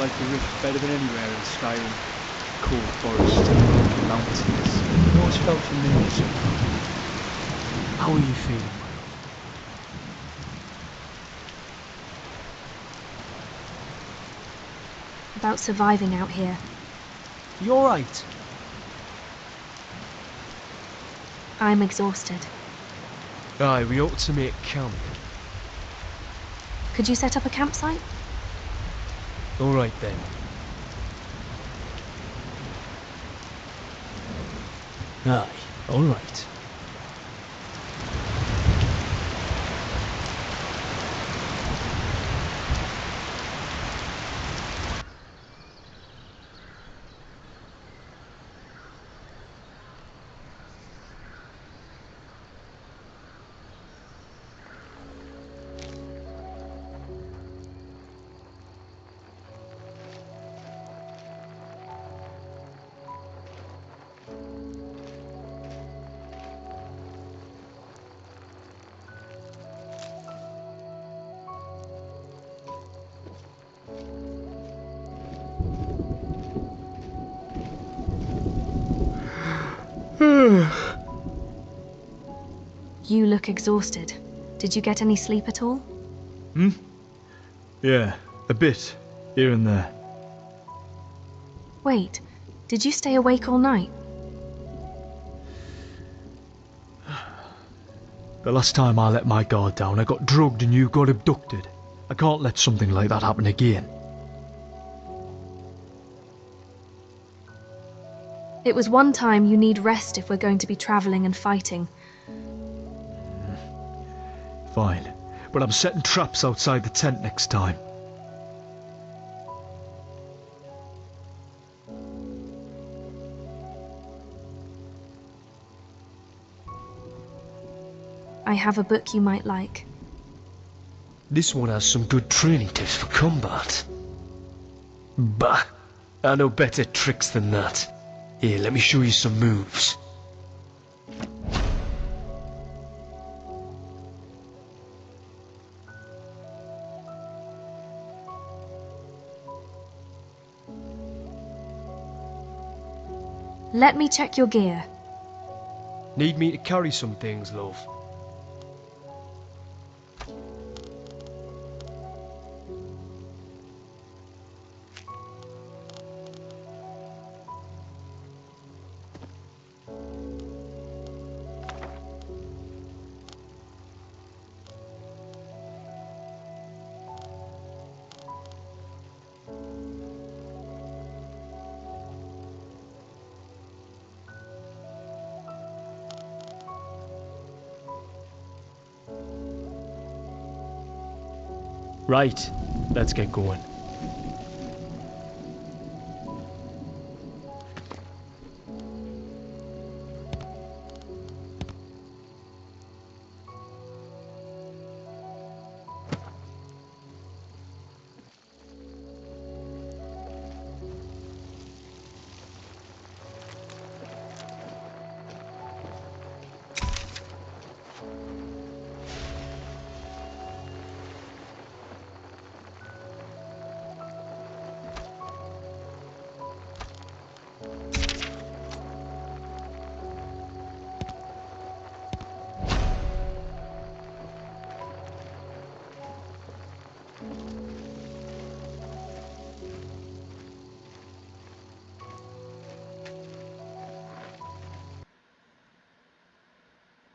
Speaker 1: like the rift better than anywhere in Skyrim. Cold forests and broken mountains. It always felt familiar somehow. How are you feeling, my love?
Speaker 3: About surviving out here.
Speaker 1: You alright?
Speaker 3: I'm exhausted.
Speaker 1: Aye, we ought to make camp.
Speaker 3: Could you set up a campsite?
Speaker 1: Alright then. Aye, alright.
Speaker 3: You look exhausted. Did you get any sleep at all?
Speaker 1: Yeah, a bit, here and there.
Speaker 3: Wait, did you stay awake all night?
Speaker 1: The last time I let my guard down, I got drugged and you got abducted. I can't let something like that happen again.
Speaker 3: It was one time. You need rest if we're going to be traveling and fighting.
Speaker 1: Fine, but I'm setting traps outside the tent next time.
Speaker 3: I have a book you might like.
Speaker 1: This one has some good training tips for combat. Bah, I know better tricks than that. Here, let me show you some moves.
Speaker 3: Let me check your gear.
Speaker 1: Need me to carry some things, love? Right, let's get going.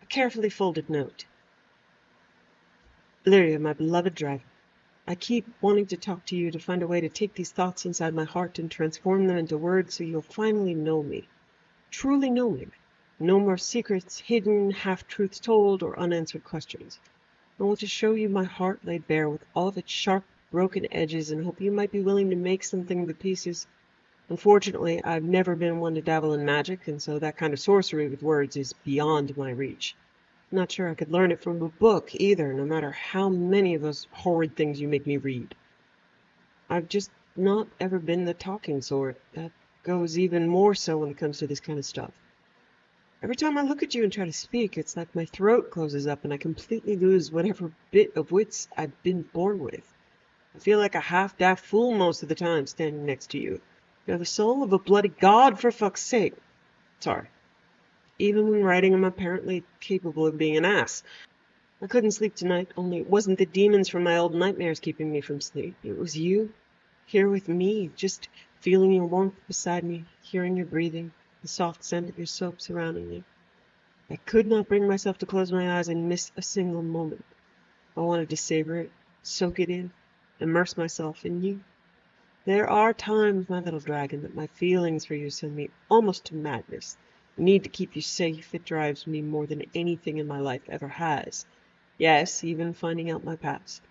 Speaker 13: A carefully folded note. Lirya, my beloved driver, I keep wanting to talk to you to find a way to take these thoughts inside my heart and transform them into words so you'll finally know me. Truly know me. No more secrets hidden, half-truths told, or unanswered questions. I want to show you my heart laid bare with all of its sharp, broken edges and hope you might be willing to make something of the pieces. Unfortunately, I've never been one to dabble in magic, and so that kind of sorcery with words is beyond my reach. I'm not sure I could learn it from a book either, no matter how many of those horrid things you make me read. I've just not ever been the talking sort. That goes even more so when it comes to this kind of stuff. Every time I look at you and try to speak, it's like my throat closes up and I completely lose whatever bit of wits I've been born with. I feel like a half-daft fool most of the time standing next to you. You're the soul of a bloody god, for fuck's sake. Sorry. Even when writing, I'm apparently capable of being an ass. I couldn't sleep tonight, only it wasn't the demons from my old nightmares keeping me from sleep. It was you, here with me, just feeling your warmth beside me, hearing your breathing, the soft scent of your soap surrounding me. I could not bring myself to close my eyes and miss a single moment. I wanted to savor it, soak it in, immerse myself in you. There are times, my little dragon, that my feelings for you send me almost to madness. The need to keep you safe, it drives me more than anything in my life ever has. Yes, even finding out my past.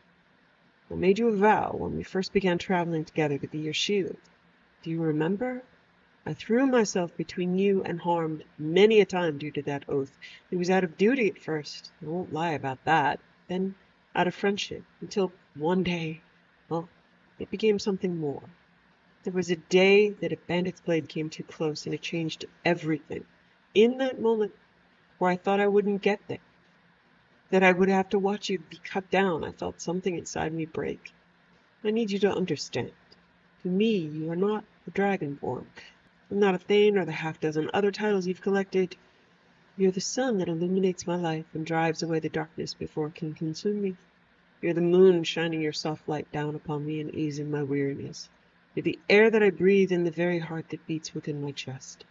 Speaker 13: I made you a vow when we first began traveling together to be your shield. Do you remember? I threw myself between you and harm many a time due to that oath. It was out of duty at first, I won't lie about that. Then out of friendship, until one day, well, it became something more. There was a day that a bandit's blade came too close and it changed everything. In that moment where I thought I wouldn't get there, that I would have to watch you be cut down, I felt something inside me break. I need you to understand. To me, you are not the Dragonborn. I'm not a Thane or the half-dozen other titles you've collected. You're the sun that illuminates my life and drives away the darkness before it can consume me. You're the moon shining your soft light down upon me and easing my weariness. You're the air that I breathe and the very heart that beats within my chest.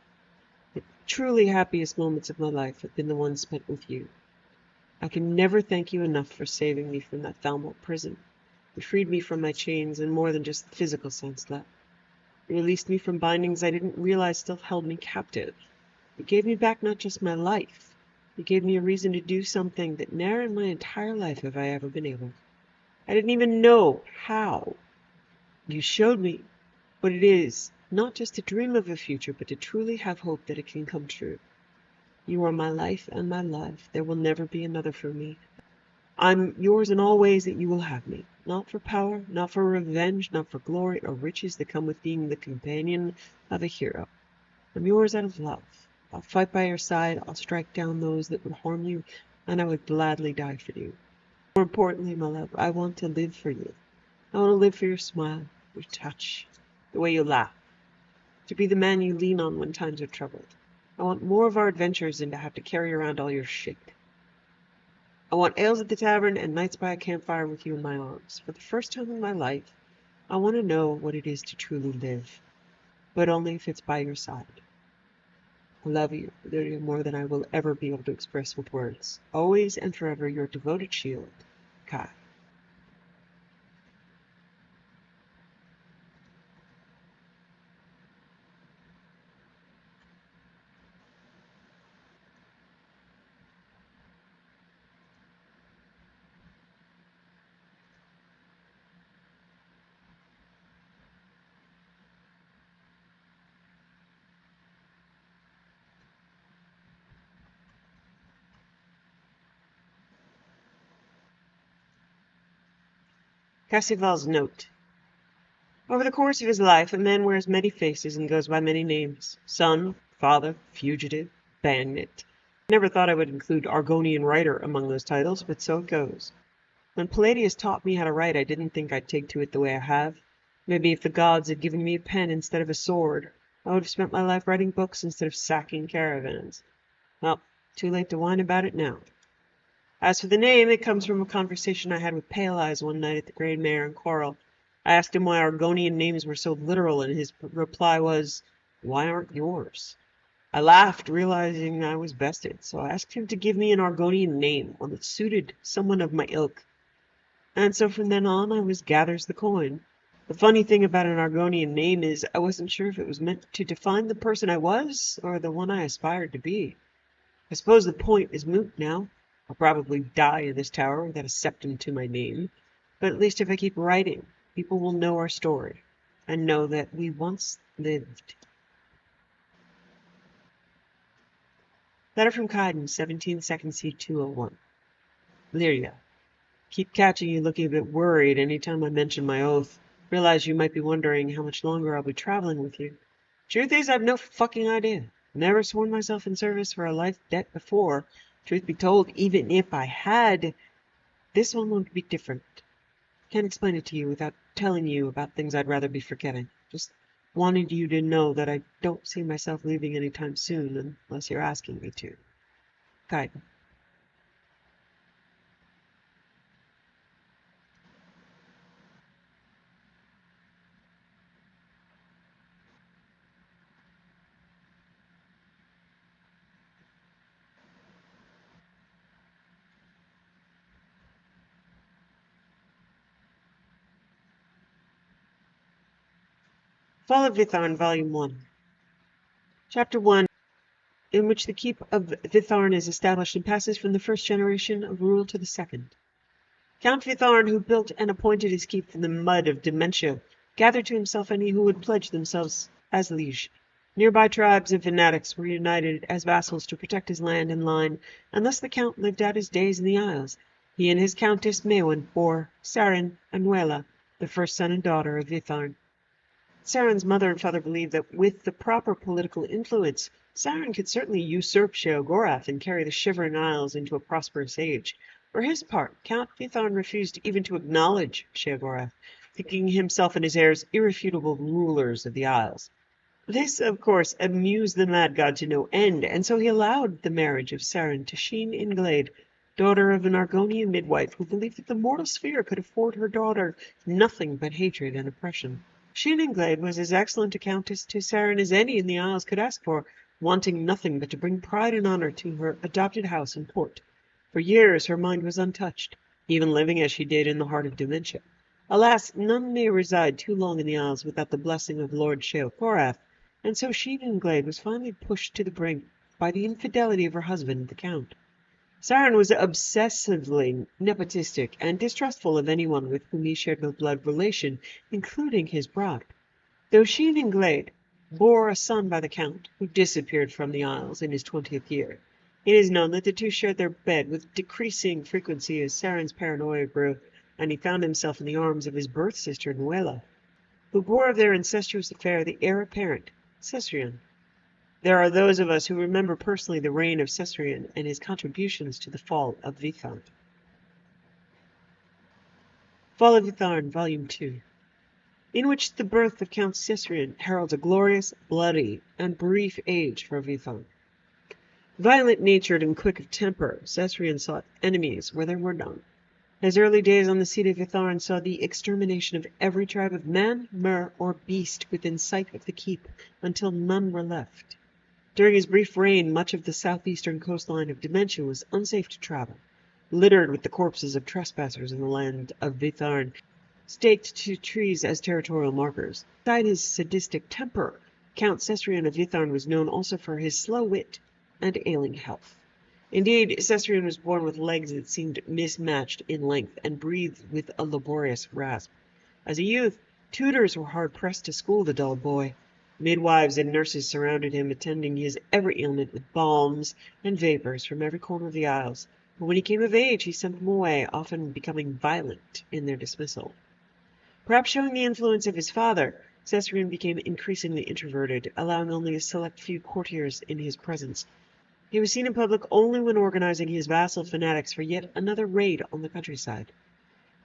Speaker 13: The truly happiest moments of my life have been the ones spent with you. I can never thank you enough for saving me from that Falmouth prison. It freed me from my chains in more than just the physical sense left. It released me from bindings I didn't realize still held me captive. It gave me back not just my life. It gave me a reason to do something that ne'er in my entire life have I ever been able. I didn't even know how. You showed me what it is, not just to dream of a future, but to truly have hope that it can come true. You are my life and my life. There will never be another for me. I'm yours in all ways that you will have me. Not for power, not for revenge, not for glory or riches that come with being the companion of a hero. I'm yours out of love. I'll fight by your side, I'll strike down those that would harm you, and I would gladly die for you. More importantly, my love, I want to live for you. I want to live for your smile, your touch, the way you laugh. To be the man you lean on when times are troubled. I want more of our adventures than to have to carry around all your shit. I want ales at the tavern and nights by a campfire with you in my arms. For the first time in my life, I want to know what it is to truly live, but only if it's by your side. I love you, Lirya, more than I will ever be able to express with words. Always and forever your devoted shield, Kai. Cassival's note. Over the course of his life, a man wears many faces and goes by many names. Son, father, fugitive, bandit. I never thought I would include Argonian writer among those titles, but so it goes. When Palladius taught me how to write, I didn't think I'd take to it the way I have. Maybe if the gods had given me a pen instead of a sword, I would have spent my life writing books instead of sacking caravans. Well, too late to whine about it now. As for the name, it comes from a conversation I had with Pale Eyes one night at the Grey Mare in Coral. I asked him why Argonian names were so literal, and his reply was, "Why aren't yours?" I laughed, realizing I was bested, so I asked him to give me an Argonian name, one that suited someone of my ilk. And so from then on, I was Gathers the Coin. The funny thing about an Argonian name is I wasn't sure if it was meant to define the person I was, or the one I aspired to be. I suppose the point is moot now. I'll probably die in this tower without a septum to my name, but at least if I keep writing, people will know our story, and know that we once lived. Letter from Kaidan, 17 2nd C201. Lirya, keep catching you looking a bit worried any time I mention my oath. Realize you might be wondering how much longer I'll be traveling with you. Truth is, I've no fucking idea. Never sworn myself in service for a life debt before. Truth be told, even if I had, this one would be different. Can't explain it to you without telling you about things I'd rather be forgetting. Just wanted you to know that I don't see myself leaving anytime soon unless you're asking me to. Kaidan. Fall of Vitharn, Volume 1. Chapter 1, in which the keep of Vitharn is established and passes from the first generation of rule to the second. Count Vitharn, who built and appointed his keep from the mud of Dementia, gathered to himself any who would pledge themselves as liege. Nearby tribes of fanatics were united as vassals to protect his land and line, and thus the count lived out his days in the Isles. He and his countess Mewin bore Sarin and Nuela, the first son and daughter of Vitharn. Saren's mother and father believed that with the proper political influence, Saren could certainly usurp Sheogorath and carry the Shivering Isles into a prosperous age. For his part, Count Vitharn refused even to acknowledge Sheogorath, thinking himself and his heirs irrefutable rulers of the Isles. This, of course, amused the mad god to no end, and so he allowed the marriage of Saren to Sheen Inglade, daughter of an Argonian midwife who believed that the mortal sphere could afford her daughter nothing but hatred and oppression. Sheen Inglade was as excellent a countess to Saren as any in the Isles could ask for, wanting nothing but to bring pride and honor to her adopted house and port. For years her mind was untouched, even living as she did in the heart of Dementia. Alas, none may reside too long in the Isles without the blessing of Lord Sheogorath, and so Sheen Inglade was finally pushed to the brink by the infidelity of her husband, the Count. Saren was obsessively nepotistic and distrustful of anyone with whom he shared no blood relation, including his bride. Though Sheen Inglade bore a son by the Count, who disappeared from the Isles in his 20th year, it is known that the two shared their bed with decreasing frequency as Saren's paranoia grew, and he found himself in the arms of his birth sister Nuela, who bore of their incestuous affair the heir apparent, Cesarion. There are those of us who remember personally the reign of Cesarion and his contributions to the fall of Vitharn. Fall of Vitharn, Volume 2, in which the birth of Count Cesarion heralds a glorious, bloody, and brief age for Vitharn. Violent-natured and quick of temper, Cesarion sought enemies where there were none. His early days on the seat of Vitharn saw the extermination of every tribe of man, mer, or beast within sight of the keep, until none were left. During his brief reign, much of the southeastern coastline of Dementia was unsafe to travel, littered with the corpses of trespassers in the land of Vitharn, staked to trees as territorial markers. Beside his sadistic temper, Count Cesarion of Vitharn was known also for his slow wit and ailing health. Indeed, Cesarion was born with legs that seemed mismatched in length and breathed with a laborious rasp. As a youth, tutors were hard-pressed to school the dull boy. Midwives and nurses surrounded him, attending his every ailment with balms and vapors from every corner of the Isles. But when he came of age, he sent them away, often becoming violent in their dismissal. Perhaps showing the influence of his father, Cesarion became increasingly introverted, allowing only a select few courtiers in his presence. He was seen in public only when organizing his vassal fanatics for yet another raid on the countryside.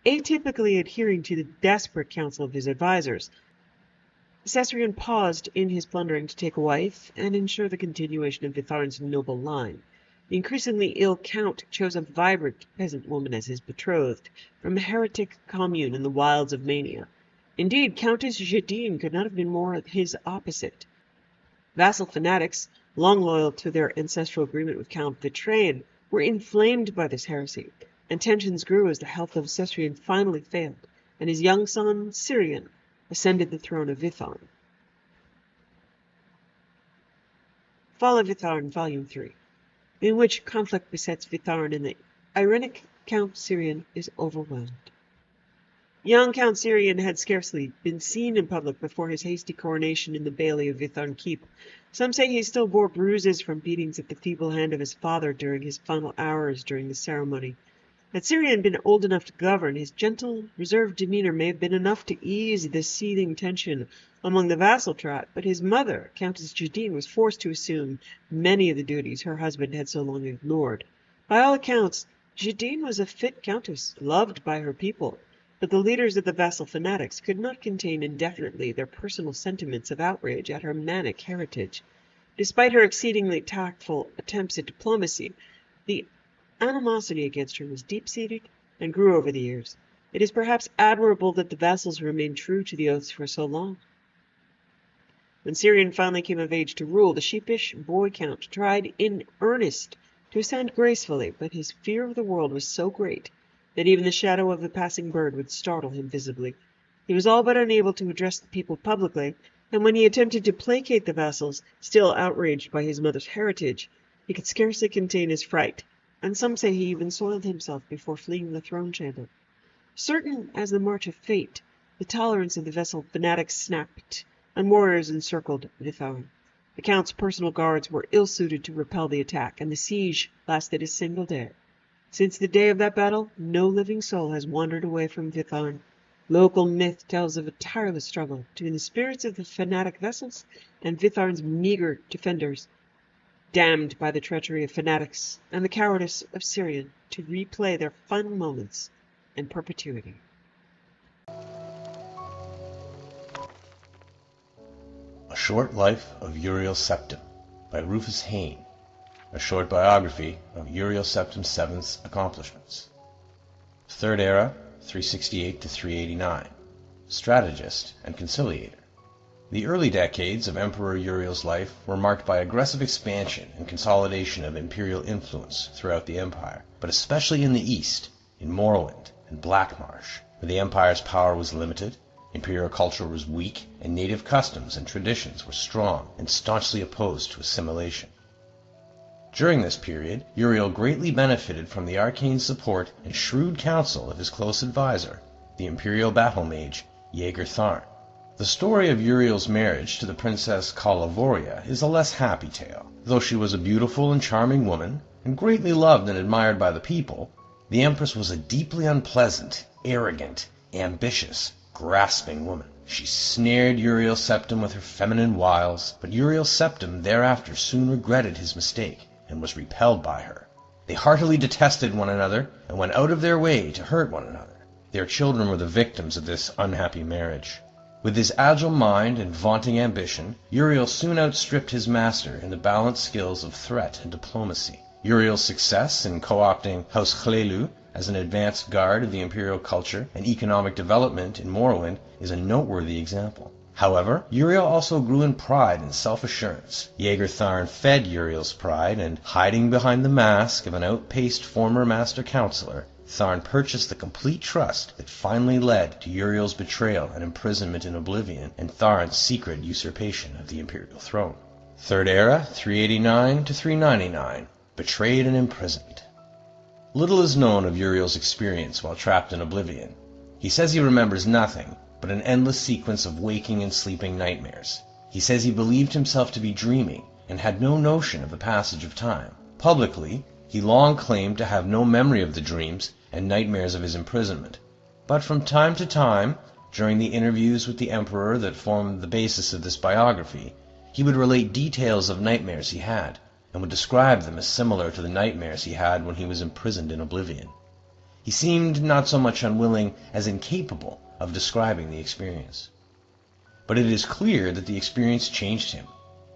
Speaker 13: Atypically adhering to the desperate counsel of his advisors, Cesarion paused in his plundering to take a wife and ensure the continuation of Vitharn's noble line. The increasingly ill Count chose a vibrant peasant woman as his betrothed, from a heretic commune in the wilds of Mania. Indeed, Countess Jadine could not have been more his opposite. Vassal fanatics, long loyal to their ancestral agreement with Count Vitrain, were inflamed by this heresy, and tensions grew as the health of Cesarion finally failed, and his young son, Cirion, ascended the throne of Vitharn. Fall of Vitharn, Volume 3, in which conflict besets Vitharn and the ironic Count Cirion is overwhelmed. Young Count Cirion had scarcely been seen in public before his hasty coronation in the bailey of Vitharn Keep. Some say he still bore bruises from beatings at the feeble hand of his father during his final hours during the ceremony. Had Cirion been old enough to govern, his gentle, reserved demeanor may have been enough to ease the seething tension among the vassal tribe, but his mother, Countess Jadine, was forced to assume many of the duties her husband had so long ignored. By all accounts, Jadine was a fit countess, loved by her people, but the leaders of the vassal fanatics could not contain indefinitely their personal sentiments of outrage at her manic heritage. Despite her exceedingly tactful attempts at diplomacy, the animosity against her was deep-seated and grew over the years. It is perhaps admirable that the vassals remained true to the oaths for so long. When Syrian finally came of age to rule, the sheepish boy count tried in earnest to ascend gracefully, but his fear of the world was so great that even the shadow of the passing bird would startle him visibly. He was all but unable to address the people publicly, and when he attempted to placate the vassals, still outraged by his mother's heritage, he could scarcely contain his fright, and some say he even soiled himself before fleeing the throne chamber. Certain as the march of fate, the tolerance of the vassal fanatics snapped, and warriors encircled Vithaun. The count's personal guards were ill-suited to repel the attack, and the siege lasted a single day. Since the day of that battle, no living soul has wandered away from Vithaun. Local myth tells of a tireless struggle between the spirits of the fanatic vessels and Vithaun's meager defenders, damned by the treachery of fanatics and the cowardice of Syrian to replay their final moments in perpetuity.
Speaker 14: A Short Life of Uriel Septim by Rufus Hayne. A short biography of Uriel Septim VII's accomplishments. Third Era, 368 to 389. Strategist and conciliator. The early decades of Emperor Uriel's life were marked by aggressive expansion and consolidation of imperial influence throughout the empire, but especially in the east, in Morrowind and Blackmarsh, where the empire's power was limited, imperial culture was weak, and native customs and traditions were strong and staunchly opposed to assimilation. During this period, Uriel greatly benefited from the arcane support and shrewd counsel of his close advisor, the imperial battle mage Jaeger Tharn. The story of Uriel's marriage to the princess Kalavoria is a less happy tale. Though she was a beautiful and charming woman, and greatly loved and admired by the people, the empress was a deeply unpleasant, arrogant, ambitious, grasping woman. She snared Uriel Septim with her feminine wiles, but Uriel Septim thereafter soon regretted his mistake and was repelled by her. They heartily detested one another and went out of their way to hurt one another. Their children were the victims of this unhappy marriage. With his agile mind and vaunting ambition, Uriel soon outstripped his master in the balanced skills of threat and diplomacy. Uriel's success in co-opting House Chlelu as an advanced guard of the imperial culture and economic development in Morrowind is a noteworthy example. However, Uriel also grew in pride and self-assurance. Jaeger Tharn fed Uriel's pride, and hiding behind the mask of an outpaced former master counselor, Tharn purchased the complete trust that finally led to Uriel's betrayal and imprisonment in Oblivion, and Tharn's secret usurpation of the imperial throne. Third Era, 389 to 399. Betrayed and imprisoned. Little is known of Uriel's experience while trapped in Oblivion. He says he remembers nothing but an endless sequence of waking and sleeping nightmares. He says he believed himself to be dreaming and had no notion of the passage of time. Publicly, he long claimed to have no memory of the dreams and nightmares of his imprisonment. But from time to time, during the interviews with the Emperor that formed the basis of this biography, he would relate details of nightmares he had, and would describe them as similar to the nightmares he had when he was imprisoned in Oblivion. He seemed not so much unwilling as incapable of describing the experience. But it is clear that the experience changed him.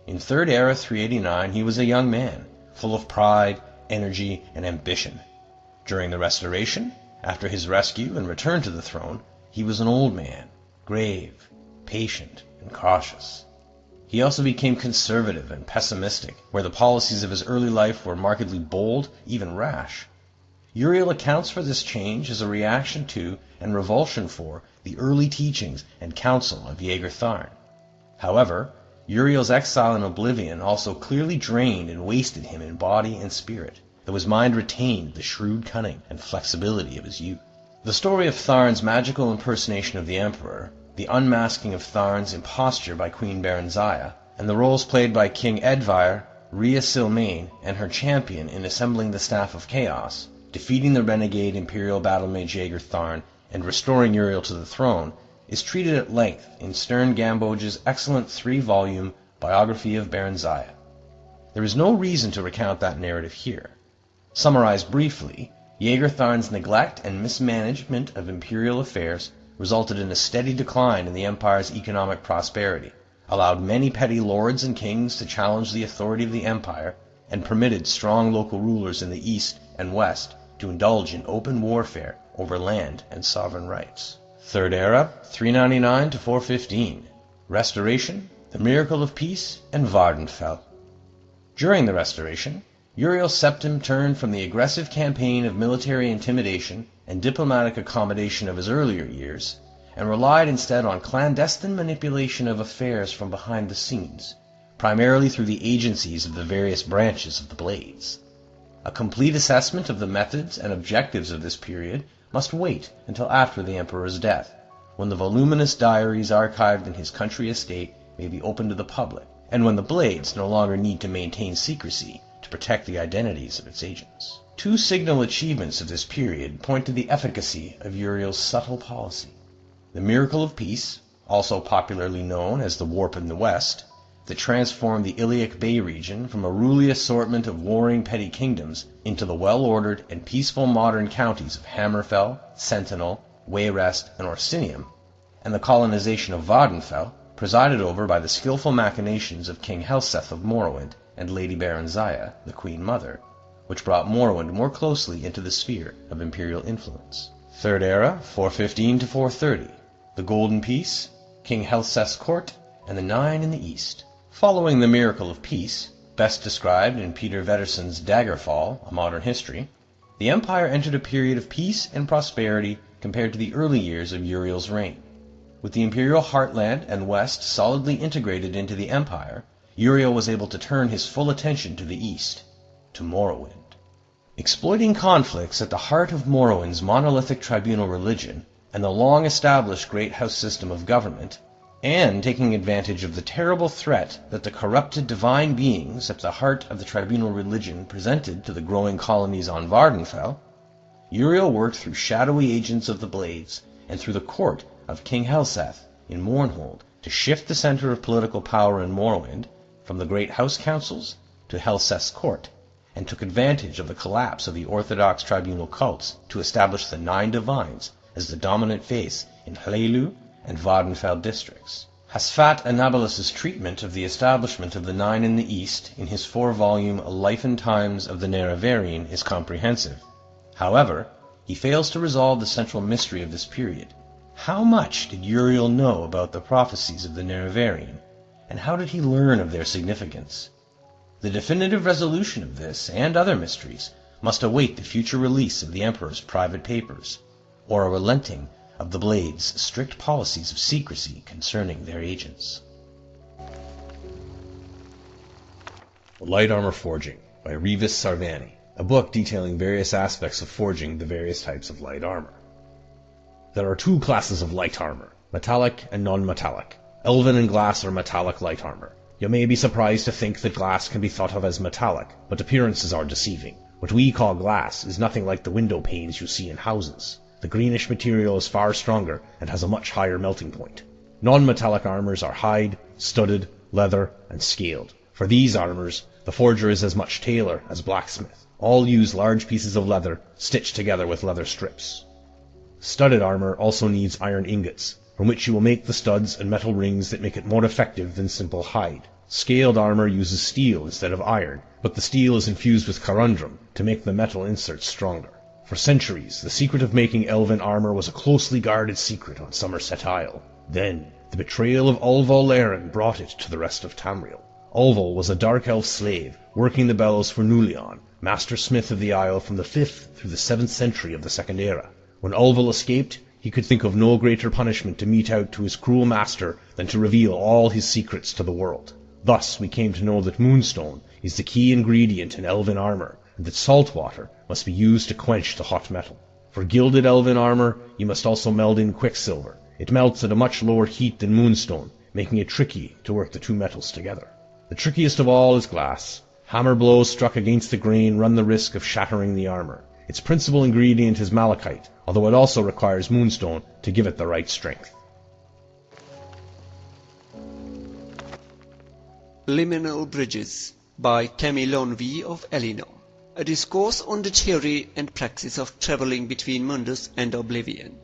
Speaker 14: In Third Era 389 he was a young man, full of pride, energy, and ambition. During the Restoration, after his rescue and return to the throne, he was an old man, grave, patient, and cautious. He also became conservative and pessimistic, where the policies of his early life were markedly bold, even rash. Uriel accounts for this change as a reaction to and revulsion for the early teachings and counsel of Jaeger Tharn. However, Uriel's exile in Oblivion also clearly drained and wasted him in body and spirit, though his mind retained the shrewd cunning and flexibility of his youth. The story of Tharn's magical impersonation of the Emperor, the unmasking of Tharn's imposture by Queen Baranzaya, and the roles played by King Edvire, Rhea Silmain, and her champion in assembling the Staff of Chaos, defeating the renegade imperial battle mage Jaeger Tharn, and restoring Uriel to the throne, is treated at length in Stern Gamboge's excellent 3-volume biography of Baranzaya. There is no reason to recount that narrative here. Summarized briefly, Jaegertharn's neglect and mismanagement of imperial affairs resulted in a steady decline in the empire's economic prosperity, allowed many petty lords and kings to challenge the authority of the empire, and permitted strong local rulers in the east and west to indulge in open warfare over land and sovereign rights. Third Era, 399 to 415. Restoration, the Miracle of Peace, and Vardenfell. During the Restoration, Uriel's septum turned from the aggressive campaign of military intimidation and diplomatic accommodation of his earlier years, and relied instead on clandestine manipulation of affairs from behind the scenes, primarily through the agencies of the various branches of the Blades. A complete assessment of the methods and objectives of this period must wait until after the Emperor's death, when the voluminous diaries archived in his country estate may be open to the public, and when the Blades no longer need to maintain secrecy to protect the identities of its agents. Two signal achievements of this period point to the efficacy of Uriel's subtle policy. The Miracle of Peace, also popularly known as the Warp in the West, that transformed the Iliac Bay region from a ruly assortment of warring petty kingdoms into the well-ordered and peaceful modern counties of Hammerfell, Sentinel, Wayrest, and Orsinium, and the colonization of Vardenfell, presided over by the skillful machinations of King Helseth of Morrowind and Lady Baranzaya, the Queen Mother, which brought Morrowind more closely into the sphere of imperial influence. Third Era, 415 to 430. The Golden Peace, King Helseth's court, and the Nine in the East. Following the Miracle of Peace, best described in Peter Vetterson's Daggerfall, A Modern History, the Empire entered a period of peace and prosperity compared to the early years of Uriel's reign. With the imperial heartland and west solidly integrated into the Empire, Uriel was able to turn his full attention to the east, to Morrowind. Exploiting conflicts at the heart of Morrowind's monolithic tribunal religion and the long-established great house system of government, and taking advantage of the terrible threat that the corrupted divine beings at the heart of the tribunal religion presented to the growing colonies on Vardenfell, Uriel worked through shadowy agents of the Blades and through the court of King Helseth in Mournhold to shift the center of political power in Morrowind from the great house councils to Helseth's court, and took advantage of the collapse of the orthodox tribunal cults to establish the Nine Divines as the dominant face in Hlelu and Vardenfell districts. Hasfat Anabalus's treatment of the establishment of the Nine in the East in his 4-volume A Life and Times of the Nerevarine is comprehensive. However, he fails to resolve the central mystery of this period. How much did Uriel know about the prophecies of the Nerevarine, and how did he learn of their significance? The definitive resolution of this and other mysteries must await the future release of the Emperor's private papers, or a relenting of the Blades' strict policies of secrecy concerning their agents. Light Armor Forging by Revis Sarvani, a book detailing various aspects of forging the various types of light armor. There are two classes of light armor, metallic and non-metallic. Elven and glass are metallic light armor. You may be surprised to think that glass can be thought of as metallic, but appearances are deceiving. What we call glass is nothing like the window panes you see in houses. The greenish material is far stronger and has a much higher melting point. Non-metallic armors are hide, studded, leather, and scaled. For these armors, the forger is as much tailor as blacksmith. All use large pieces of leather stitched together with leather strips. Studded armor also needs iron ingots, from which you will make the studs and metal rings that make it more effective than simple hide. Scaled armor uses steel instead of iron, but the steel is infused with corundum to make the metal inserts stronger. For centuries, the secret of making elven armor was a closely guarded secret on Somerset Isle. Then, the betrayal of Ulval Laren brought it to the rest of Tamriel. Ulval was a dark elf slave, working the bellows for Nulion, master smith of the Isle from the 5th through the 7th century of the Second Era. When Ulval escaped, he could think of no greater punishment to mete out to his cruel master than to reveal all his secrets to the world. Thus we came to know that moonstone is the key ingredient in elven armor, and that salt water must be used to quench the hot metal. For gilded elven armor, you must also meld in quicksilver. It melts at a much lower heat than moonstone, making it tricky to work the two metals together. The trickiest of all is glass. Hammer blows struck against the grain run the risk of shattering the armor. Its principal ingredient is malachite, although it also requires moonstone to give it the right strength.
Speaker 7: Liminal Bridges by Camillon V. of Elinor. A discourse on the theory and praxis of travelling between Mundus and Oblivion.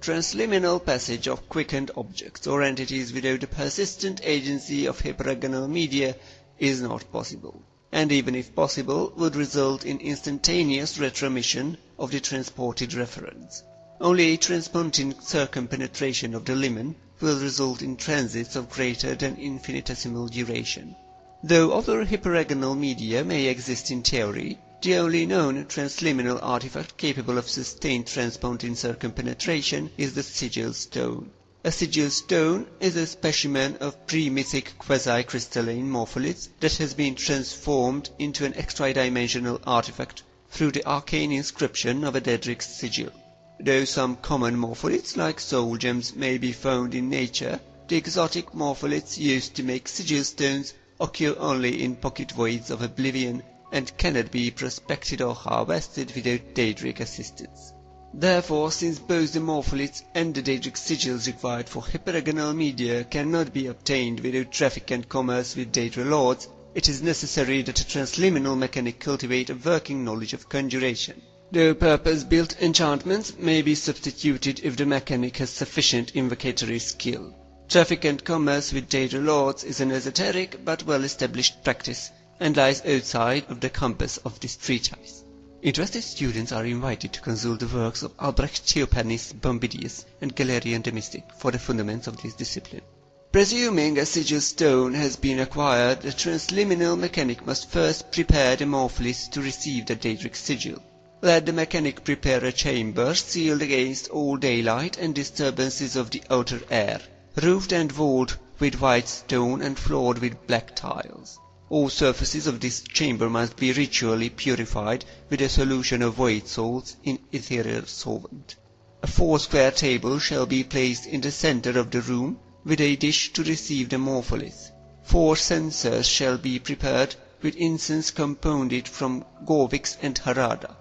Speaker 7: Transliminal passage of quickened objects or entities without the persistent agency of hyperagonal media is not possible, and even if possible would result in instantaneous retromission of the transported reference. Only transpontine circumpenetration of the limen will result in transits of greater than infinitesimal duration. Though other hyperagonal media may exist in theory, the only known transliminal artifact capable of sustained transpontine circumpenetration is the sigil stone. A sigil stone is a specimen of pre-mythic quasi-crystalline morpholiths that has been transformed into an extra-dimensional artifact through the arcane inscription of a Daedric's sigil. Though some common morpholiths like soul gems may be found in nature, the exotic morpholiths used to make sigil stones occur only in pocket voids of oblivion and cannot be prospected or harvested without Daedric assistance. Therefore, since both the morpholiths and the Daedric sigils required for hyperagonal media cannot be obtained without traffic and commerce with Daedra lords, it is necessary that a transliminal mechanic cultivate a working knowledge of conjuration. Though purpose-built enchantments may be substituted if the mechanic has sufficient invocatory skill. Traffic and commerce with Daedra lords is an esoteric but well-established practice and lies outside of the compass of this treatise. Interested students are invited to consult the works of Albrecht Theophanes Bombidius and Galerian the Mystic for the fundaments of this discipline. Presuming a sigil stone has been acquired, the transliminal mechanic must first prepare the morpholith to receive the Daedric sigil. Let the mechanic prepare a chamber sealed against all daylight and disturbances of the outer air, roofed and walled with white stone and floored with black tiles. All surfaces of this chamber must be ritually purified with a solution of void salts in ethereal solvent. A 4-square table shall be placed in the center of the room with a dish to receive the morpholith. 4 censers shall be prepared with incense compounded from Gorvix and Harada.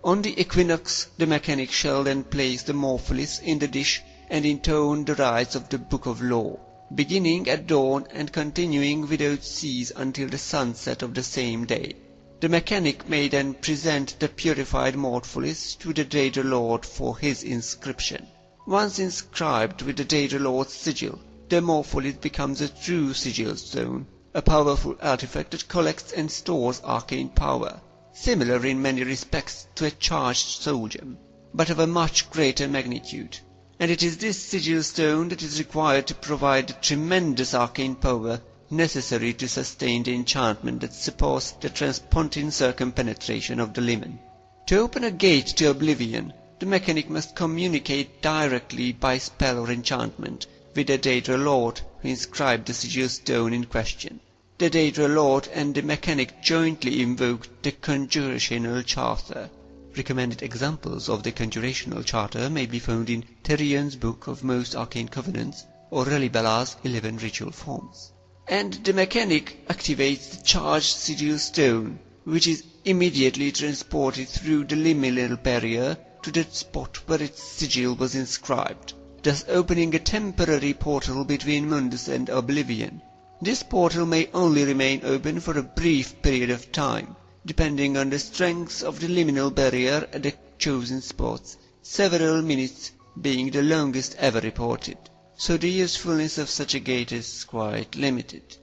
Speaker 7: On the equinox the mechanic shall then place the morpholith in the dish and intone the rites of the Book of Law, beginning at dawn and continuing without cease until the sunset of the same day. The mechanic may then present the purified morpholith to the Daedra Lord for his inscription. Once inscribed with the Daedra Lord's sigil, the morpholith becomes a true sigil stone, a powerful artifact that collects and stores arcane power, similar in many respects to a charged soul gem, but of a much greater magnitude. And it is this sigil stone that is required to provide the tremendous arcane power necessary to sustain the enchantment that supports the transpontine circumpenetration of the limen. To open a gate to oblivion, the mechanic must communicate directly by spell or enchantment with the Daedra Lord who inscribed the sigil stone in question. The Daedra Lord and the mechanic jointly invoke the Conjurational Charter. Recommended examples of the Conjurational Charter may be found in Therion's Book of Most Arcane Covenants or Relibela's 11 Ritual Forms. And the mechanic activates the charged sigil stone, which is immediately transported through the liminal barrier to the spot where its sigil was inscribed, thus opening a temporary portal between Mundus and Oblivion. This portal may only remain open for a brief period of time, depending on the strength of the liminal barrier at the chosen spots, several minutes being the longest ever reported, so the usefulness of such a gate is quite limited.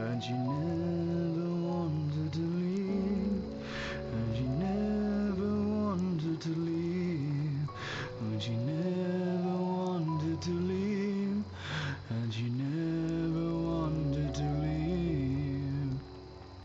Speaker 1: And you never wanted to leave.